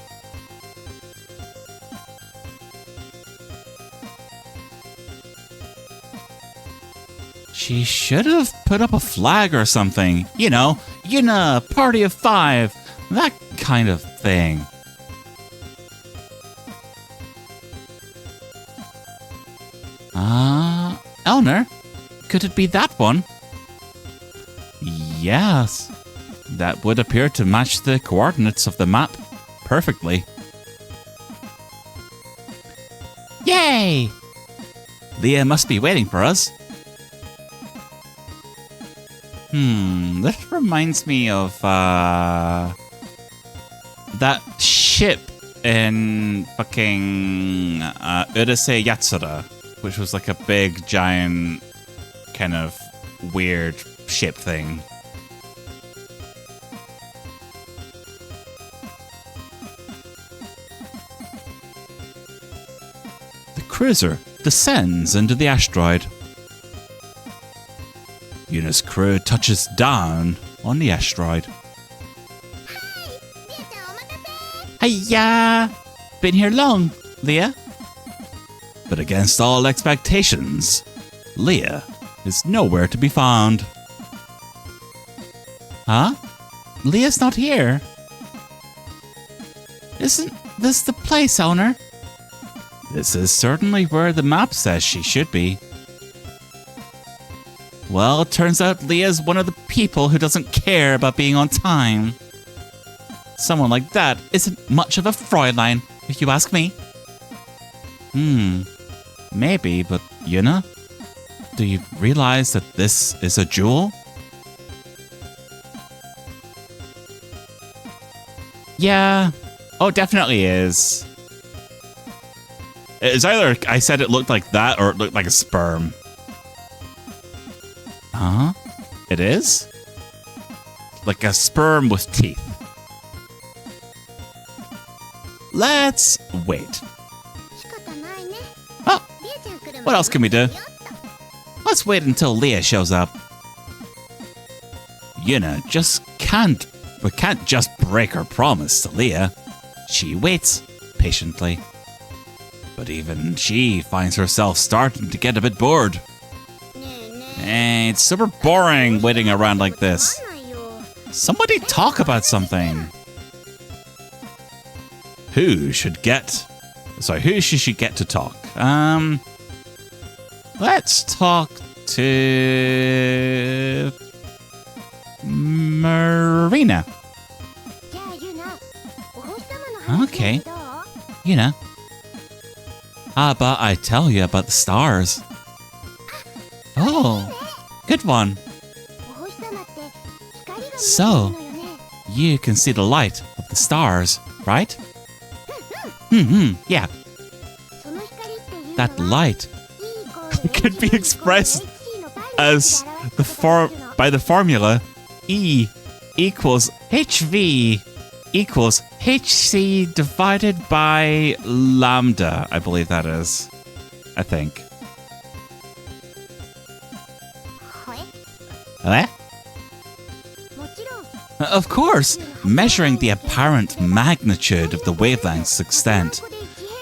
Speaker 3: She should have put up a flag or something. You know, Yuna, party of 5. That kind of thing. Elner? Could it be that one? Yes. That would appear to match the coordinates of the map perfectly. Yay! Leah must be waiting for us. This reminds me of that ship in fucking Urusei Yatsura, which was like a big, giant, kind of weird ship thing. The cruiser descends into the asteroid. Yuna's crew touches down on the asteroid.
Speaker 1: リアちゃんお待たせ
Speaker 3: Hiya! Been here long, Leah? But against all expectations, Leah is nowhere to be found. Huh? Leah's not here. Isn't this the place, owner? This is certainly where the map says she should be. Well, it turns out Leah's one of the people who doesn't care about being on time. Someone like that isn't much of a Frauline, if you ask me. Maybe, but Yuna? Do you realize that this is a jewel? Yeah. Oh, definitely is. It's either I said it looked like that or it looked like a sperm. Huh? It is? Like a sperm with teeth. Let's wait. Oh, what else can we do? Let's wait until Leah shows up. Yuna can't just break her promise to Leah. She waits patiently. But even she finds herself starting to get a bit bored. It's super boring waiting around like this. Somebody talk about something. Who should she get to talk? Let's talk to Marina. Okay. Yuna. How about I tell you about the stars? Oh, good one. So, you can see the light of the stars, right? Yeah. That light could be expressed as by the formula E equals HV equals HC divided by lambda, I believe that is. I think. Eh? Of course, measuring the apparent magnitude of the wavelength's extent,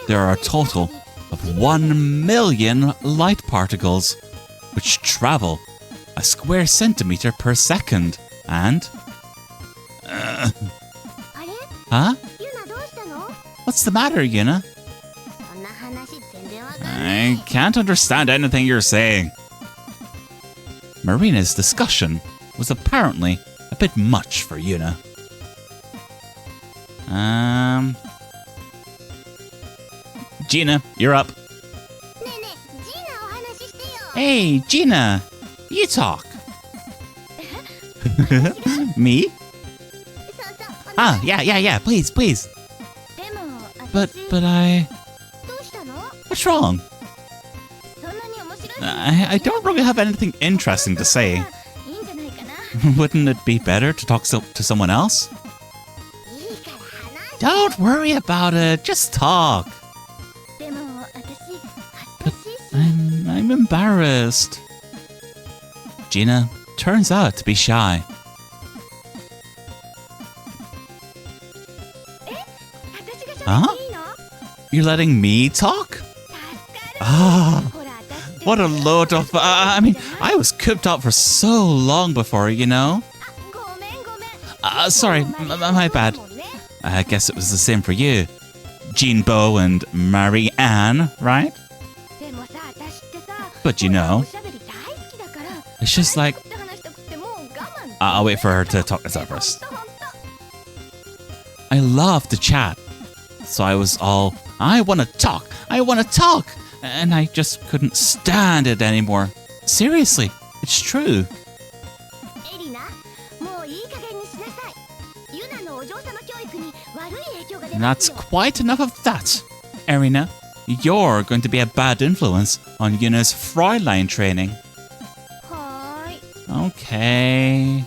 Speaker 3: there are a total of 1 million light particles, which travel a square centimeter per second, and... Huh? What's the matter, Yuna? I can't understand anything you're saying. Marina's discussion was apparently a bit much for Yuna. Gina, you're up. Hey, Gina, you talk. Me? Ah, yeah, please. But I... What's wrong? I don't really have anything interesting to say. Wouldn't it be better to talk to someone else? Don't worry about it, just talk. But I'm embarrassed. Gina turns out to be shy. Huh? You're letting me talk? Ah, what a load of... I was cooped up for so long before, you know? Sorry, my bad. I guess it was the same for you. Jean Beau and Marie-Anne, right? But you know, it's just like... I'll wait for her to talk this out first. I love to chat. So I was all, I want to talk, and I just couldn't stand it anymore. Seriously, it's true. And that's quite enough of that, Erina. You're going to be a bad influence on Yuna's Frauline training. Okay.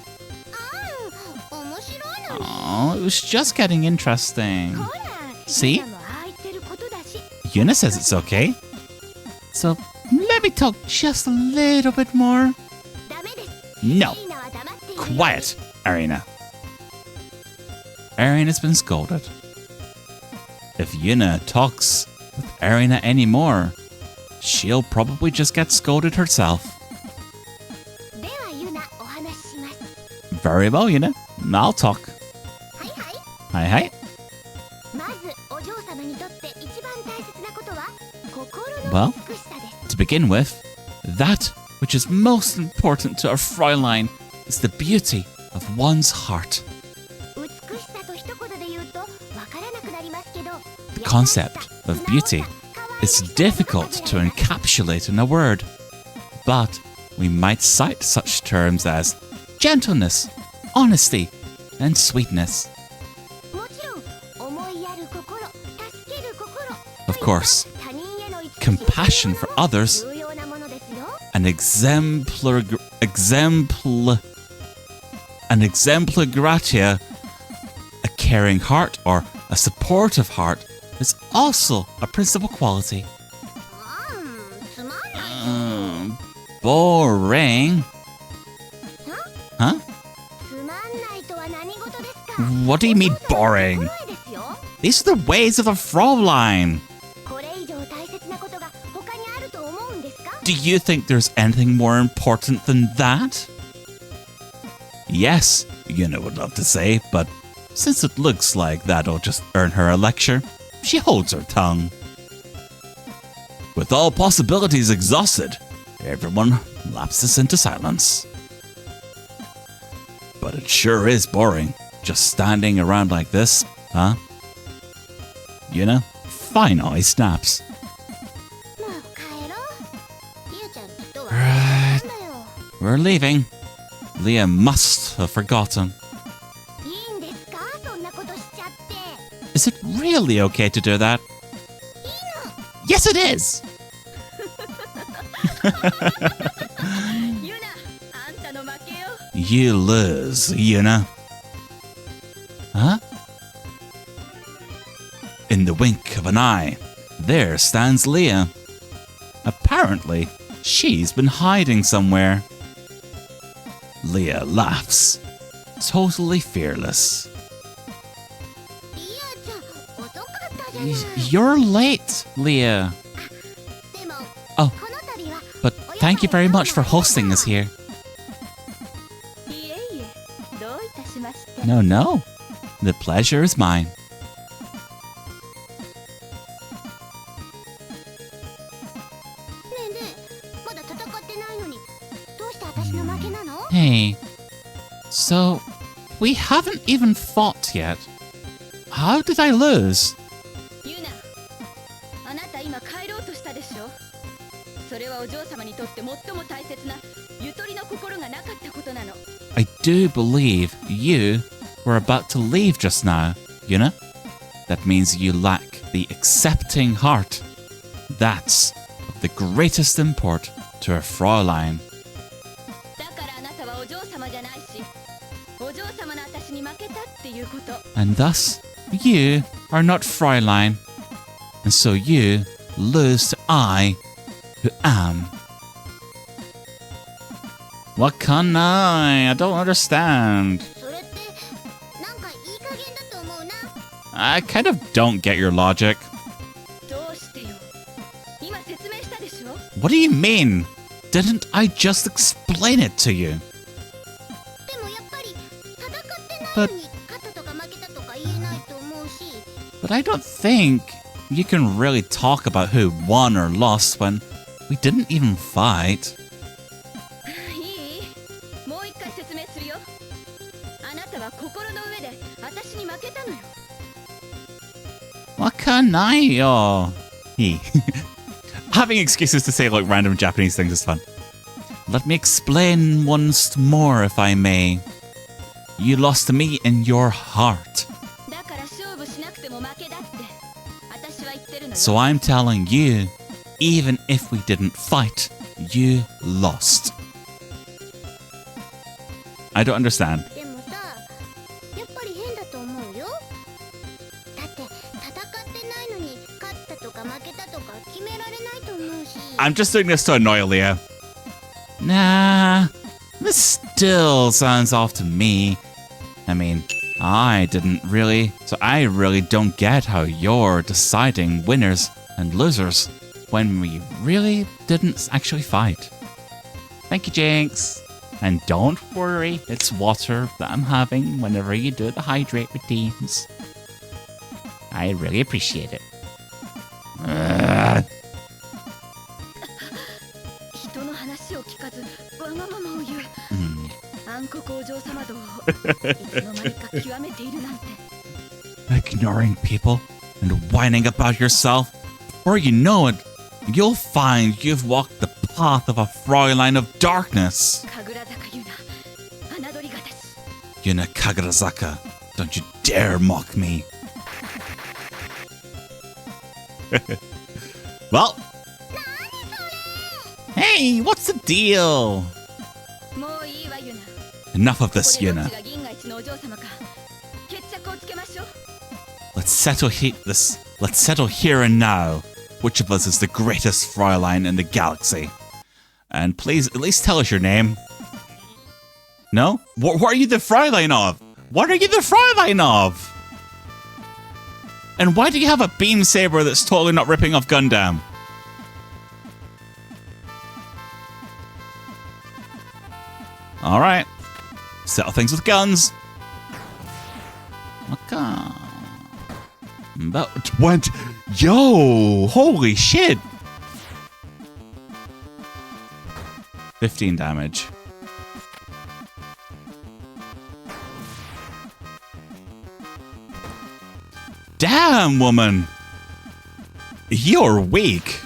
Speaker 3: Oh, it was just getting interesting. See? Yuna says it's okay. So, let me talk just a little bit more. No. Quiet, Erina. Erina's been scolded. If Yuna talks with Erina anymore, she'll probably just get scolded herself. Very well, Yuna. I'll talk. Hi. Well, to begin with, that which is most important to a Fraulein is the beauty of one's heart. The concept of beauty is difficult to encapsulate in a word, but we might cite such terms as gentleness, honesty, and sweetness. Of course, compassion for others, and exemplary an exemplar gratia, a caring heart or a supportive heart, is also a principal quality.
Speaker 1: つまんないよ。
Speaker 3: Boring. Huh?
Speaker 1: つまんないとは何事ですか。
Speaker 3: What do you mean boring?
Speaker 1: お父さんの心得ですよ。
Speaker 3: These are the ways of the Frauline.
Speaker 1: これ以上大切なことが他にあると思うんですか。
Speaker 3: Do you think there's anything more important than that? Yes, Yuna would love to say, but since it looks like that'll just earn her a lecture, she holds her tongue. With all possibilities exhausted, everyone lapses into silence. But it sure is boring, just standing around like this, huh? Yuna finally snaps.
Speaker 1: もう帰ろう。ゆうちゃんきっと忘れたんだよ。
Speaker 3: We're leaving. Leah must have forgotten.
Speaker 1: いいんですか、そんなことしちゃって。
Speaker 3: Is it really okay to do that? Yes, it is!
Speaker 4: ユナ、あんたの負けよ。
Speaker 3: You lose, Yuna. Huh? In the wink of an eye, there stands Leah. Apparently, she's been hiding somewhere. Leah laughs, totally fearless.
Speaker 1: リアちゃん、遅かったじゃない。
Speaker 3: You're late, Leah.
Speaker 1: でも、
Speaker 3: Oh,
Speaker 1: この度は
Speaker 3: but thank you very much for hosting us here.
Speaker 4: いえいえ、どういたしまして。
Speaker 3: No, no. The pleasure is mine.
Speaker 1: ねえねえ、まだ戦ってないのに、どうして私の負けなの？
Speaker 3: Hey, so we haven't even fought yet. How did I lose?
Speaker 4: ユナ、あなた今帰ろうとしたでしょ。それはお嬢様にとって最も大切なゆとりの心がなかったことなの。
Speaker 3: I do believe you were about to leave just now, Yuna. That means you lack the accepting heart. That's of the greatest import to a Fraulein.
Speaker 4: だからあなたはお嬢様じゃないし、お嬢様の私に負けたっていうこと。
Speaker 3: And thus, you are not Fraulein. And so you lose to I, who am. What can I don't understand.
Speaker 1: それってなんかいい加減だと思うな。
Speaker 3: I kind of don't get your logic.
Speaker 4: どうしてよ。今説明したでしょ。
Speaker 3: What do you mean? Didn't I just explain it to you?
Speaker 1: でもやっぱり戦ってないのに勝ったとか負けたとか言えないと思うし。
Speaker 3: But I don't think you can really talk about who won or lost when we didn't even fight.
Speaker 4: いい？もう一回説明するよ。あなたは心の上で私に負けたのよ。
Speaker 3: What can I? Oh, he. Having excuses to say like random Japanese things is fun. Let me explain once more, if I may. You lost to me in your heart.
Speaker 4: だから勝負しなくても負けだって私は言ってるのよ。
Speaker 3: So I'm telling you, even if we didn't fight, you lost. I don't understand.
Speaker 1: でもさ、やっぱり変だと思うよ。だって戦ってないのに勝ったとか負けたとか決められないと思うし。
Speaker 3: I'm just doing this to annoy Leah. Nah, this still sounds off to me. I mean, I didn't really, so I really don't get how you're deciding winners and losers when we really didn't actually fight. Thank you, Jinx. And don't worry, it's water that I'm having whenever you do the hydrate routines. I really appreciate it. Ugh.
Speaker 4: 人の話を聞かずわがままを言う
Speaker 3: Mm.
Speaker 4: 暗黒お嬢様道をいつの間にか極めているなんて。
Speaker 3: Ignoring people and whining about yourself. Before you know it, you'll find you've walked the path of a Fraulein of darkness.
Speaker 4: 神楽坂ユナ侮りがたし。
Speaker 3: Yuna Kagarazaka, don't you dare mock me. Well, hey, what's the deal?
Speaker 4: もういいわユナ。
Speaker 3: Enough of this,
Speaker 4: ここでどっ
Speaker 3: Yuna.
Speaker 4: ちが銀河一のお嬢様か決着をつけましょう。
Speaker 3: Let's settle here and now. Which of us is the greatest Frauline in the galaxy? And please, at least tell us your name. No? What are you the Frauline of? What are you the Frauline of? And why do you have a beam saber that's totally not ripping off Gundam? Alright. Settle things with guns. Okay. That went... Yo! Holy shit! 15 damage. Damn, woman! You're weak.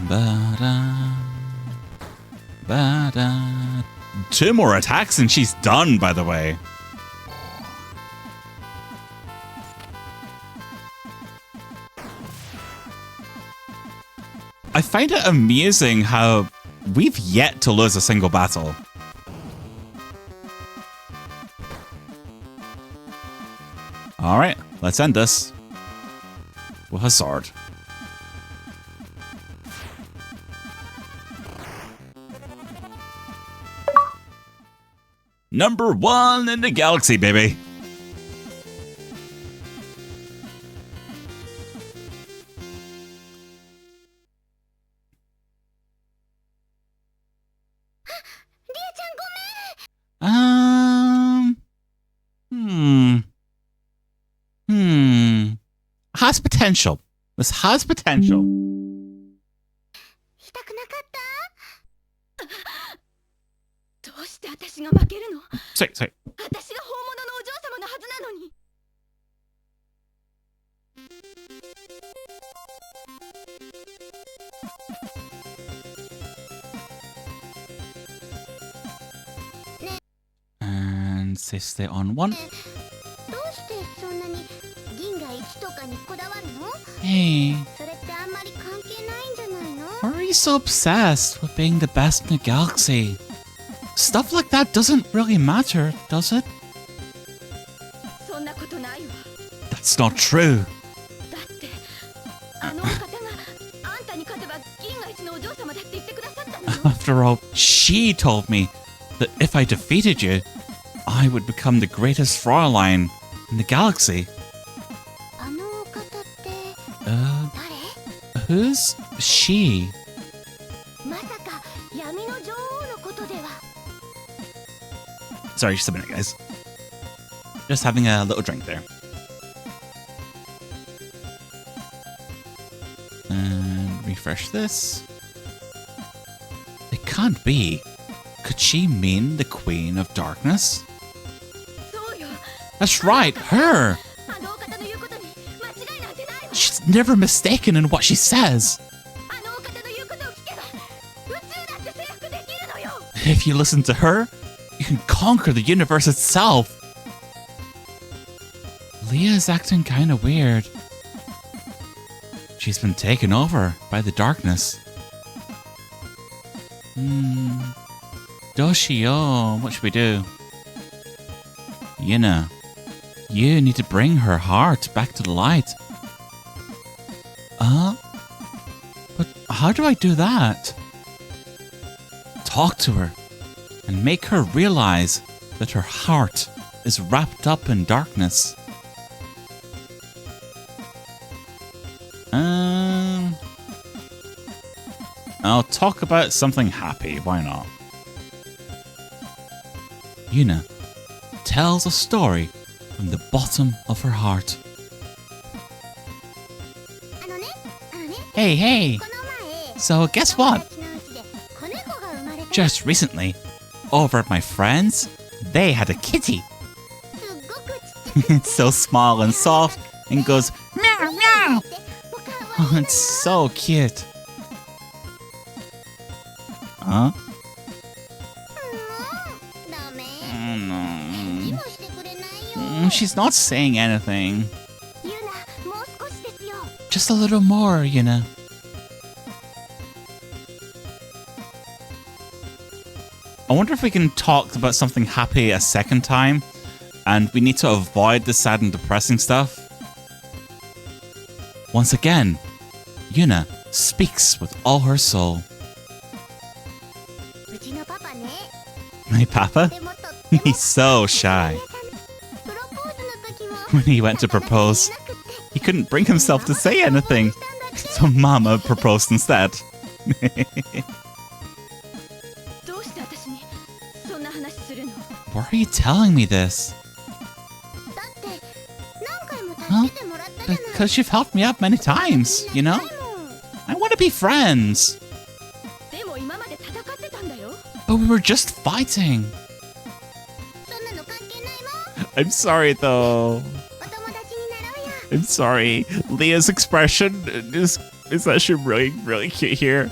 Speaker 3: Ba-da, ba-da. 2 more attacks and she's done, by the way. I find it amusing how we've yet to lose a single battle. Alright, let's end this with a sword. Number 1 in the galaxy, baby. Has potential. This has potential.
Speaker 1: 痛くなかった？
Speaker 4: どうして私が負けるの？
Speaker 3: Sorry.
Speaker 4: 私が本物のお嬢様のはずなのに。
Speaker 3: And stay on 1.
Speaker 1: どうしてそんなに銀河一とかにこだわるの？
Speaker 3: Hey,
Speaker 1: それってあんまり関係ないんじゃないの？
Speaker 3: why are you so obsessed with being the best in the galaxy? Stuff like that doesn't really matter, does it?
Speaker 4: そんなことないわ。
Speaker 3: That's not true.
Speaker 4: だってあのお方があんたに勝てば銀河一のお嬢様だって言ってくださったのよ。
Speaker 3: After all, she told me that if I defeated you, I would become the greatest Fraulein in the galaxy.
Speaker 1: あのお方って 誰？
Speaker 3: Who's she?
Speaker 1: まさか闇の女王のことでは？
Speaker 3: Sorry, just a minute, guys. Just having a little drink there. And refresh this. It can't be. Could she mean the Queen of Darkness?
Speaker 4: そうよ。
Speaker 3: That's right, her!
Speaker 4: あのお方の言うことに間違いなんてないわ。
Speaker 3: She's never mistaken in what she says.
Speaker 4: あのお方の言うことを聞けば宇宙だって征服できるのよ。
Speaker 3: If you listen to her, you can conquer the universe itself. Leah's acting kinda weird. She's been taken over by the darkness. Doshio, what should we do? Yuna, you need to bring her heart back to the light. But how do I do that? Talk to her and make her realize that her heart is wrapped up in darkness. I'll talk about something happy, why not? Yuna tells a story from the bottom of her heart.
Speaker 1: あのね
Speaker 3: Hey,
Speaker 1: この前
Speaker 3: so guess what?
Speaker 1: 友達の家で子猫が生まれた。
Speaker 3: Just recently, over at my friends, they had a kitty.
Speaker 1: すっごくちっちゃ
Speaker 3: It's so small and soft and goes meow meow.
Speaker 1: くておかわ
Speaker 3: Oh,
Speaker 1: いい
Speaker 3: it's so cute. Huh?
Speaker 1: ダメ。
Speaker 3: Oh
Speaker 1: 返事
Speaker 3: no.
Speaker 1: もしてくれないよ。
Speaker 3: She's not saying anything.
Speaker 1: ユナ、もう少しですよ。
Speaker 3: Just a little more, Yuna. I wonder if we can talk about something happy a second time, and we need to avoid the sad and depressing stuff. Once again, Yuna speaks with all her soul.
Speaker 1: うちのパパね、
Speaker 3: My papa?
Speaker 1: でもとっても
Speaker 3: He's so shy.
Speaker 1: プロポーズの時も
Speaker 3: When he went to propose, he couldn't bring himself to say anything. So Mama proposed instead.
Speaker 4: どうして私にそんな話するの？
Speaker 3: Why are you telling me this?
Speaker 1: だって何回も助けてもらったじゃない。
Speaker 3: Because you've helped me out many times, you know? I want to be friends.
Speaker 4: でも今まで戦ってたんだよ。
Speaker 3: But we were just fighting.
Speaker 1: そんなの関係ないもん。
Speaker 3: I'm sorry, though.
Speaker 1: お友達になろうよ。
Speaker 3: I'm sorry. Leah's expression is actually really, really cute here.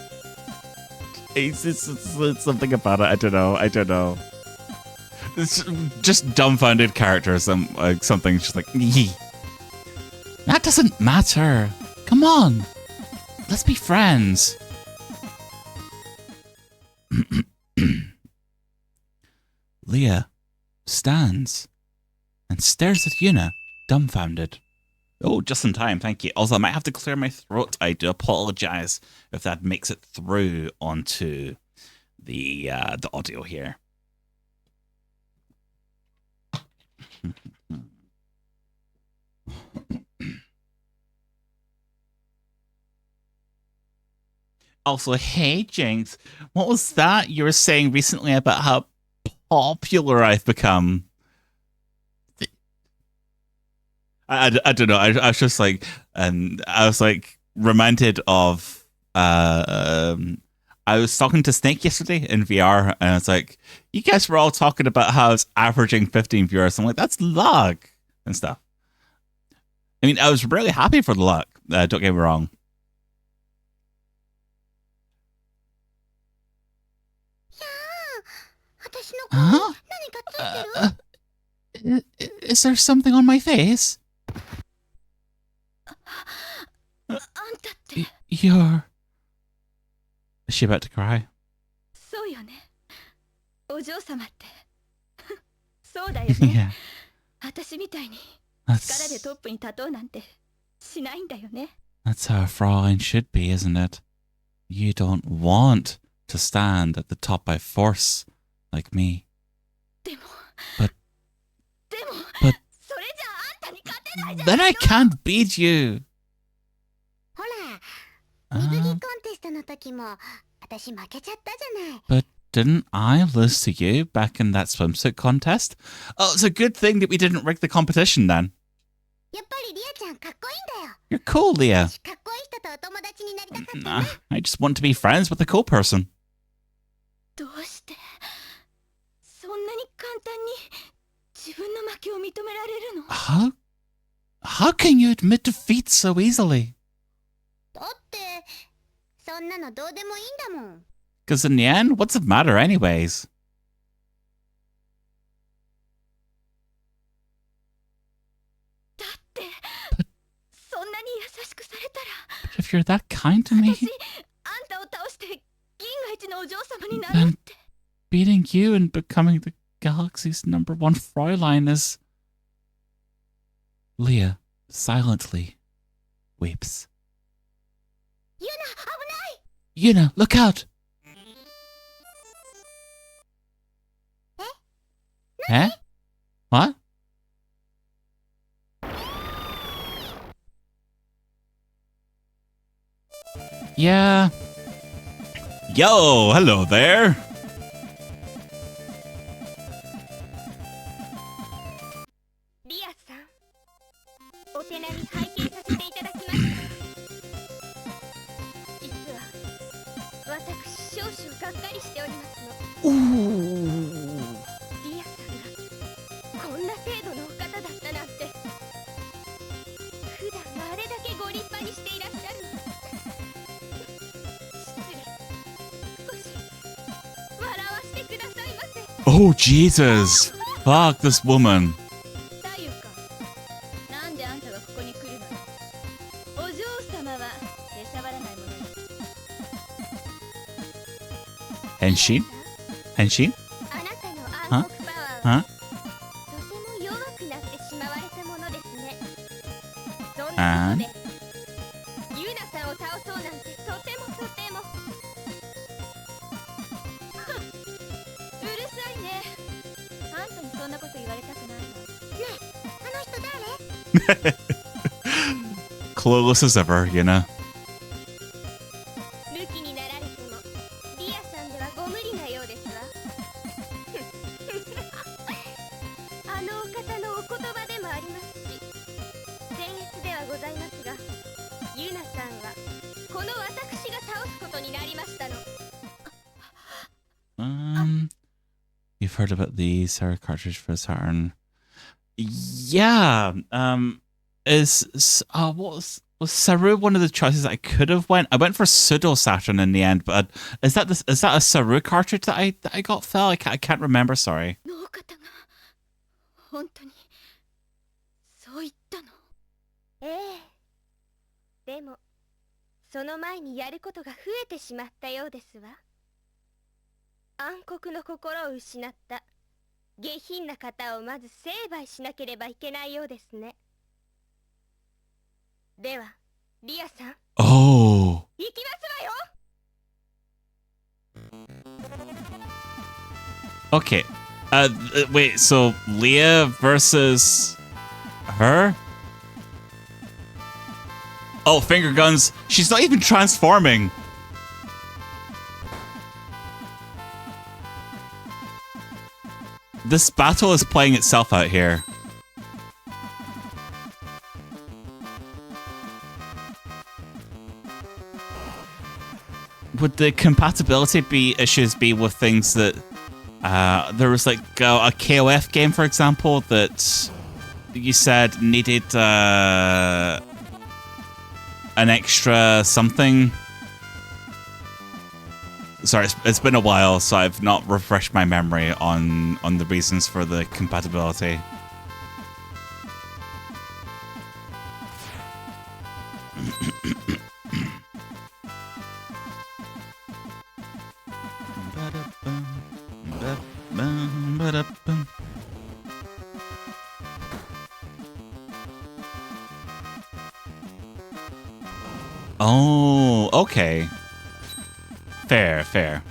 Speaker 3: It's something about it. I don't know. It's just dumbfounded characters and something just like, "Yee." That doesn't matter. Come on. Let's be friends. Leah stands and stares at Yuna, dumbfounded. Oh, just in time, thank you. Also, I might have to clear my throat. I do apologize if that makes it through onto the audio here. Also, hey, Jinx, what was that you were saying recently about how popular I've become? I don't know. I was just like, I was like reminded of, I was talking to Snake yesterday in VR, and it's like, you guys were all talking about how it's averaging 15 viewers. I'm like, that's luck and stuff. I mean, I was really happy for the luck. Don't get me wrong. Huh? Is there something on my face?
Speaker 4: あんたって
Speaker 3: You're... Is she about to cry?
Speaker 4: そうよね。お嬢様って。そうだよね。
Speaker 3: Yeah.
Speaker 4: 私みたいに力で
Speaker 3: That's
Speaker 4: トップに立とうなんてしないんだよね。
Speaker 3: how a Frauline should be, isn't it? You don't want to stand at the top by force, like me.
Speaker 4: でも
Speaker 3: But
Speaker 4: それじゃああんたに勝てないじゃ
Speaker 3: then
Speaker 4: ない
Speaker 3: I
Speaker 4: の。
Speaker 3: can't beat you.
Speaker 1: ほら、水着コ
Speaker 3: Uh,
Speaker 1: ンテストの時も私負けちゃったじゃない。
Speaker 3: but didn't I lose to you back in that swimsuit contest? Oh, it's a good thing that we didn't rig the competition then.
Speaker 1: やっぱりリアちゃんかっこいいんだよ。
Speaker 3: You're cool, Leah.
Speaker 1: 私かっこいい人とお友達になりたかったね。
Speaker 3: Nah, I just want to be friends with a cool person.
Speaker 4: どうしてそんなに簡単に自分の負けを認められるの？
Speaker 3: How can you admit defeat so easily?
Speaker 1: だってそんなのどうでもいいんだもん。
Speaker 3: Because in the end, what's it matter anyways?
Speaker 4: だってそんなに優しくされたら
Speaker 3: But if you're that kind to me,
Speaker 4: 私あんたを倒して銀河一のお嬢様になろう
Speaker 3: then
Speaker 4: って。
Speaker 3: beating you and becoming the galaxy's #1 Fraulein is... Leah silently weeps.
Speaker 1: ユナ、危ない。
Speaker 3: Yuna, look out! Eh? What? Yeah. Yo, hello there.
Speaker 1: リアさん、お手並み拝見させていただきました。実は私少々がっかりしておりますの。
Speaker 3: Ooh.
Speaker 1: リアさんがこんな程度のお方だったなんて。普段あれだけご立派にしていらっしゃるの。失礼。少し笑わせてくださいませ。
Speaker 3: Oh, Jesus. Fuck this woman.
Speaker 4: 太陽か。なんであんたがここに来るの？お嬢様は出しゃばらないものよ。
Speaker 3: Henshin? Henshin? Huh?
Speaker 1: とても弱くなってしまわれたものですね。そんなこと
Speaker 3: And
Speaker 1: でユナさんを倒そうなんてとてもとてもうるさいね。あんたにそんなこと言われたくないの。ねえ、あの人誰？
Speaker 3: clueless as ever, you know.
Speaker 1: ムキになられてもリアさんではご無理なようですわ。あのお方のお言葉でもありますし、僭越ではございますが、ユナさんはこの私が倒すことになりましたの。
Speaker 3: You've heard about the Sarah cartridge for Saturn. Yeah. Was Saru one of the choices I could have went? I went for pseudo Saturn in the end, but is that a Saru cartridge that I got, Phil? I can't remember. Sorry.
Speaker 4: のお方が本当にそう言ったの？
Speaker 1: ええ。でもその前にやることが増えてしまったようですわ。暗黒の心を失った下品な方をまず成敗しなければいけないようですね。ではリアさん、
Speaker 3: Oh.
Speaker 1: 行きますわよ。
Speaker 3: Okay. Wait. So Leah versus her? Oh, finger guns. She's not even transforming. This battle is playing itself out here. Would the compatibility issues be with things that there was like a KOF game, for example, that you said needed an extra something? Sorry, it's been a while, so I've not refreshed my memory on the reasons for the compatibility. Oh, okay. Fair, fair.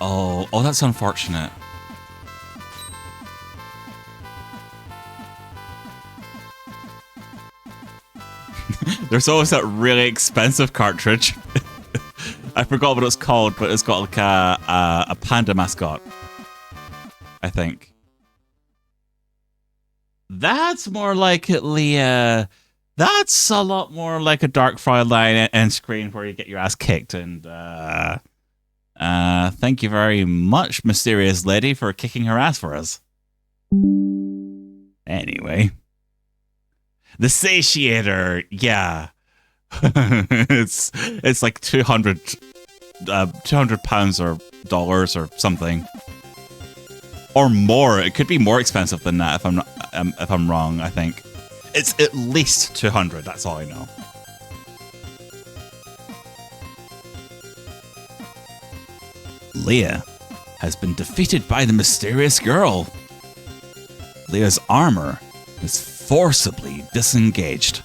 Speaker 3: Oh, that's unfortunate. There's always that really expensive cartridge. I forgot what it's called, but it's got like a panda mascot, I think. That's more like it, Leah. That's a lot more like a Dark Frauline end screen where you get your ass kicked. And thank you very much, mysterious lady, for kicking her ass for us. Anyway. The Satiator, yeah. it's like 200 pounds or dollars or something, or more. It could be more expensive than that if I'm wrong. I think it's at least 200. That's all I know. Leah has been defeated by the mysterious girl. Leah's armor is forcibly disengaged,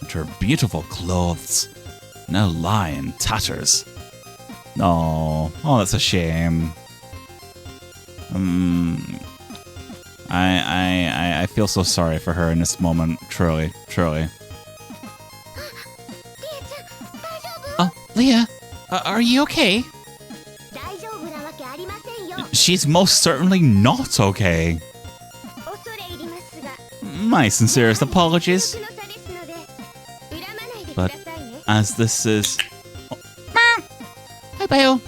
Speaker 3: and her beautiful clothes now lie in tatters. Oh, that's a shame. I feel so sorry for her in this moment. Truly, truly. Oh, Leah, are you okay? She's most certainly not okay. My sincerest apologies. But as this is... Hi, Bio.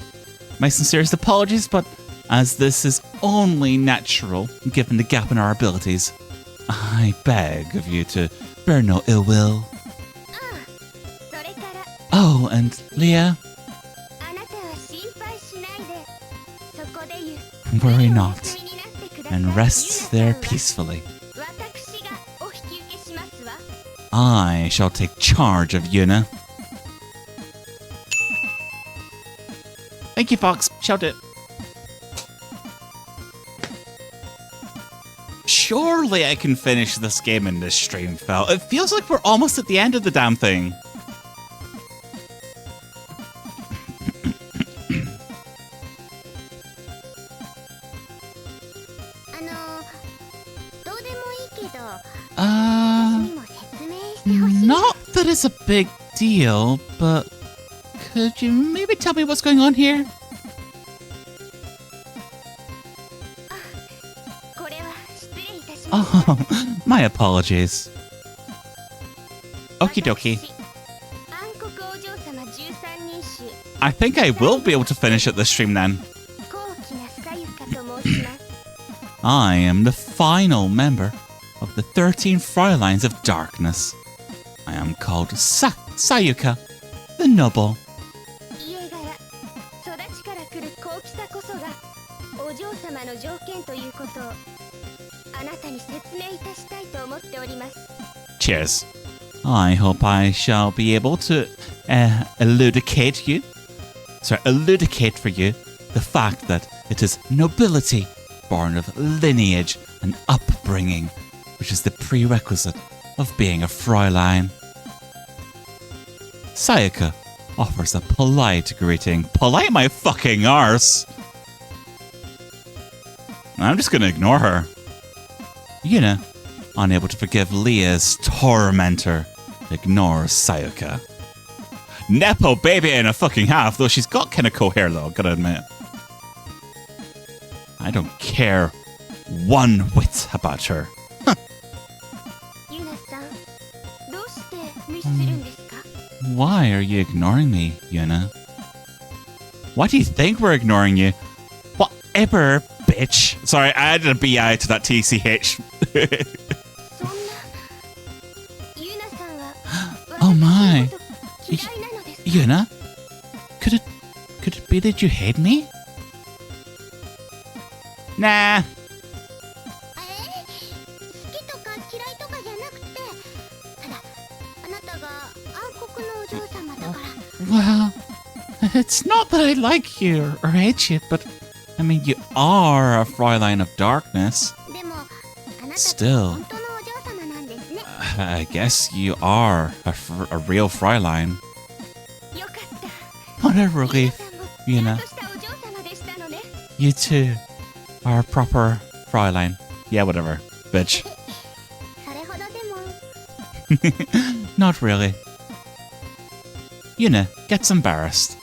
Speaker 3: My sincerest apologies, but as this is only natural, given the gap in our abilities, I beg of you to bear no ill will. Oh, and Leah? Worry not, and rest there peacefully. I shall take charge of Yuna. Thank you, Fox. Shout it. Surely I can finish this game in this stream, Phil. It feels like we're almost at the end of the damn thing. Not that it's a big deal, but could you maybe tell me what's going on here? Oh, my apologies. Okie dokie. I think I will be able to finish it this stream then. I am the final member of the 13 Fraulines of Darkness. I am called Sayuka, the Noble. Cheers. I hope I shall be able to elucidate for you the fact that it is nobility born of lineage and upbringing, which is the prerequisite of being a Fraulein. Sayuka offers a polite greeting. Polite my fucking arse! I'm just gonna ignore her. Yuna, unable to forgive Leah's tormentor, ignores Sayuka. Nepo baby and a fucking half, though she's got kinda cool hair though, gotta admit. I don't care one whit about her. Why are you ignoring me, Yuna? Why do you think we're ignoring you? Whatever, bitch. Sorry, I added a BI to that TCH. Oh my. Yuna? Could it be that you hate me? Nah. Well, it's not that I like you or hate you, but I mean, you are a Fraulein of Darkness. Still, I guess you are a real Fraulein. What a relief, Yuna. You too are a proper Fraulein. Yeah, whatever, bitch. Not really. Yuna gets embarrassed.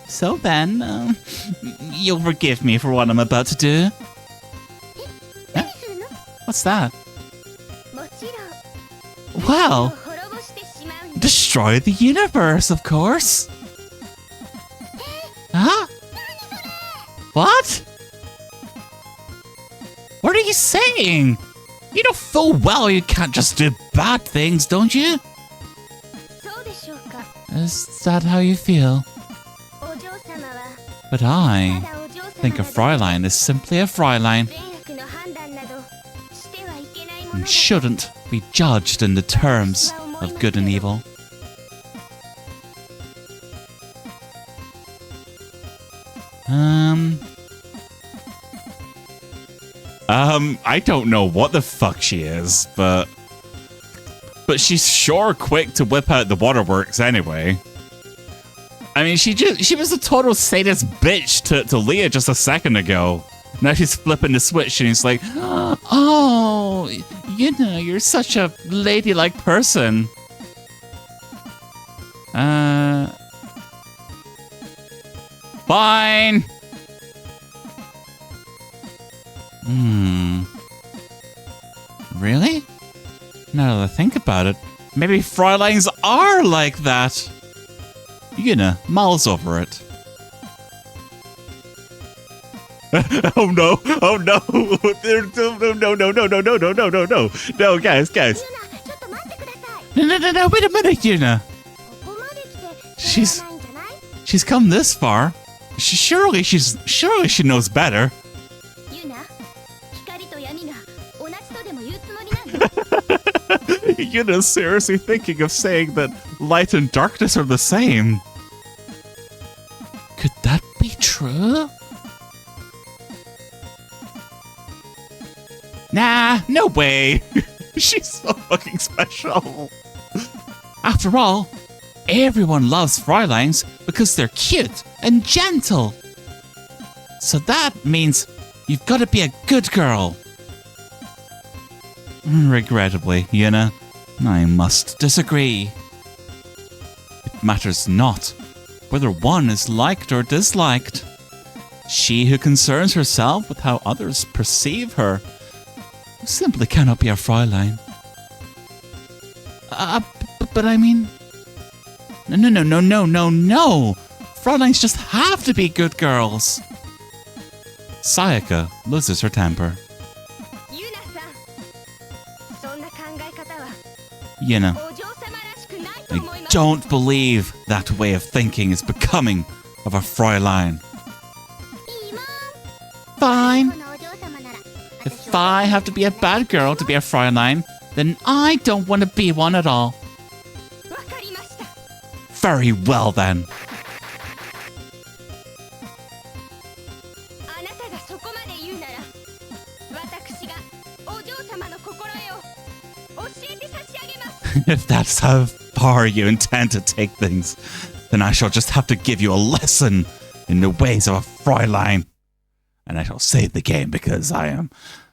Speaker 3: So then, you'll forgive me for what I'm about to do? Huh? What's that? Well, destroy the universe, of course. Huh? What? What are you saying? You know full well you can't just do bad things, don't you? Is that how you feel? But I think a Fraulein is simply a Fraulein and shouldn't be judged in the terms of good and evil. I don't know what the fuck she is, but she's sure quick to whip out the waterworks anyway. I mean, she was a total sadist bitch to Leah just a second ago. Now she's flipping the switch and he's like, oh, you know, you're such a ladylike person. Fine. Really? Now that I think about it, maybe Frauleins are like that. Yuna mulls over it. Oh no! Oh no! No, guys. No, wait a minute, Yuna. She's come this far. Surely she knows better. Yuna's seriously thinking of saying that light and darkness are the same. Could that be true? Nah, no way. She's so fucking special. After all, everyone loves Fraulines because they're cute and gentle. So that means you've got to be a good girl. Regrettably, Yuna, I must disagree. It matters not whether one is liked or disliked. She who concerns herself with how others perceive her simply cannot be a Fraulein. But I mean... No. Fraulines just have to be good girls. Sayaka loses her temper. Yuna, I don't believe that way of thinking is becoming of a Fraulein. Fine. If I have to be a bad girl to be a Fraulein, then I don't want to be one at all. Very well then. If that's how far you intend to take things, then I shall just have to give you a lesson in the ways of a Fraulein. And I shall save the game because I am...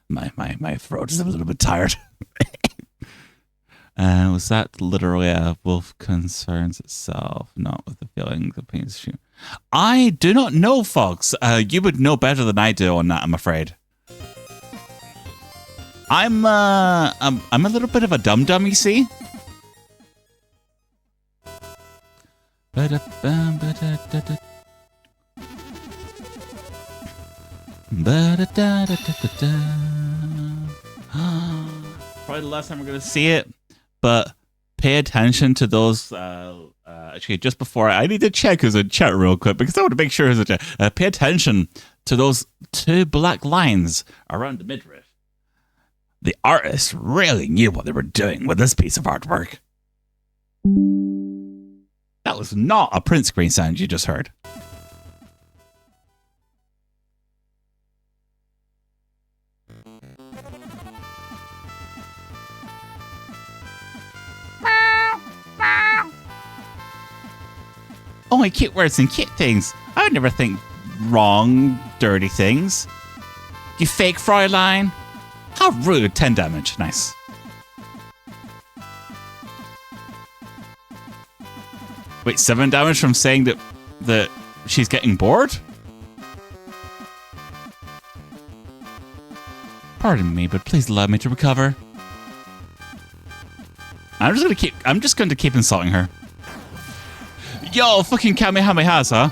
Speaker 3: My throat is a little bit tired. Was that literally a wolf concerns itself, not with the feelings, opinions? I do not know, folks. You would know better than I do on that, I'm afraid. I'm a little bit of a dum-dum, you see? Probably the last time we're going to see it, but pay attention to those. Actually, just before I need to check who's in chat real quick because I want to make sure who's in chat. Pay attention to those two black lines around the midriff. The artist really knew what they were doing with this piece of artwork. That was not a print screen sound you just heard. Only cute words and cute things. I would never think wrong, dirty things. You fake Fraulein. How rude. 10 damage. Nice. Wait, 7 damage from saying that she's getting bored? Pardon me, but please allow me to recover. I'm just going to keep insulting her. Yo, fucking Kamehamehas, huh?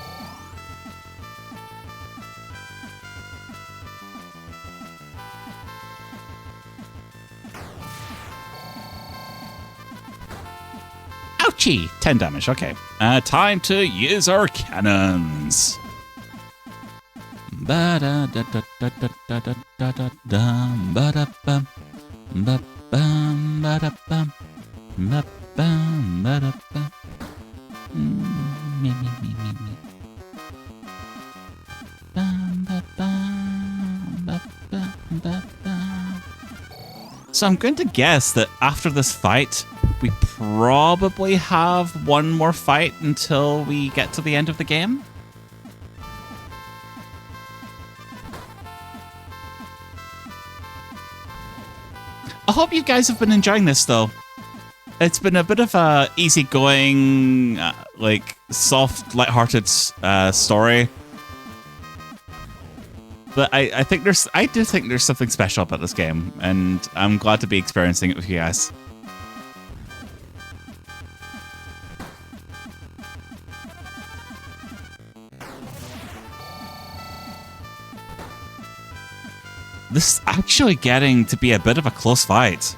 Speaker 3: Ouchie! 10 damage, okay. Time to use our cannons. So I'm going to guess that after this fight, we probably have one more fight until we get to the end of the game. I hope you guys have been enjoying this, though. It's been a bit of a easygoing, like, soft, lighthearted story. But I do think there's something special about this game, and I'm glad to be experiencing it with you guys. This is actually getting to be a bit of a close fight.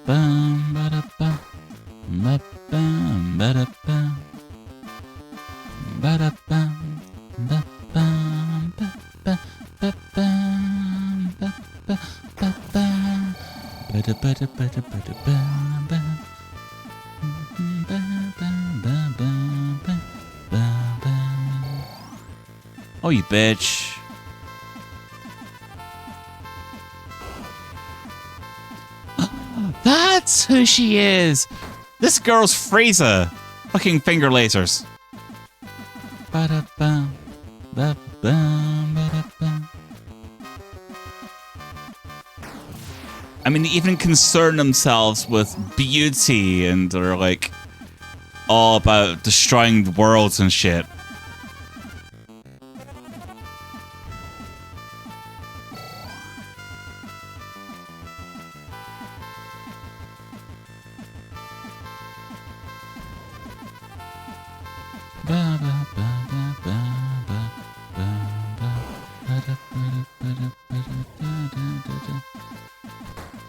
Speaker 3: Ba-da-bum, ba-da-bum, ba-bum, ba-da-bum, ba-da-bum, ba-bum, ba-ba, ba-bum, ba-ba, ba-bum, ba-da-ba-da-ba-da-ba-da-bum, bum, ba-bum, ba-bum. Oh, you bitch. That's who she is. This girl's Frieza. Fucking finger lasers. Ba-da-bum, ba-bum, ba-da-bum. I mean, they even concern themselves with beauty and are like all about destroying worlds and shit.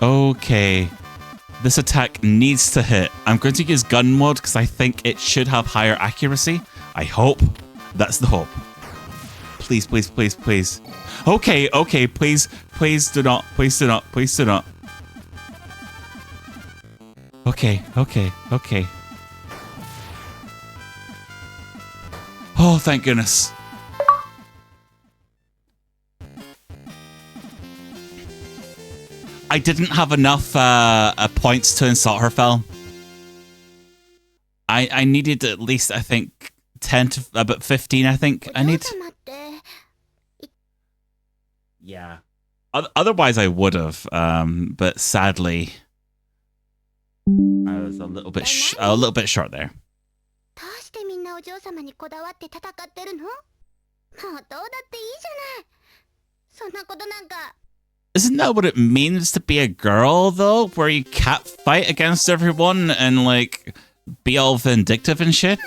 Speaker 3: Okay, this attack needs to hit. I'm going to use gun mode because I think it should have higher accuracy. I hope. That's the hope. Please, please, please, please. Okay, okay, please, please do not, please do not, please do not. Okay, okay, okay. Oh, thank goodness. I didn't have enough points to insult her, Phil. I needed at least, I think, 10 to about 15, I think I need. Yeah. Otherwise, I would have, but sadly, I was a little bit short there. Isn't that what it means to be a girl, though? Where you cat fight against everyone and, like, be all vindictive and shit?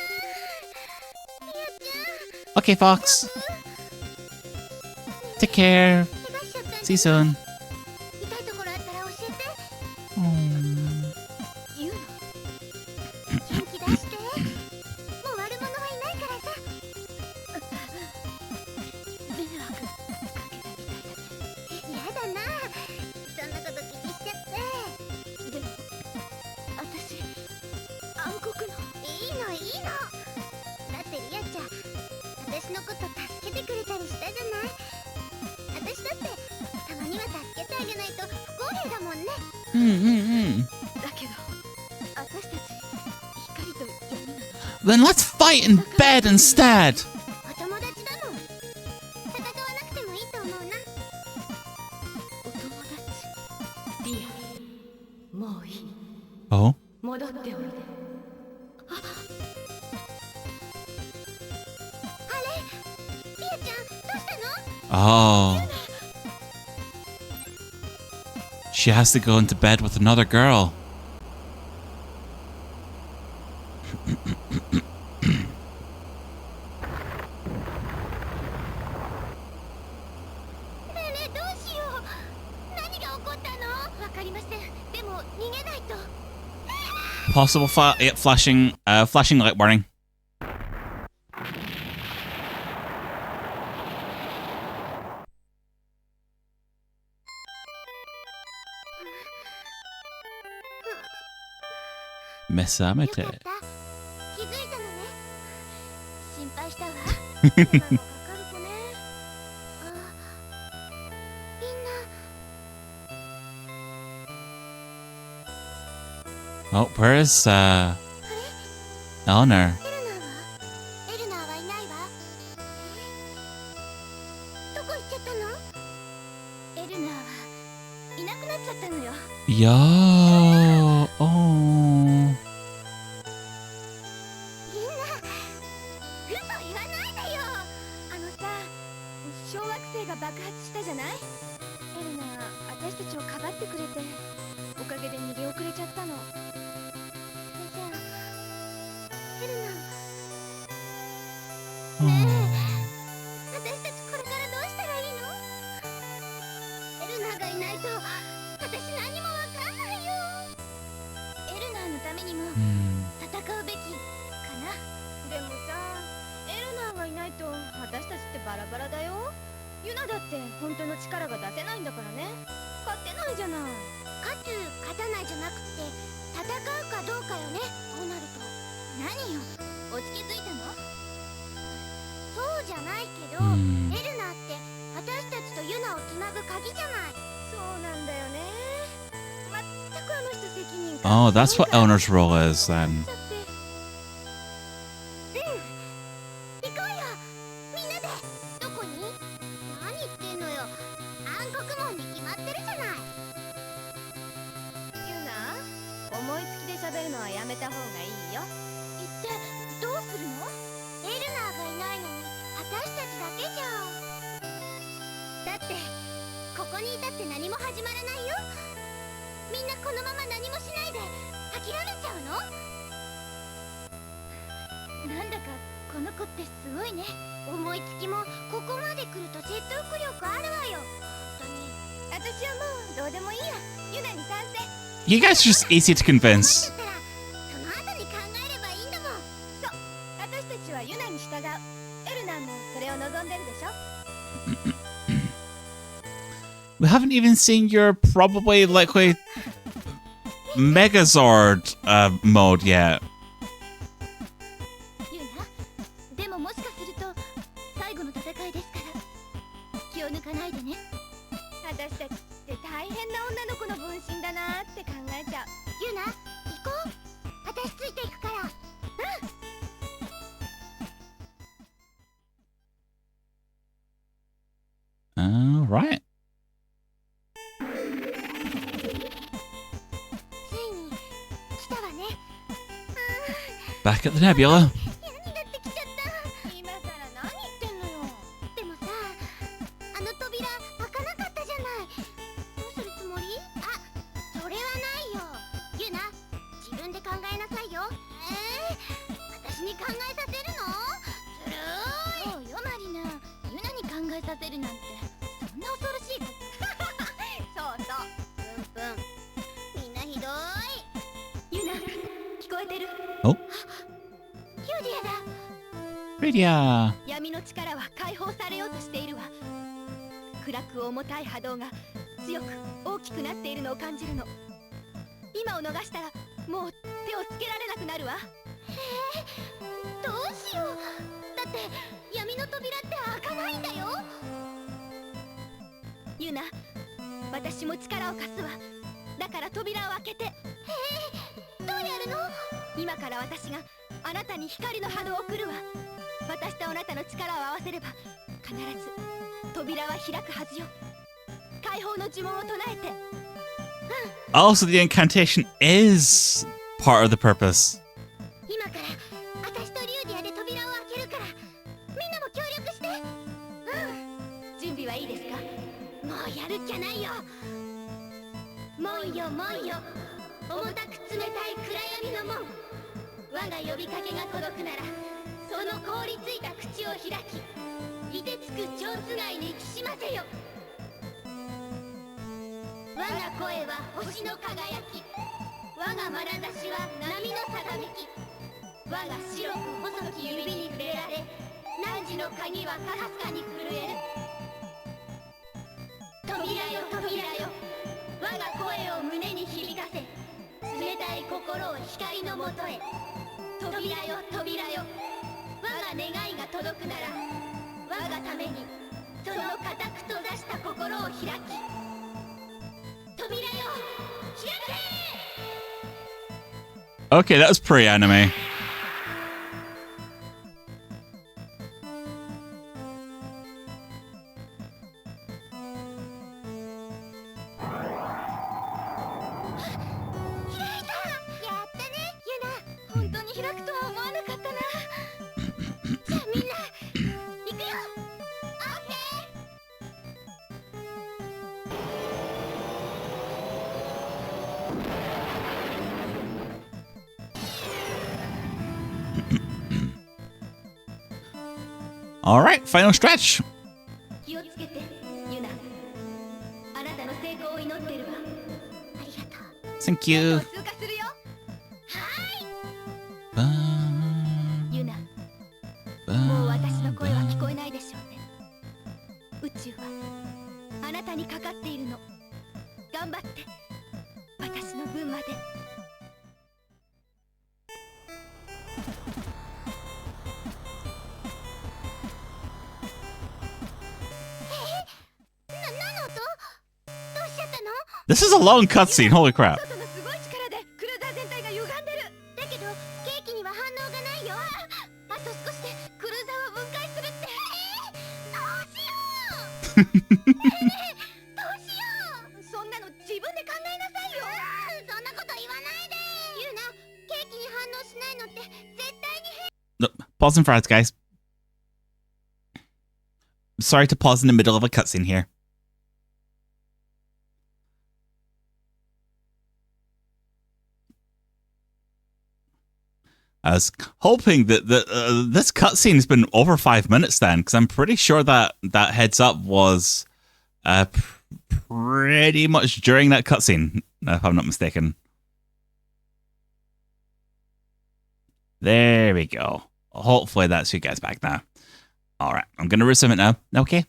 Speaker 3: Okay, Fox. Take care. See you soon. Then let's fight in bed instead. Oh? Oh. She has to go into bed with another girl. Possible flashing light warning. Mesamete. Oh, where's Eleanor? Yo, oh.
Speaker 1: ど、エルナって私たちとユナをつなぐ鍵じゃない。
Speaker 4: そうなんだよね。まったくあの人責任感
Speaker 3: Oh, that's what Eleanor's role is then.
Speaker 1: だって、行こうよみんなで。どこに？何言ってんのよ。暗黒門に決まってるじゃない。
Speaker 4: ユナ、思いつきで喋るのはやめた方がいいよ。
Speaker 1: 行ってどうするの？エルナーがいないのに私たちだけじゃん。だってここにいたって何も始まらないよ。みんなこのまま何もしないで諦めちゃうの？なんだかこの子ってすごいね。思いつきもここまで来ると説得力あるわよ。本当に。
Speaker 4: 私はもうどうでもいいや。ユナに賛成。
Speaker 3: You guys are just easy to convince.
Speaker 1: だったらその後に考えればいいんだもん。
Speaker 4: そう、私たちはユナに従う。エルナもそれを望んでるでしょ。
Speaker 3: We haven't even seen your probably likely Megazord mode yet.
Speaker 1: ユナ、でももしかすると最後の戦いですから気を抜かないでね。
Speaker 4: 私たちって大変な女の子の分身だなって考えちゃう。
Speaker 1: ユナ、行こう。私ついていくから。
Speaker 3: Right.
Speaker 1: ついに来たわね。
Speaker 3: Back at the Nebula.
Speaker 1: 嫌になってきちゃった。
Speaker 4: 今さら何言ってんのよ。
Speaker 1: でもさ、あの扉開かなかったじゃない。どうするつもり？あ、それはないよ。ユナ、自分で考えなさいよ。私に考えさせるの？ずるーい。そうよマリナ、ユナに考えさせるなんてそんな恐ろしいこと。
Speaker 4: そうそう。
Speaker 1: プンプン、みんなひどい。
Speaker 4: ユナ、聞こえてる？
Speaker 3: Oh,
Speaker 1: ユーディアだ。
Speaker 3: Radia.
Speaker 4: 闇の力は解放されようとしているわ。暗く重たい波動が強く大きくなっているのを感じるの。今を逃したらもう手をつけられなくなるわ。
Speaker 1: どうしよう。だって闇の扉って開かないんだよ。
Speaker 4: ユナ、私も力を貸すわ。だから扉を開けて。
Speaker 1: どうやるの？
Speaker 4: 今から私があなたに光の波動を送るわ。私とあなたの力を合わせれば必ず扉は開くはずよ。解放の呪文を唱えて。
Speaker 3: Also, the incantation is part of the purpose.
Speaker 1: 今から私とリューディアで扉を開けるからみんなも協力して。
Speaker 4: 準備はいいですか？
Speaker 1: もうやるっきゃないよ。門よ門よ、重たく冷たい暗闇の門。我が呼びかけが届くならその凍りついた口を開き、凍てつく蝶子貝にきしませよ。我が声は星の輝き、我が眼差しは波のさざめき。我が白く細き指に触れられ、汝の鍵はかすかに震える。扉よ扉よ、我が声を胸に響かせ、冷たい心を光のもとへ。扉よ扉よ、我が願いが届くなら我がためにその固く閉ざした心を開き。扉よ開け。
Speaker 3: Okay, that was pre-anime. All right, final stretch.
Speaker 4: 気をつけて、ユナ。あなたの成功を祈ってるわ。
Speaker 1: ありがとう。
Speaker 3: Thank you.
Speaker 4: 通過するよ。ユナ、もう私の声は聞こえないでしょうね。宇宙はあなたにかかっているの。頑張って、私の分まで。
Speaker 3: This is a long cutscene. Holy crap.
Speaker 4: 外のすごい力でクルーザー全体が歪んでる。だけどケーキには反応がないよ。あと少しでクルーザーは分解するって。どうしよう。どうしよう。そんなの自分で考えなさいよ。そんなこと言わないで。ユーナ、ケーキに反応しないのって絶対に変。
Speaker 3: Look, pause and fries, guys. Sorry to pause in the middle of a cutscene here. I was hoping that this cutscene has been over 5 minutes then, because I'm pretty sure that that heads up was pretty much during that cutscene, if I'm not mistaken. There we go. Hopefully that's who gets back now. All right, I'm going to resume it now. Okay.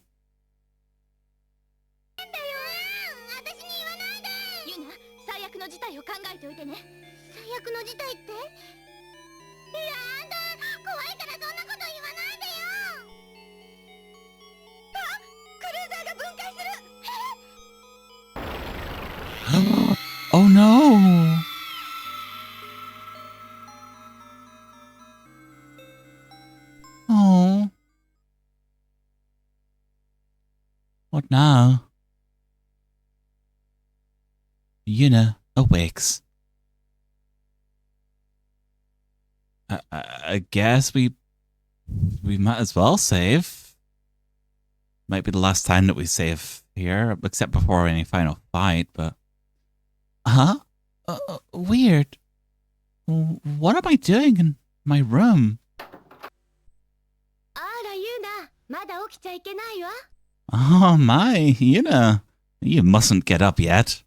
Speaker 4: ユナ、最悪の事態を考えておいてね。最悪の事態って？やだ、怖いからそんなこと言わないでよ。あ、クルーザーが分解する。
Speaker 3: Oh no. Oh. What now? Yuna awakes. I guess we might as well save. Might be the last time that we save here, except before any final fight, but... Huh? Weird. What am I doing in my room?
Speaker 4: あら、ユナ、まだ起きちゃいけないわ。
Speaker 3: Oh my, Yuna. You mustn't get up yet.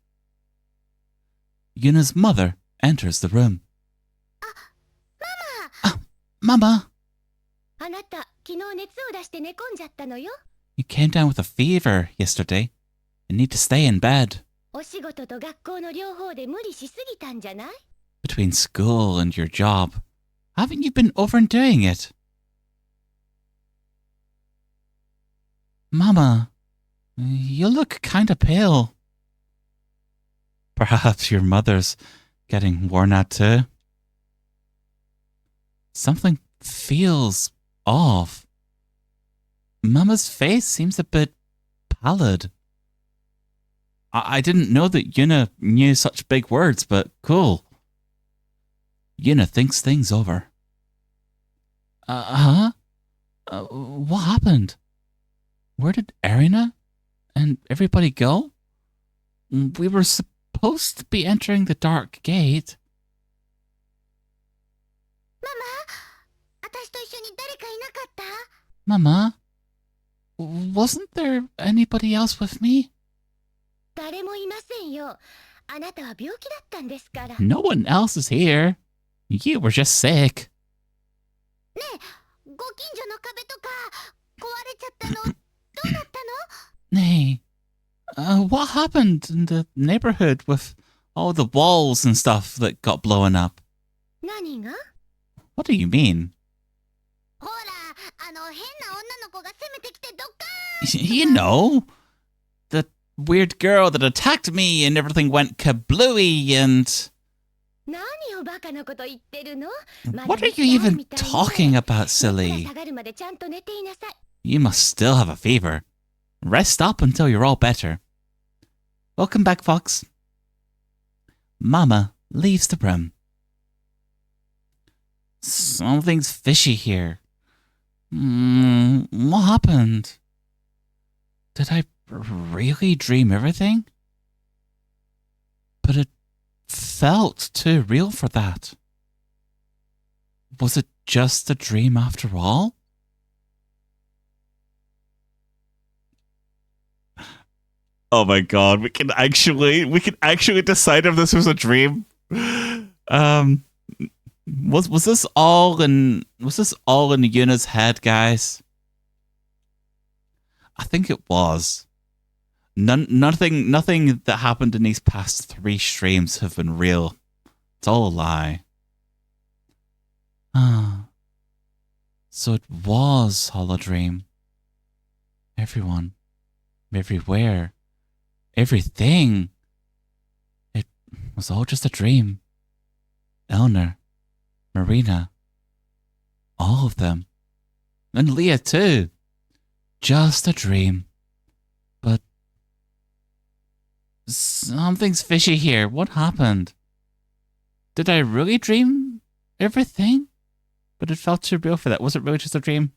Speaker 3: Yuna's mother enters the room. Mama!
Speaker 4: あなた、昨日熱を出して寝込んじゃったのよ。
Speaker 3: You came down with a fever yesterday. You need to stay in bed.
Speaker 4: お仕事と学校の両方で無理しすぎたんじゃない？
Speaker 3: Between school and your job. Haven't you been overdoing it? Mama, you look kinda pale. Perhaps your mother's getting worn out too. Something feels off. Mama's face seems a bit pallid. I didn't know that Yuna knew such big words, but cool. Yuna thinks things over. What happened? Where did Erina and everybody go? We were supposed to be entering the dark gate.
Speaker 4: ママ、私と一緒に誰かいなかった？
Speaker 3: Mama, wasn't there anybody else with me?
Speaker 4: 誰もいませんよ。あなたは病気だったんですから。ね
Speaker 3: No one else is here. You were just sick.
Speaker 4: え、ご近所の壁とか壊れちゃったのどうなったの？
Speaker 3: Nay, what happened in the neighborhood with all the walls and stuff that got blown up?
Speaker 4: 何が？
Speaker 3: What do you mean?
Speaker 4: ほら、変な女の子が攻めてきてドッカ
Speaker 3: You know, the weird girl that attacked me and everything went kablooey and...
Speaker 4: ーン。何をバカなこと言ってるの？
Speaker 3: What are you even talking about,
Speaker 4: 熱が
Speaker 3: silly?
Speaker 4: 下がるまでちゃんと寝ていなさい。
Speaker 3: You must still have a fever. Rest up until you're all better. Welcome back, Fox. Mama leaves the room. Something's fishy here. What happened? Did I really dream everything? But it felt too real for that. Was it just a dream after all? Oh my god, we can actually decide if this was a dream. Was this all in Yuna's head, guys? I think it was. Nothing that happened in these past 3 streams have been real. It's all a lie. So it was holodream. Everyone, everywhere, everything was all just a dream. Eleanor, Marina, all of them. And Leah too. Just a dream. But something's fishy here. What happened? Did I really dream everything? But it felt too real for that. Was it really just a dream?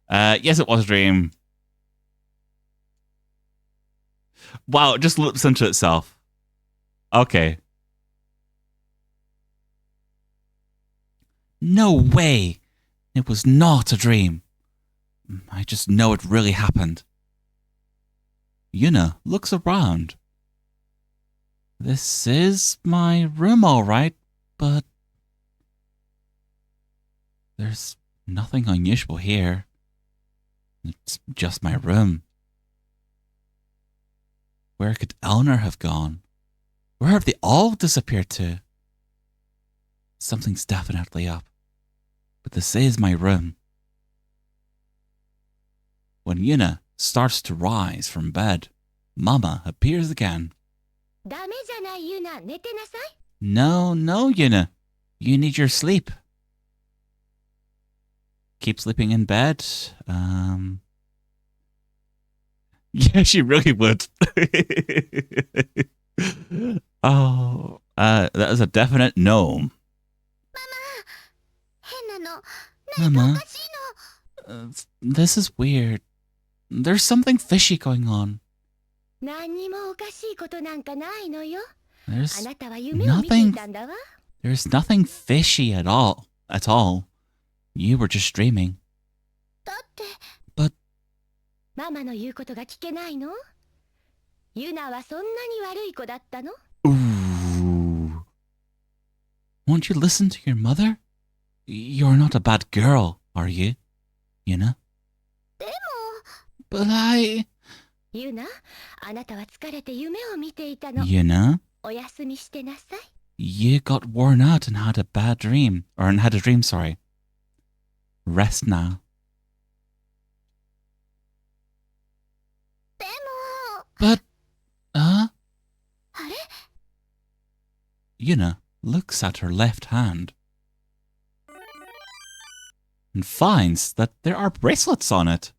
Speaker 3: Yes, it was a dream. Wow, it just loops into itself. Okay. No way. It was not a dream. I just know it really happened. Yuna looks around. This is my room, all right, but there's nothing unusual here. It's just my room. Where could Eleanor have gone? Where have they all disappeared to? Something's definitely up. But this is my room. When Yuna starts to rise from bed, Mama appears again.
Speaker 1: ダメじゃないユナ、寝てなさい。
Speaker 3: No, Yuna. You need your sleep. Keep sleeping in bed. Yeah, she really would. Oh, that is a definite no.
Speaker 1: 変なの。
Speaker 3: Mama,
Speaker 1: おかしいの。
Speaker 3: this is weird. There's something fishy going on.
Speaker 1: 何にもおかしいことなんかないのよ。あ
Speaker 3: There's
Speaker 1: なたは夢を見ていたんだわ。
Speaker 3: there's nothing fishy at all. You were just dreaming.
Speaker 1: だって。
Speaker 3: But
Speaker 1: ママの言うことが聞けないの？ユナはそんなに悪い子だったの？
Speaker 3: ooh. Won't you listen to your mother? You're not a bad girl, are you? Yuna?
Speaker 1: でも。
Speaker 3: But I...
Speaker 1: ユナ、あなたは疲れて夢を見ていたの。
Speaker 3: Yuna?
Speaker 1: お休みしてなさい。
Speaker 3: You got worn out and had a bad dream. Or had a dream, sorry. Rest now.
Speaker 1: でも。
Speaker 3: But,
Speaker 1: あれ？
Speaker 3: Yuna looks at her left hand and finds that there are bracelets on it.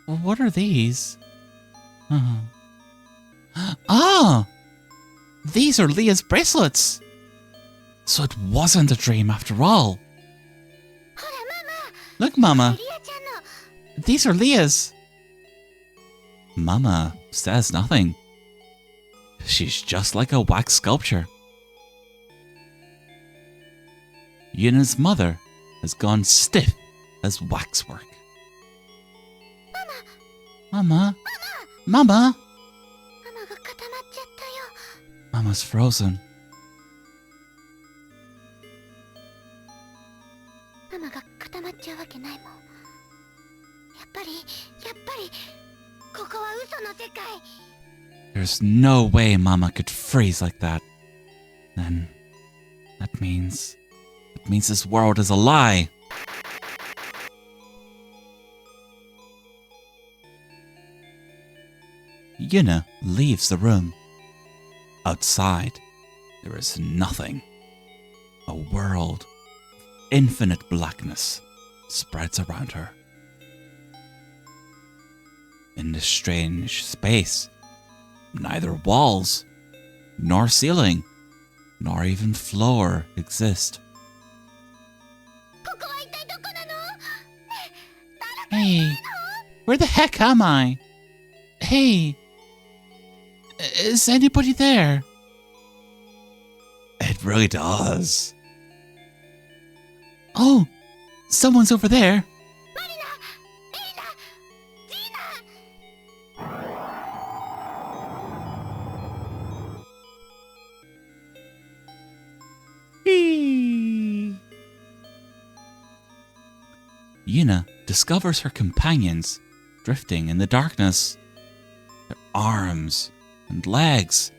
Speaker 3: What are these? Ah! These are Leah's bracelets! So it wasn't a dream after all.
Speaker 1: ほら、ママ。
Speaker 3: Look, Mama,
Speaker 1: リアちゃんの。
Speaker 3: these are Leah's. Mama says nothing. She's just like a wax sculpture. Yuna's mother has gone stiff as waxwork. Mama? Mama?
Speaker 1: ママが固まっちゃったよ。
Speaker 3: Mama's frozen.
Speaker 1: ママが固まっちゃうわけないもん。やっぱり、ここは嘘の世界。
Speaker 3: There's no way Mama could freeze like that. Then, that means this world is a lie. Yuna leaves the room. Outside, there is nothing. A world of infinite blackness spreads around her. In this strange space, neither walls, nor ceiling, nor even floor exist.
Speaker 1: ここは一体どこなの？
Speaker 3: Hey, where the heck am I? Hey, is anybody there? It really does. Oh, someone's over there.
Speaker 1: マリナ、エイナ、ジーナ。
Speaker 3: Yuna discovers her companions drifting in the darkness. Their arms and legs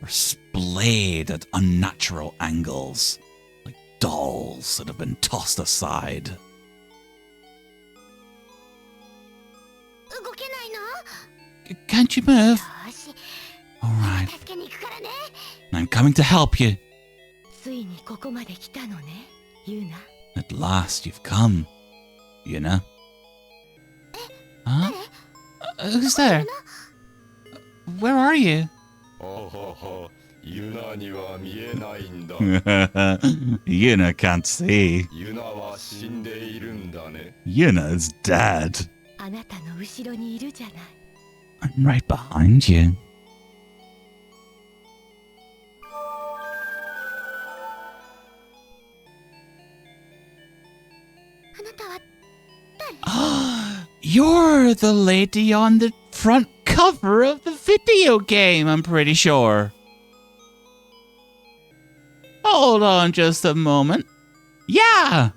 Speaker 3: are splayed at unnatural angles, like dolls that have been tossed aside.
Speaker 1: 動けないの？
Speaker 3: Can't you move?
Speaker 1: よし。
Speaker 3: All right.
Speaker 1: 助けに行くからね。
Speaker 3: I'm coming to help you.
Speaker 4: ついにここまで来たのね、ユナ。
Speaker 3: At last you've come, Yuna. Huh? Who's there? Where are you?
Speaker 6: ははは、ユナには見えないんだ。
Speaker 3: Yuna can't see.
Speaker 6: ユナは死んでいるんだね。
Speaker 3: Yuna's dead.
Speaker 4: あなたの後ろにいるじゃない。
Speaker 3: I'm right behind you.
Speaker 1: あなたは
Speaker 3: You're the lady on the front cover of the video game, I'm pretty sure. Hold on just a moment. Yeah!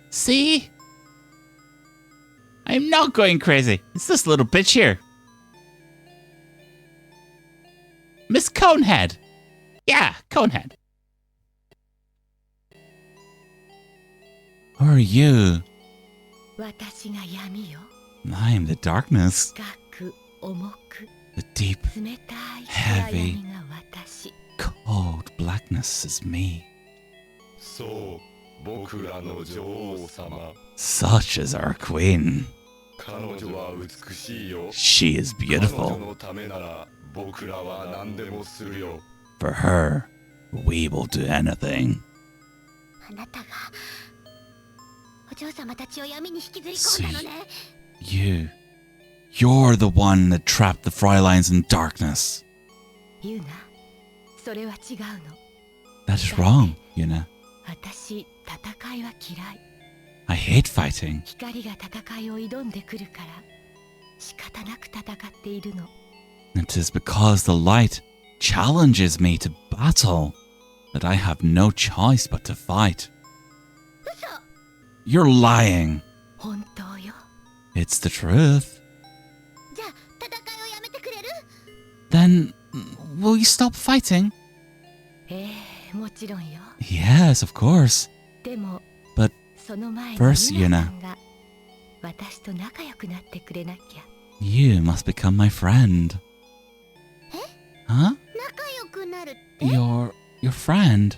Speaker 3: See? I'm not going crazy. It's this little bitch here. Miss Conehead. Yeah, Conehead. Who are you?
Speaker 4: 私が闇よ。
Speaker 3: I'm the darkness.
Speaker 4: 深く重く
Speaker 3: The deep,
Speaker 4: 冷たい
Speaker 3: Heavy
Speaker 4: 暗闇が私。
Speaker 3: cold blackness is me.
Speaker 6: そう、僕らの女王様。
Speaker 3: Such is our queen.
Speaker 6: 彼女は美しいよ。
Speaker 3: She is
Speaker 6: 彼女
Speaker 3: beautiful.
Speaker 6: のためなら僕らは何でもするよ。
Speaker 3: For her, we will do anything.
Speaker 1: あなたがお嬢様たちを闇に引きずり込んだのね。
Speaker 3: You're the one that trapped the Fraulines in darkness.
Speaker 4: ユナ、それは違うの。
Speaker 3: That is wrong, Yuna.
Speaker 4: 私、戦いは嫌い。
Speaker 3: I hate fighting.
Speaker 4: 光が戦いを挑んでくるから、仕方なく戦っているの。
Speaker 3: It is because the light challenges me to battle that I have no choice but to fight.
Speaker 1: 嘘。
Speaker 3: You're lying.
Speaker 4: 本当よ。
Speaker 3: It's the truth.
Speaker 1: じゃあ戦いをやめてくれる？
Speaker 3: Then, will you stop fighting?
Speaker 4: もちろんよ。
Speaker 3: Yes, of course.
Speaker 4: でも、
Speaker 3: But
Speaker 4: その前に
Speaker 3: first,
Speaker 4: ユナ
Speaker 3: Yuna.
Speaker 4: さんが私と仲良くなってくれなきゃ。
Speaker 3: you must become my friend. Huh?
Speaker 1: 仲良くなるって？
Speaker 3: Your friend?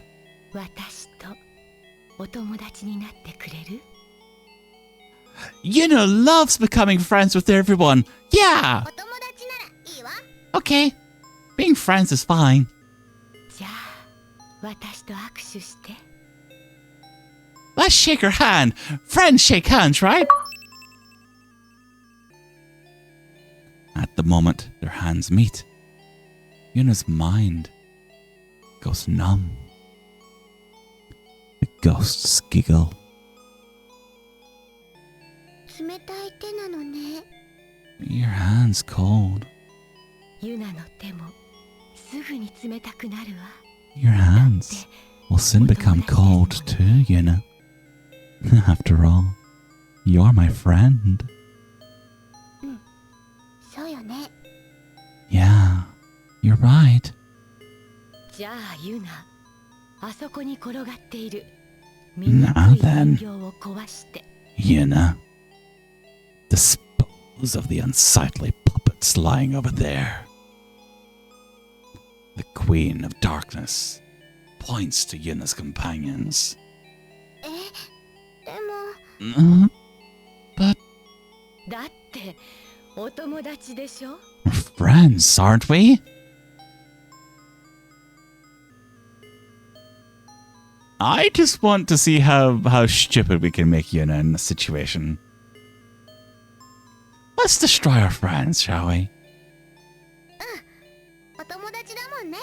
Speaker 4: 私とお友達になってくれる？
Speaker 3: Yuna loves becoming friends with everyone. Yeah!
Speaker 1: お友達ならいいわ。
Speaker 3: Okay. Being friends is fine.
Speaker 4: じゃあ、私と握手して。
Speaker 3: Let's shake her hand. Friends shake hands, right? At the moment their hands meet, Yuna's mind goes numb. The ghosts giggle.
Speaker 1: 冷たい手なのね。
Speaker 3: Your hand's cold.
Speaker 4: ユナの手もすぐに冷たくなるわ。
Speaker 3: Your hands will soon become cold too, Yuna. After all, you're my friend.
Speaker 1: そうよね。
Speaker 3: Yeah, you're right.
Speaker 4: じゃあユナ、あそこに転がっている
Speaker 3: Now
Speaker 4: 醜い
Speaker 3: then.
Speaker 4: 人形を壊して。
Speaker 3: Yuna, dispose of the unsightly puppets lying over there. The Queen of Darkness points to Yuna's companions.
Speaker 1: でも
Speaker 3: But
Speaker 4: だってお友達でしょ。
Speaker 3: we're friends, aren't we? I just want to see how stupid we can make Yuna in this situation. Let's destroy our friends, shall we?
Speaker 1: お友達だもんね。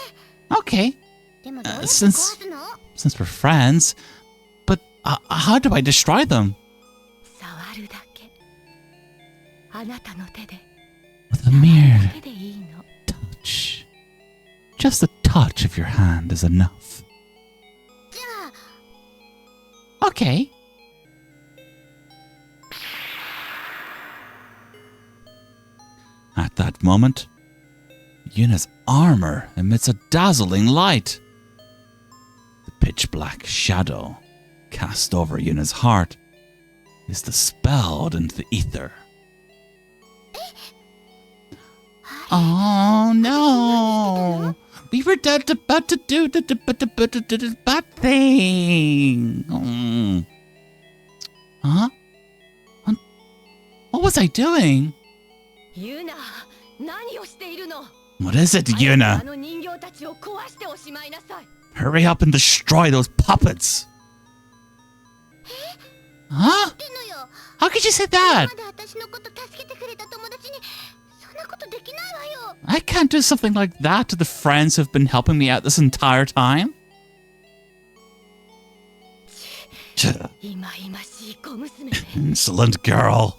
Speaker 3: Okay,
Speaker 1: でもどうやって壊
Speaker 3: since
Speaker 1: すの？
Speaker 3: since we're friends. But how do I destroy them?
Speaker 4: 触るだけ。あなたの手で。
Speaker 3: With a mere
Speaker 4: 手でいいの。
Speaker 3: touch. Just a touch of your hand is enough.
Speaker 1: じゃあ
Speaker 3: Okay. At that moment, Yuna's armor emits a dazzling light. The pitch black shadow cast over Yuna's heart is dispelled into the ether. Oh no! We were about to do the bad thing. Huh? What was I doing?
Speaker 4: ユナ、何をしているの？
Speaker 3: What is it,
Speaker 4: あ
Speaker 3: Yuna?
Speaker 4: の人形たちを壊しておしまいなさい。
Speaker 3: Hurry up and destroy those puppets. Huh?
Speaker 1: ってのよ。
Speaker 3: How could you say that?
Speaker 1: まだ私のこと助けてくれた友達にそんなことできないわよ。
Speaker 3: I can't do something like that to the friends who've been helping me out this entire time.
Speaker 4: いまいましい小娘ね。
Speaker 3: Insolent girl.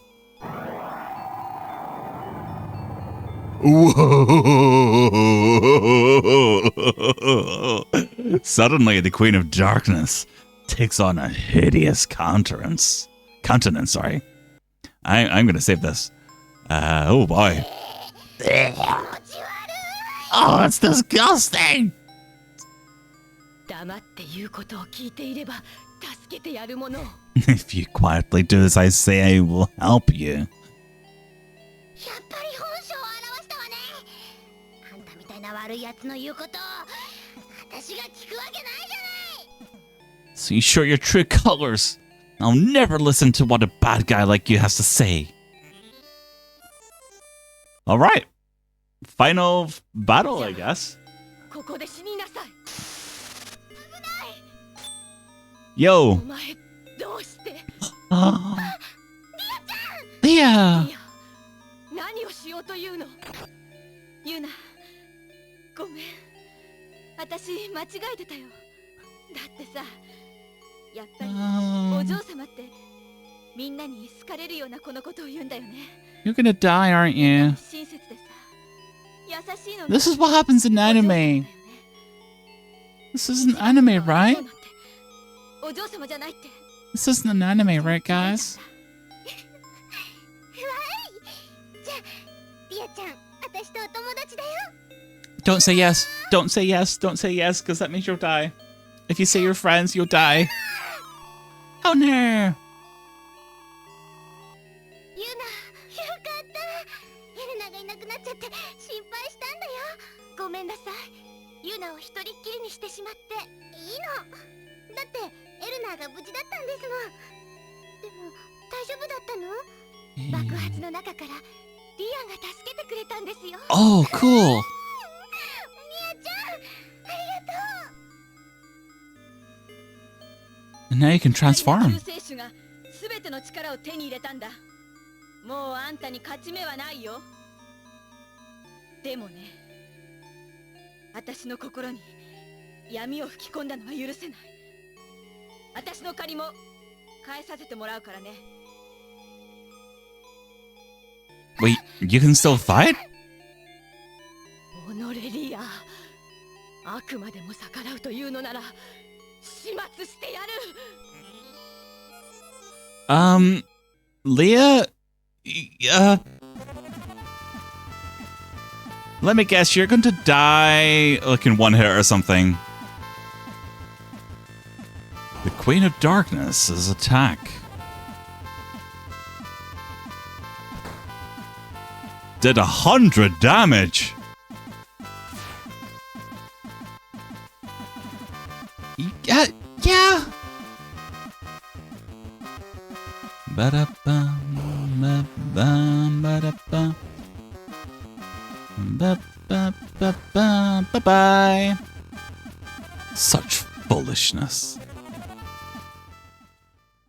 Speaker 3: Suddenly, the Queen of Darkness takes on a hideous countenance. Sorry. I'm gonna save this. Oh boy. Oh, that's disgusting.
Speaker 4: 黙って言うことを聞いていれば助けてやるもの。
Speaker 3: If you quietly do as I say, I will help you.
Speaker 1: やっぱり本性を表したわね。あんたみたいな悪いやつの言うことを私が聞くわけないじゃない。
Speaker 3: So you show your true colors. I'll never listen to what a bad guy like you has to say. Alright. Final battle, I guess.
Speaker 4: ここで死になさい。
Speaker 3: Yo.
Speaker 4: お前どうして？
Speaker 3: Leah.
Speaker 4: いや、何をしようというの？ユナ、ごめん。私間違えてたよ。だってさ、やっぱりお嬢様ってみんなに好かれるような子のことを言うんだよね。
Speaker 3: You're gonna die, aren't you?
Speaker 4: 親切でさ、優しいの。
Speaker 3: This is what happens in anime. This is an anime, right?
Speaker 4: お嬢様じゃないって。
Speaker 3: This isn't an anime, right, guys?
Speaker 1: じゃあリアちゃん、私とお友達だよ。
Speaker 3: Don't say yes. Don't say yes. Don't say yes, because that means you'll die. If you say you're friends, you'll die. Oh no!
Speaker 1: ユナ、よかった。エルナがいなくなっちゃって心配したんだよ。ごめんなさい。ユナを一人っきりにしてしまって。いいの。だってエルナが無事だったんですもん。でも大丈夫だったの？爆発の中からリアが助けてくれたんですよ。
Speaker 3: Oh, cool.
Speaker 1: ミアちゃん、ありがとう。
Speaker 3: And now you can transform.
Speaker 4: 救世主が全ての力を手に入れたんだ。もうあんたに勝ち目はないよ。でもね、私の心に闇を吹き込んだのは許せない。私の借りも返させてもらうからね。
Speaker 3: Wait, you can still fight?
Speaker 4: おのれリア、あくまでも逆らうというのなら始末してやる。
Speaker 3: Leah, let me guess, you're going to die like in one hit or something. The Queen of Darkness's attack. Did 100 damage. Yeah. Ba-da-bum, ba-bum, ba-da-bum. Ba-ba-ba-bum, bye-bye. Such foolishness.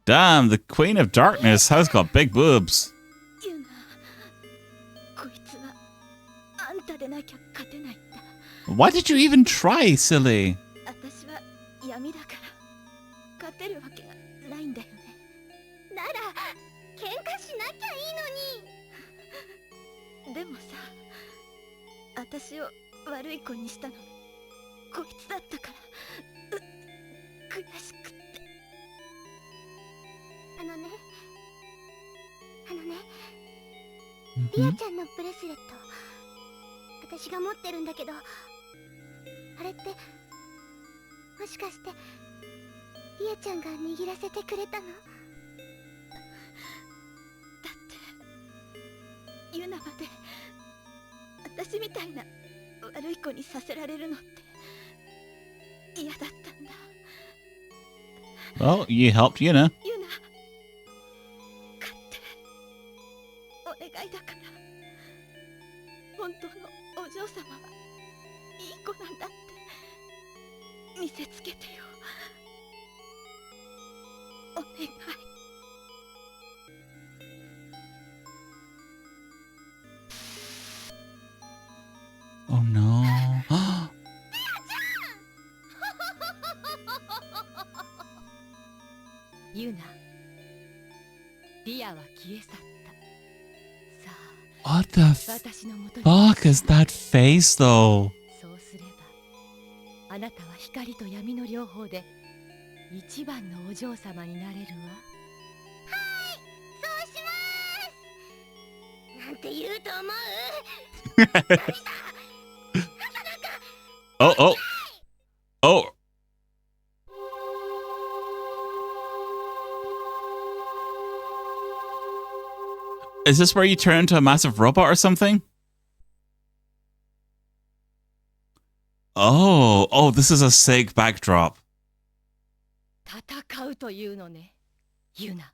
Speaker 3: Damn, the Queen of Darkness has got big boobs.
Speaker 4: ユナ、こいつはあんたでなきゃ勝てないんだ。
Speaker 3: Why did you even try, silly?
Speaker 4: 私は闇だから勝てるわけがないんだよね。
Speaker 1: なら喧嘩しなきゃいいのに。
Speaker 4: でもさ、私を悪い子にしたのこいつだったから悔しくって。
Speaker 1: あのね、リアちゃんのブレスレット、私が持ってるんだけど、あれってもしかしてリアちゃんが握らせてくれたの？
Speaker 4: だってユナまで私みたいな悪い子にさせられるのって嫌だったんだ。
Speaker 3: Well, you helped Yuna.
Speaker 4: ユナ、勝ってお願いだから、本当のお嬢様はいい子なんだって見せつけてよ。お願い。
Speaker 3: Oh no.
Speaker 4: ユナ、リアは消え去った。さあ、
Speaker 3: What the
Speaker 4: 私のもとに
Speaker 3: fuck is that face though?
Speaker 4: そうすれば、あなたは光と闇の両方で一番のお嬢様になれるわ。
Speaker 1: そうします。なんて言うと思う？
Speaker 3: Oh, oh. Oh. Is this where you turn into a massive robot or something? Oh, oh, this is a sick backdrop.
Speaker 4: 戦うというのね、ユナ。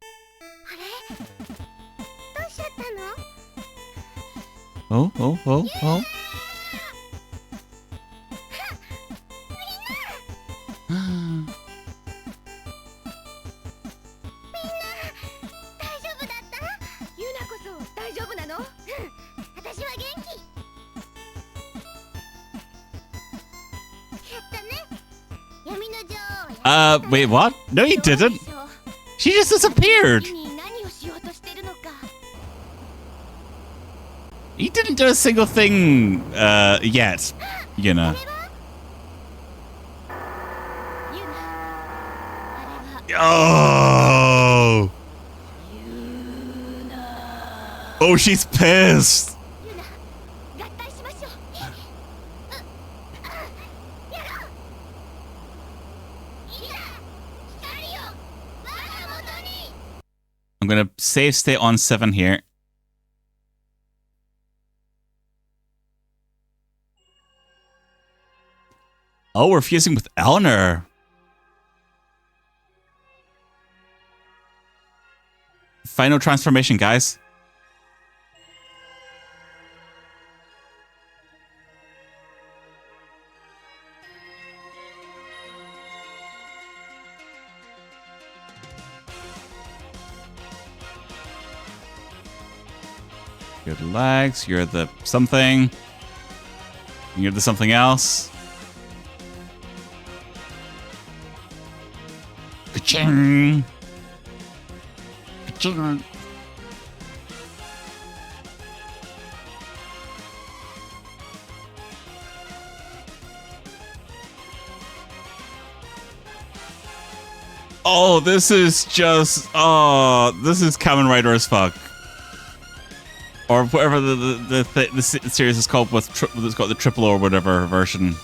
Speaker 1: あれ？どうしちゃったの？
Speaker 3: Oh, oh, oh, oh.
Speaker 1: 大丈夫だった？
Speaker 4: ユナこそ大丈夫なの？
Speaker 1: うん、私は元気。やったね。闇の女王。
Speaker 3: Wait, what? No, you didn't. She just disappeared.
Speaker 1: 君何をしようとしてるのか。
Speaker 3: He didn't do a single thing, yet. You know.
Speaker 1: ユナ、あれは
Speaker 3: Oh!
Speaker 1: ユナ。
Speaker 3: Oh, she's pissed.
Speaker 1: ユナ、合体しましょう。やろう。いや、光を我が元に。
Speaker 3: I'm gonna save state on 7 here. Oh, we're fusing with Eleanor. Final transformation, guys. You're the legs, you're the something. You're the something else. Ka-ching! Ka-ching! Oh, this is just... Oh, this is Kamen Rider as fuck. Or whatever the series is called with it's got the triple or whatever version.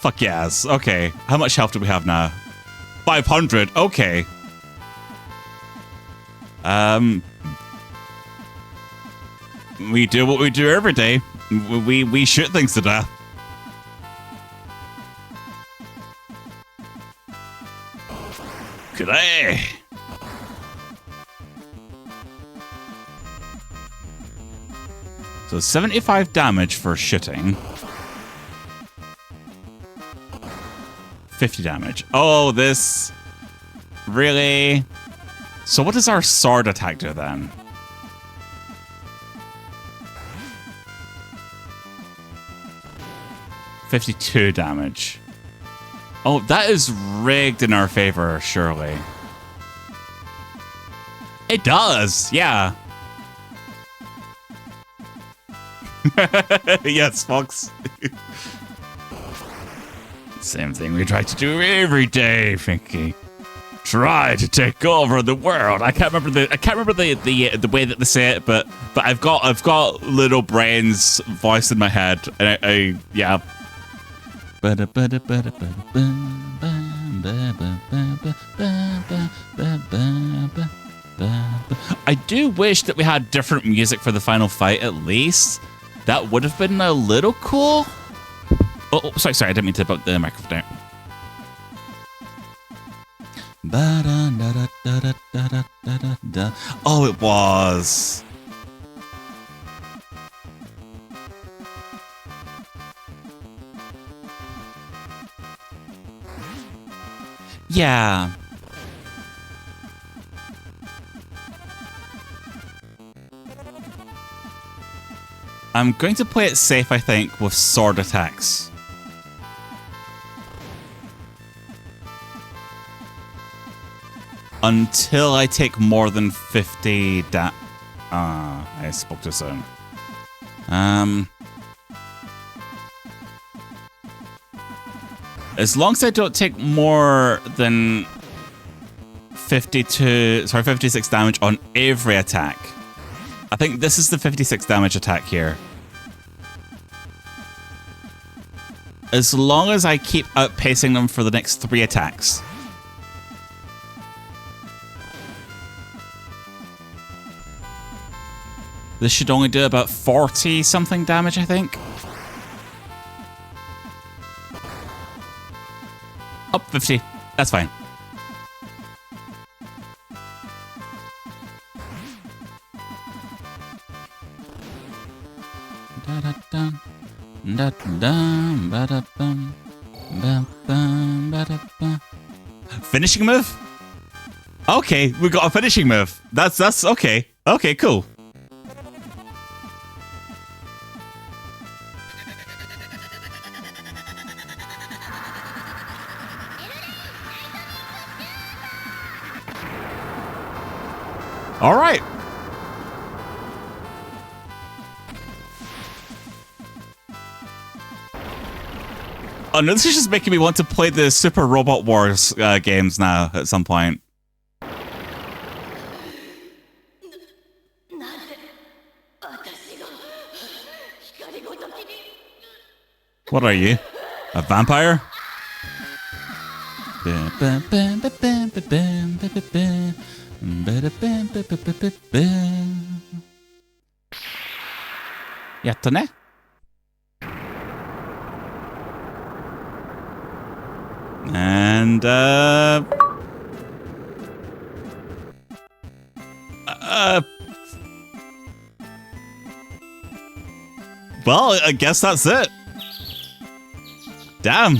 Speaker 3: Fuck yes. Okay. How much health do we have now? 500. Okay. We do what we do every day. We shoot things to death. G'day. So 75 damage for shooting. 50 damage. Oh, this... Really? So what does our sword attack do then? $52 damage. Oh, that is rigged in our favor, surely. It does, yeah. Yes, Fox. Same thing we try to do every day, Finky. Try to take over the world. I can't remember the way that they say it, but I've got little brains voice in my head, and I yeah. I do wish that we had different music for the final fight at least. That would have been a little cool. Oh, sorry, I didn't mean to put the microphone down. Oh, it was. Yeah. I'm going to play it safe, I think, with sword attacks. Until I take more than 50 I spoke to soon. As long as I don't take more than 56 damage on every attack. I think this is the 56 damage attack here. As long as I keep outpacing them for the next 3 attacks. This should only do about 40 something damage, I think. Up 50. That's fine. Finishing move? Okay, we got a finishing move. That's okay. Okay, cool. All right. Oh no, this is just making me want to play the Super Robot Wars games now at some point. What are you? A vampire? Yatta ne? And well, I guess that's it. Damn.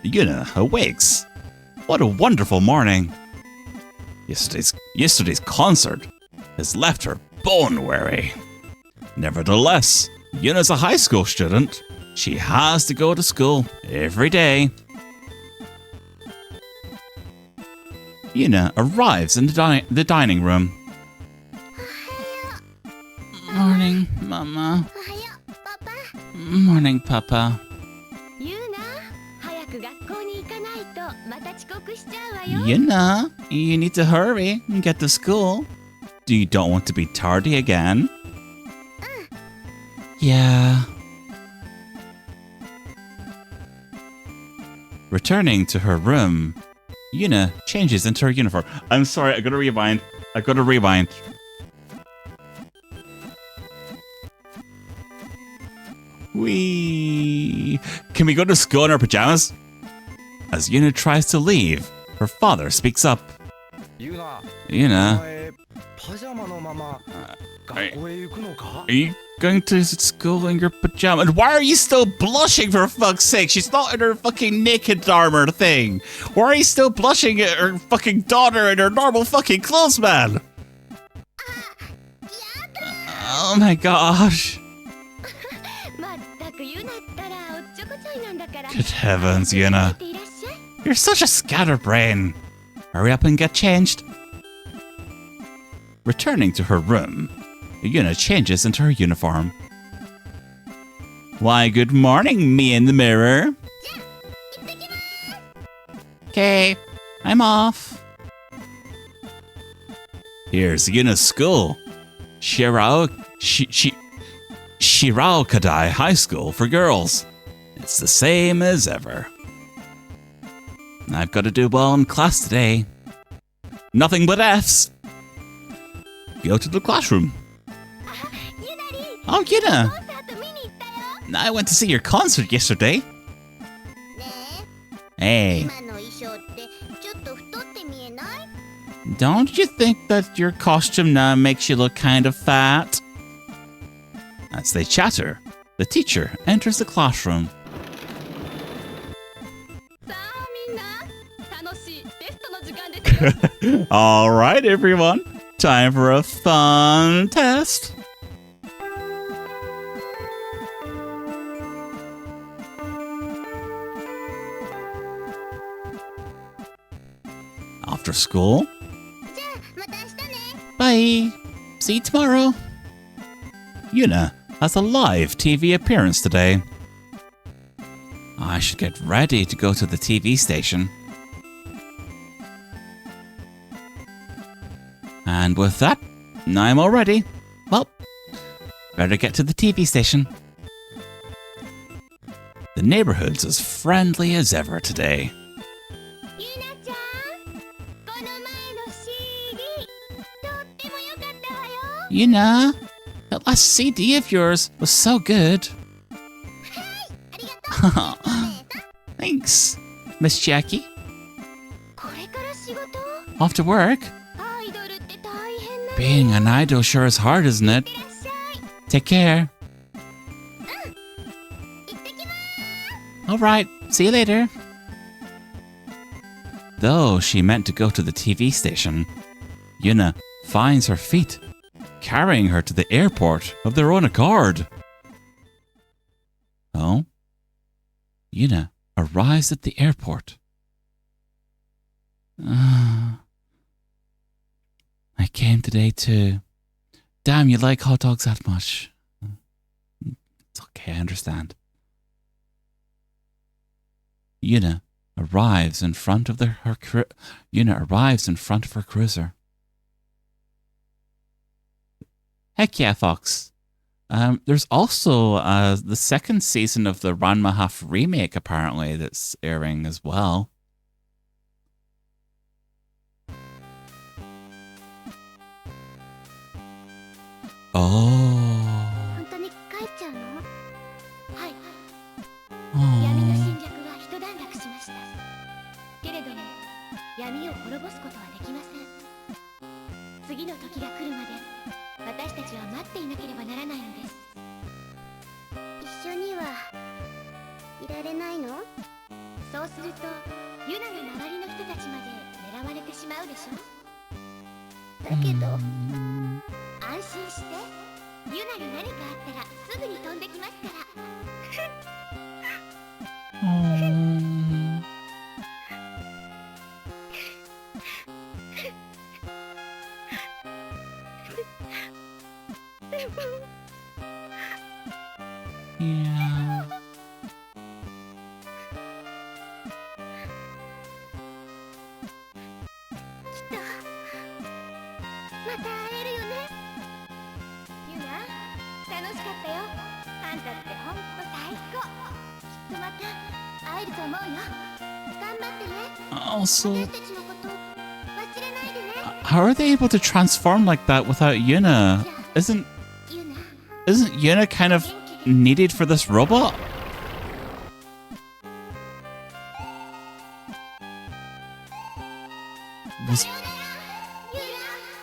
Speaker 3: Yuna awakes. What a wonderful morning. Yesterday's concert has left her bone weary. Nevertheless, Yuna's a high school student. She has to go to school every day. Yuna arrives in the dining room. Morning, Mama. Morning, Papa. Yuna, you need to hurry and get to school. You don't want to be tardy again? Yeah. Returning to her room, Yuna changes into her uniform. I'm sorry, I gotta rewind. Whee! Can we go to school in our pajamas? As Yuna tries to leave, her father speaks up. Yuna. Are you going to school in your pajamas? And why are you still blushing, for fuck's sake? She's not in her fucking naked armor thing. Why are you still blushing at her fucking daughter in her normal fucking clothes, man? Oh my gosh. Good heavens, Yuna. You're such a scatterbrain. Hurry up and get changed. Returning to her room, Yuna changes into her uniform. Why, good morning, me in the mirror. Okay, I'm off. Here's Yuna's school. Shiraokadai High School for girls. It's the same as ever. I've got to do well in class today. Nothing but F's. Go to the classroom. Oh, Yuna. I went to see your concert yesterday. Hey. Don't you think that your costume now makes you look kind of fat? As they chatter, the teacher enters the classroom. All right, everyone. Time for a fun test. After school. Bye. See you tomorrow. Yuna has a live TV appearance today. I should get ready to go to the TV station. And with that, I'm all ready. Well, better get to the TV station. The neighborhood's as friendly as ever today. Yuna, that last CD of yours was so good. Thanks, Miss Jackie. Off to work? Being an idol sure is hard, isn't it? Take care. Alright, see you later. Though she meant to go to the TV station, Yuna finds her feet, carrying her to the airport of their own accord. Oh? Yuna arrives at the airport. I came today too. Damn, you like hot dogs that much. It's okay, I understand. Yuna arrives in front of her cruiser. Heck yeah, Fox. There's also the second season of the Ranma Half remake apparently that's airing as well. Oh. Yeah. Also, how are they able to transform like that without Yuna? Isn't Yuna kind of needed for this robot?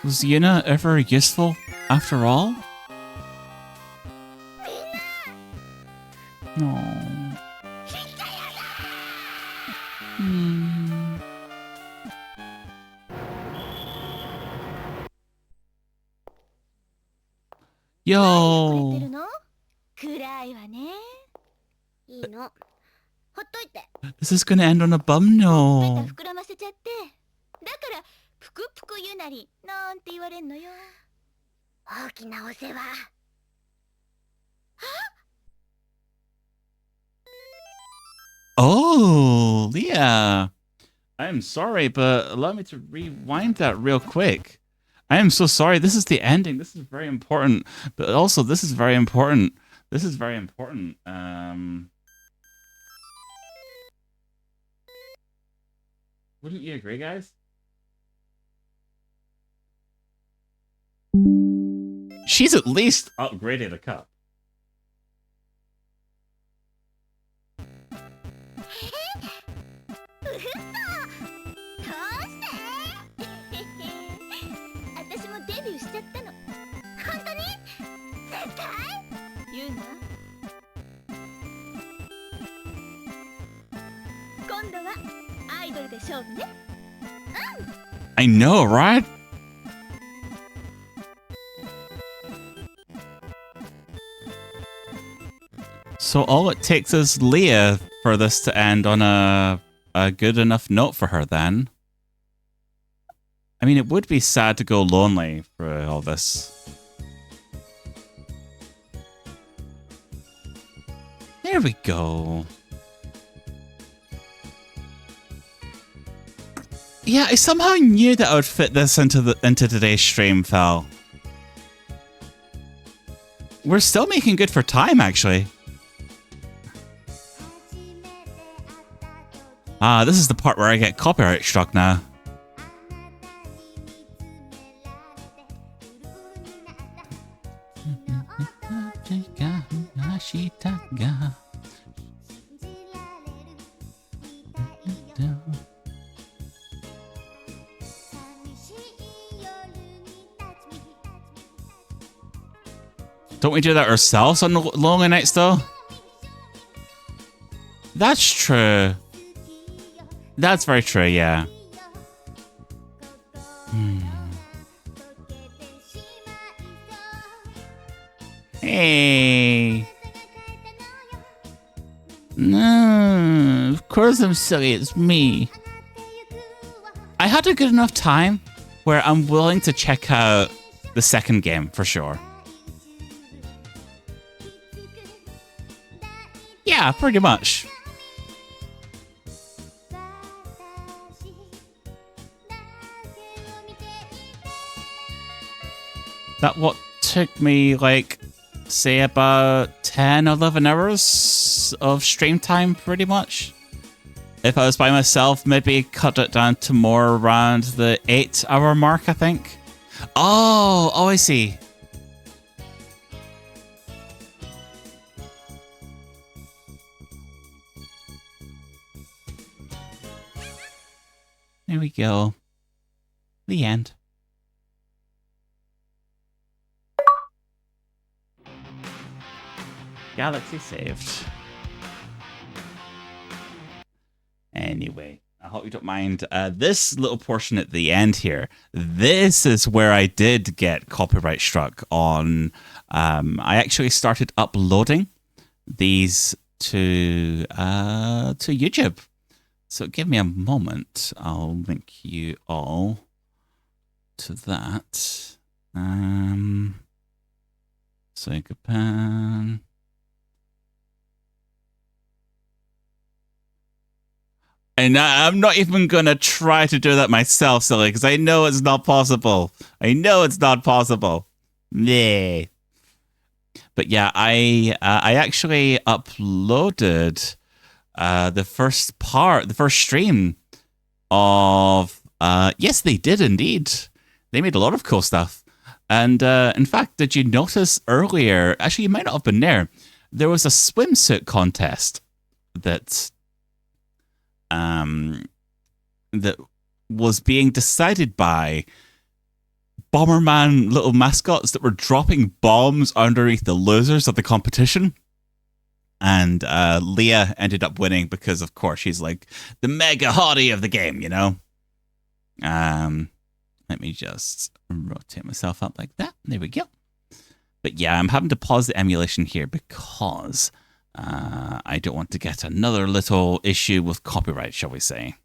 Speaker 3: Was Yuna ever useful after all? No. Yo. This is gonna end on a bum note. Oh, Leah. I'm sorry, but allow me to rewind that real quick. I am so sorry. This is the ending. This is very important. But also, this is very important. This is very important. Wouldn't you agree, guys? She's at least upgraded a cup. I know, right? So all it takes is Leah for this to end on a good enough note for her then. I mean, it would be sad to go lonely for all this. There we go. Yeah, I somehow knew that I would fit this into today's stream, Phil. We're still making good for time, actually. Ah, this is the part where I get copyright struck now. Don't we do that ourselves on Lonely Nights, though? That's true. That's very true, yeah. Hey. No, of course I'm silly, it's me. I had a good enough time where I'm willing to check out the second game for sure. Yeah, pretty much. That what took me, like, say about 10, 11 hours of stream time, pretty much. If I was by myself, maybe cut it down to more around the 8-hour mark, I think. Oh, I see. There we go. The end. Galaxy saved. Anyway, I hope you don't mind this little portion at the end here. This is where I did get copyright struck on. I actually started uploading these to YouTube. So give me a moment. I'll link you all to that. Japan. And I'm not even going to try to do that myself, silly, because I know it's not possible. I know it's not possible. Yeah. But yeah, I actually uploaded the first stream of... yes, they did indeed. They made a lot of cool stuff. And in fact, did you notice earlier... Actually, you might not have been there. There was a swimsuit contest that was being decided by Bomberman little mascots that were dropping bombs underneath the losers of the competition. And Leah ended up winning because, of course, she's like the mega hottie of the game, you know? Let me just rotate myself up like that. There we go. But yeah, I'm having to pause the emulation here because I don't want to get another little issue with copyright, shall we say.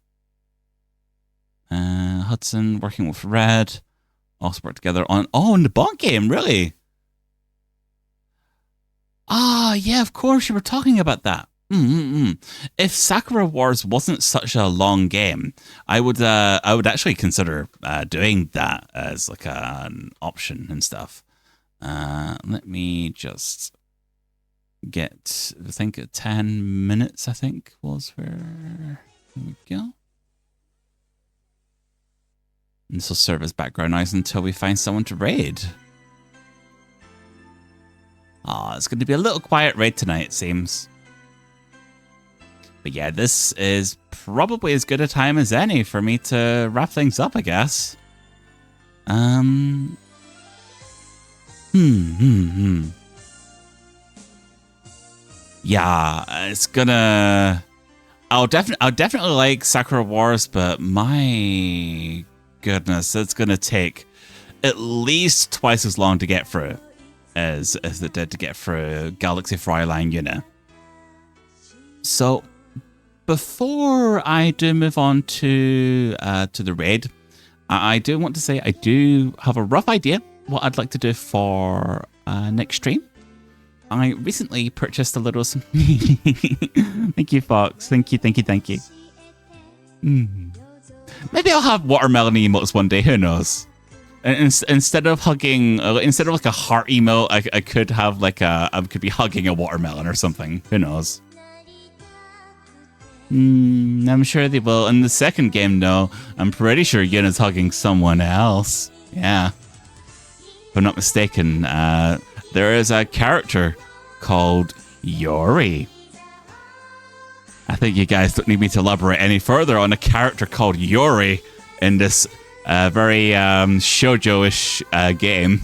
Speaker 3: Hudson working with Red. Also work together on... Oh, in the Bond game, really? Ah, yeah, of course, you were talking about that. If Sakura Wars wasn't such a long game, I would actually consider doing that as like an option and stuff. Let me just get, I think 10 minutes, I think was where, here we go. And this will serve as background noise until we find someone to raid. It's going to be a little quiet raid tonight, it seems. But yeah, this is probably as good a time as any for me to wrap things up, I guess. Yeah, it's gonna... I'll definitely like Sakura Wars, but my goodness, it's gonna take at least twice as long to get through as it did to get through Galaxy Frauline Yuna. So before I do move on to the raid, I do want to say I do have a rough idea what I'd like to do for next stream. I recently purchased a little... Thank you, Fox. Thank you. Maybe I'll have watermelon emotes one day. Who knows? Instead of hugging... Instead of like a heart emote, I could have like a... I could be hugging a watermelon or something. Who knows? I'm sure they will. In the second game, though, I'm pretty sure Yuna's hugging someone else. Yeah. If I'm not mistaken, there is a character called Yuri. I think you guys don't need me to elaborate any further on a character called Yuri in this very shoujo-ish game.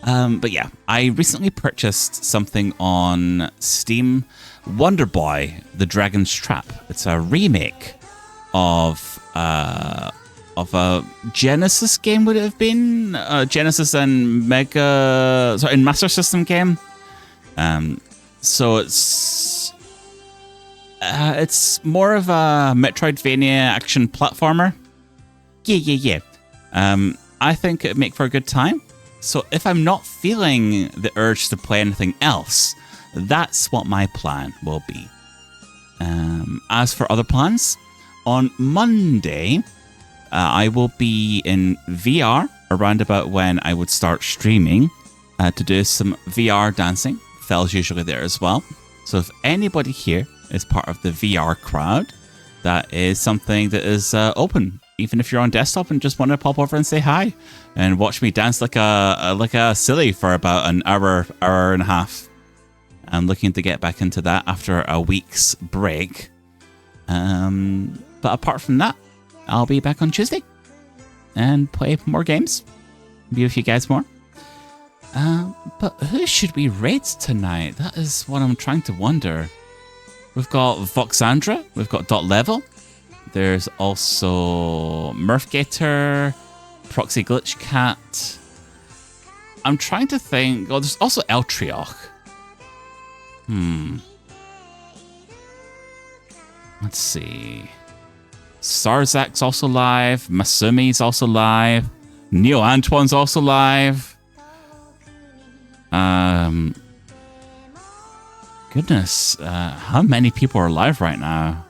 Speaker 3: But yeah, I recently purchased something on Steam, Wonder Boy: The Dragon's Trap. It's a remake of a Genesis game, would it have been? Genesis and Master System game. So it's more of a Metroidvania action platformer. Yeah. I think it'd make for a good time. So if I'm not feeling the urge to play anything else, that's what my plan will be. As for other plans, on Monday, I will be in VR around about when I would start streaming to do some VR dancing. Fel's usually there as well. So if anybody here is part of the VR crowd, that is something that is open. Even if you're on desktop and just want to pop over and say hi and watch me dance like a silly for about an hour and a half. I'm looking to get back into that after a week's break. But apart from that, I'll be back on Tuesday and play more games. Be with you guys more. But who should we raid tonight? That is what I'm trying to wonder. We've got Voxandra. We've got Dot Level. There's also Murphgator, Proxy Glitch Cat. I'm trying to think. Oh, there's also Eltrioch. Let's see. Sarzak's also live. Masumi's also live. Neo Antoine's also live. Goodness, how many people are live right now?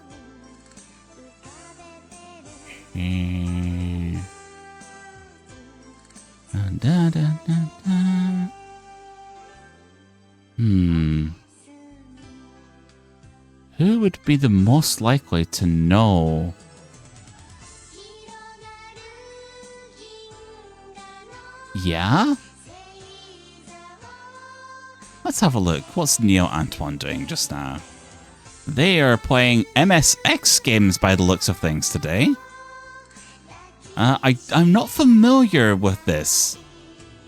Speaker 3: Who would be the most likely to know? Yeah? Let's have a look. What's Neo Antoine doing just now? They are playing MSX games by the looks of things today. I'm not familiar with this.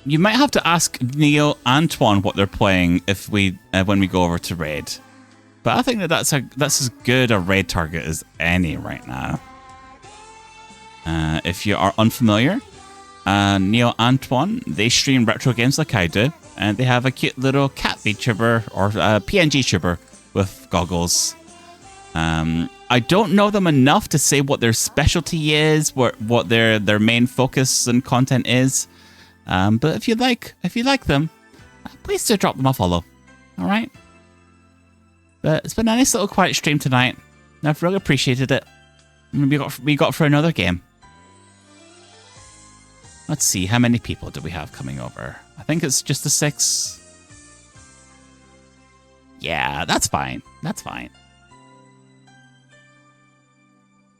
Speaker 3: You might have to ask Neo Antoine what they're playing if when we go over to raid. But I think that's as good a raid target as any right now. If you are unfamiliar, Neo Antoine, they stream retro games like I do, and they have a cute little cat VTuber or PNG tuber with goggles. I don't know them enough to say what their specialty is, what their main focus and content is. But if you like them, please do drop them a follow. All right. But it's been a nice little quiet stream tonight. I've really appreciated it. We got for another game. Let's see, how many people do we have coming over? I think it's just the 6. Yeah, that's fine. That's fine.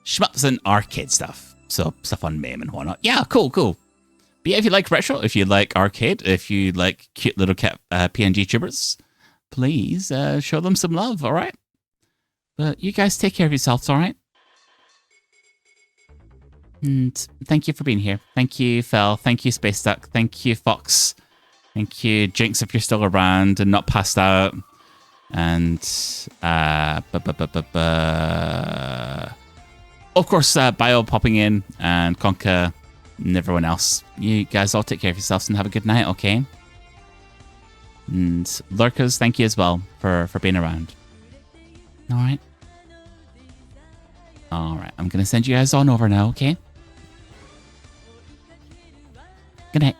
Speaker 3: Shmups and arcade stuff. So stuff on MAME and whatnot. Yeah, cool. But yeah, if you like retro, if you like arcade, if you like cute little cat PNG tubers, please show them some love, all right? But you guys take care of yourselves, all right? And thank you for being here. Thank you, Fel. Thank you, Space Duck. Thank you, Fox. Thank you, Jinx, if you're still around and not passed out. And of course, Bio popping in and Conker and everyone else. You guys all take care of yourselves and have a good night, okay? And Lurkers, thank you as well for being around. All right. All right. I'm going to send you guys on over now, okay? Good night.